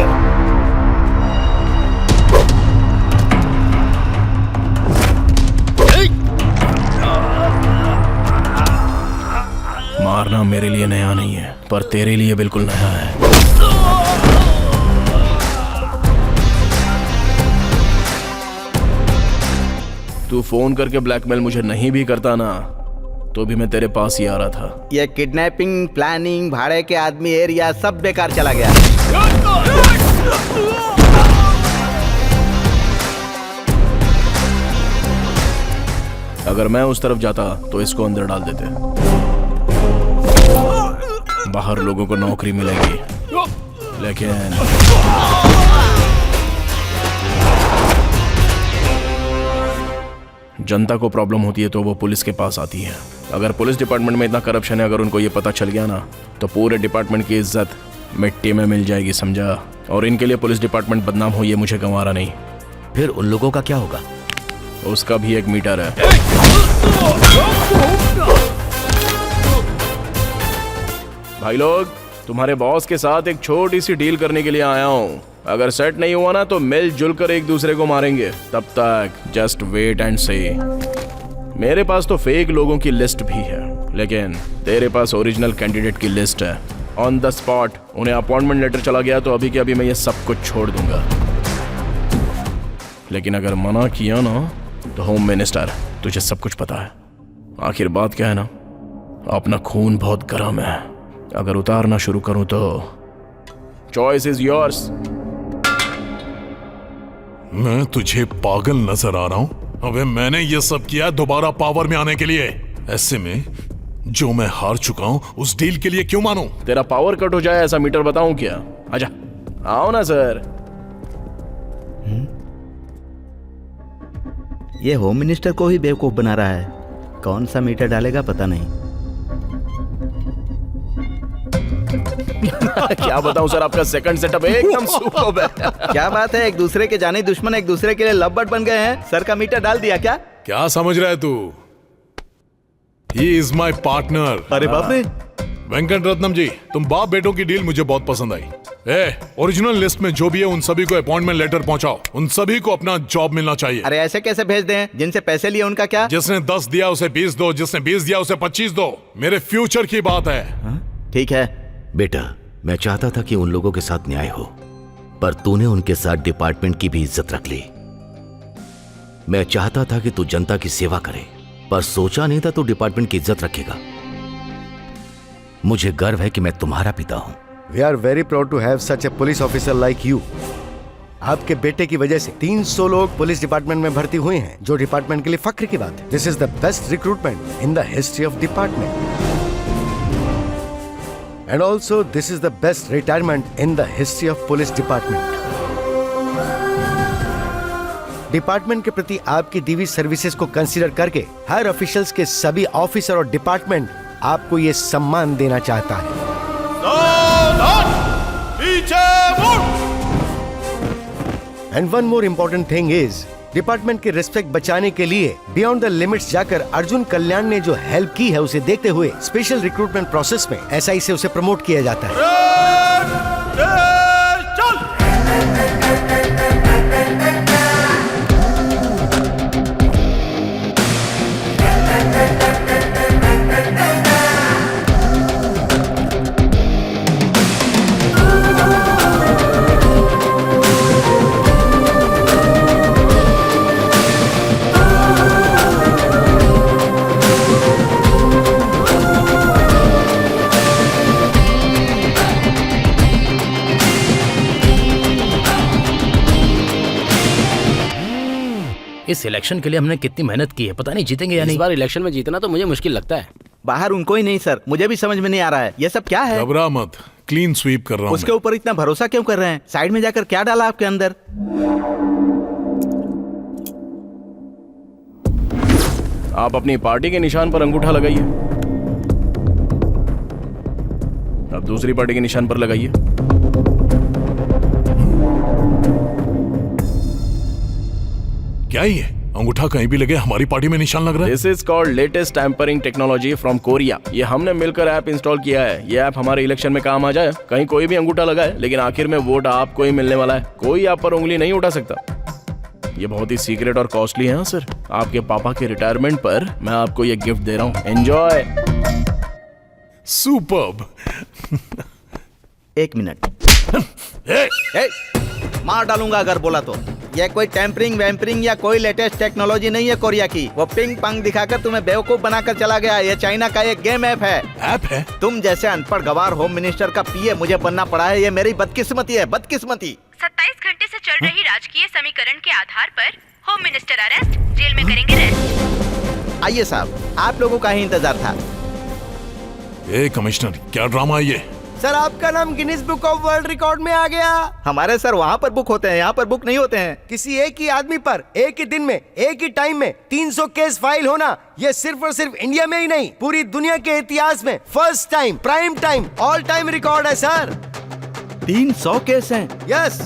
मारना मेरे लिए नया नहीं है पर तेरे लिए बिल्कुल नया है। तू फोन करके ब्लैकमेल मुझे नहीं भी करता ना तो भी मैं तेरे पास ही आ रहा था। ये किडनैपिंग, प्लानिंग, भाड़े के आदमी एरिया सब बेकार चला गया। अगर मैं उस तरफ जाता तो इसको अंदर डाल देते। बाहर लोगों को नौकरी मिलेगी, लेकिन जनता को प्रॉब्लम होती है तो वो पुलिस के पास आती है। अगर पुलिस डिपार्टमेंट में इतना करप्शन है, अगर उनको ये पता चल गया ना, तो पूरे डिपार्टमेंट की इज्जत मिट्टी में मिल जाएगी, समझा? और इनके लिए पुलिस डिपार्टमेंट बदनाम हो ये मुझे गंवारा नहीं। फिर उन लोगों का क्या होगा? उसका भी एक मीटर है। भाई लोग, तुम्हारे बॉस के साथ एक छोटी सी डील करने के लिए आया हूँ। अगर सेट नहीं हुआ ना तो मिलजुल कर एक दूसरे को मारेंगे। तब तक जस्ट वेट एंड सी। मेरे पास तो फेक लोगों की लिस्ट भी है, लेकिन तेरे पास ओरिजिनल कैंडिडेट की लिस्ट है। ऑन द स्पॉट उन्हें अपॉइंटमेंट लेटर चला गया तो अभी के अभी मैं ये सब कुछ छोड़ दूंगा। लेकिन अगर मना किया ना तो होम मिनिस्टर, तुझे सब कुछ पता है। आखिर बात क्या है ना, अपना खून बहुत गर्म है। अगर उतारना शुरू करूं तो चॉइस इज योर्स। मैं तुझे पागल नजर आ रहा हूं? अबे मैंने ये सब किया दोबारा पावर में आने के लिए। ऐसे में जो मैं हार चुका हूं उस डील के लिए क्यों मानूं? तेरा पावर कट हो जाए ऐसा मीटर बताऊं क्या? आजा, आओ ना सर। ये होम मिनिस्टर को ही बेवकूफ बना रहा है। कौन सा मीटर डालेगा पता नहीं। क्या बताऊं सर, आपका सेकंड सेटअप एकदम सुपर्ब है। क्या बात है, एक दूसरे के जाने दुश्मन एक दूसरे के लिए लव बन गए हैं। सर का मीटर डाल दिया क्या? क्या समझ रहा है तू? He is my partner। अरे बाप रे। वेंकट रत्नम जी, तुम बाप बेटों की डील मुझे बहुत पसंद आई। ओरिजिनल लिस्ट में जो भी है उन सभी को अपॉइंटमेंट लेटर पहुंचाओ। उन सभी को अपना जॉब मिलना चाहिए। अरे ऐसे कैसे भेज दें? जिनसे पैसे लिए उनका क्या? जिसने 10 दिया उसे 20 दो, जिसने 20 दिया उसे 25 दो। मेरे फ्यूचर की बात है। ठीक है बेटा, मैं चाहता था कि उन लोगों के साथ न्याय हो, पर तूने उनके साथ डिपार्टमेंट की भी इज्जत रख ली। मैं चाहता था कि तू जनता की सेवा करे, पर सोचा नहीं था तू डिपार्टमेंट की इज्जत रखेगा। मुझे गर्व है कि मैं तुम्हारा पिता हूं। We are very proud to have such a police officer like you. आपके बेटे की वजह से 300 लोग पुलिस डिपार्टमेंट में भर्ती हुए हैं, जो डिपार्टमेंट के लिए फख्र की बात है। This is the best recruitment in the history of department. And also this is the best retirement in the history of police department. Department के प्रति आपकी दी हुई सर्विसेज को कंसीडर करके हर ऑफिशियल्स के सभी ऑफिसर और डिपार्टमेंट आपको ये सम्मान देना चाहता है। And one more important thing is, department के रिस्पेक्ट बचाने के लिए बियॉन्ड द लिमिट्स जाकर अर्जुन कल्याण ने जो हेल्प की है उसे देखते हुए स्पेशल रिक्रूटमेंट प्रोसेस में एसआई से उसे प्रमोट किया जाता है। इस इलेक्शन के लिए हमने कितनी मेहनत की है, पता नहीं जीतेंगे या नहीं। इस बार इलेक्शन में जीतना तो मुझे मुश्किल लगता है। बाहर उनको ही नहीं सर, मुझे भी समझ में नहीं आ रहा है ये सब क्या है। घबरा मत, क्लीन स्वीप कर रहा हूं। उसके ऊपर इतना भरोसा क्यों कर रहे हैं? साइड में जाकर क्या डाला आपके अंदर? आप अपनी पार्टी के निशान पर अंगूठा लगाइए, अब दूसरी पार्टी के निशान पर लगाइए। क्या ये अंगूठा कहीं भी लगे हमारी पार्टी में निशान लग रहा है? This is called latest tampering technology from Korea. ये हमने मिलकर ऐप इंस्टॉल किया है। ये ऐप हमारे इलेक्शन में काम आ जाए। कहीं कोई भी अंगूठा लगाए, लेकिन आखिर में वोट आपको ही मिलने वाला है। कोई आप पर उंगली नहीं उठा सकता। ये बहुत ही सीक्रेट और कॉस्टली है सर। आपके पापा के रिटायरमेंट पर मैं आपको ये गिफ्ट दे रहा हूँ। एंजॉय। सुपर्ब। एक मिनट। मार डालूंगा अगर बोला तो। ये कोई टेम्परिंग वैम्परिंग या कोई लेटेस्ट टेक्नोलॉजी नहीं है कोरिया की। वो पिंग पंग दिखाकर तुम्हें बेवकूफ बनाकर चला गया। ये चाइना का एक गेम ऐप है। ऐप है? तुम जैसे अनपढ़ गवार होम मिनिस्टर का पीए मुझे बनना पड़ा है। ये मेरी बदकिस्मती है, बदकिस्मती। 27 घंटे से चल रही राजकीय समीकरण के आधार पर होम मिनिस्टर अरेस्ट, जेल में करेंगे रेस्ट। आइए साहब, आप लोगों का ही इंतजार था। ए कमिश्नर, क्या ड्रामा है ये? सर आपका नाम Guinness book of world record में आ गया। हमारे सर वहाँ पर बुक होते हैं, यहाँ पर बुक नहीं होते हैं। किसी एक ही आदमी पर एक ही दिन में एक ही टाइम में 300 केस फाइल होना, ये सिर्फ और सिर्फ इंडिया में ही नहीं पूरी दुनिया के इतिहास में first time, prime time, all time record है सर। 300 केस हैं? यस।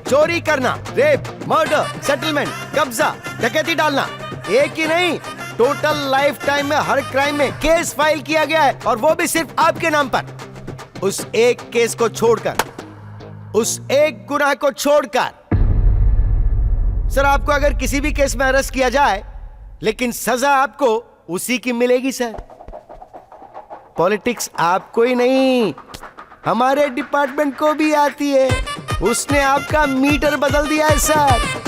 चोरी करना, रेप, मर्डर, सेटलमेंट, कब्जा, डकैती डालना, एक ही नहीं टोटल लाइफ टाइम में हर क्राइम में केस फाइल किया गया है, और वो भी सिर्फ आपके नाम पर। उस एक केस को छोड़कर, उस एक गुनाह को छोड़कर। सर आपको अगर किसी भी केस में अरेस्ट किया जाए, लेकिन सजा आपको उसी की मिलेगी सर। पॉलिटिक्स आपको ही नहीं, हमारे डिपार्टमेंट को भी आती है। उसने आपका मीटर बदल दिया है सर।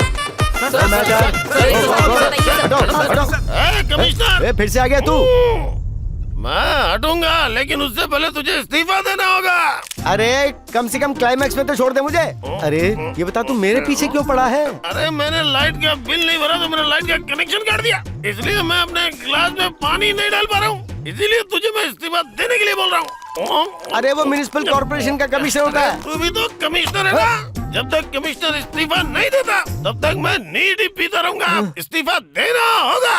कमिश्नर, फिर से आ गया तू? मैं हटूंगा, लेकिन उससे पहले तुझे इस्तीफा देना होगा। अरे कम से कम क्लाइमैक्स में तो छोड़ दे मुझे। अरे ये बता तू मेरे पीछे क्यों पड़ा है? अरे मैंने लाइट का बिल नहीं भरा तो मैंने लाइट का कनेक्शन काट दिया, इसलिए मैं अपने गिलास में पानी नहीं डाल पा रहा हूँ, इसीलिए तुझे मैं इस्तीफा देने के लिए बोल रहा हूँ। अरे वो म्युनिसिपल कॉर्पोरेशन का कमिश्नर होता है। तू भी तो कमिश्नर है ना? जब तक कमिश्नर इस्तीफा नहीं देता तब तक मैं नीड ही पीता रहूंगा। इस्तीफा देना होगा।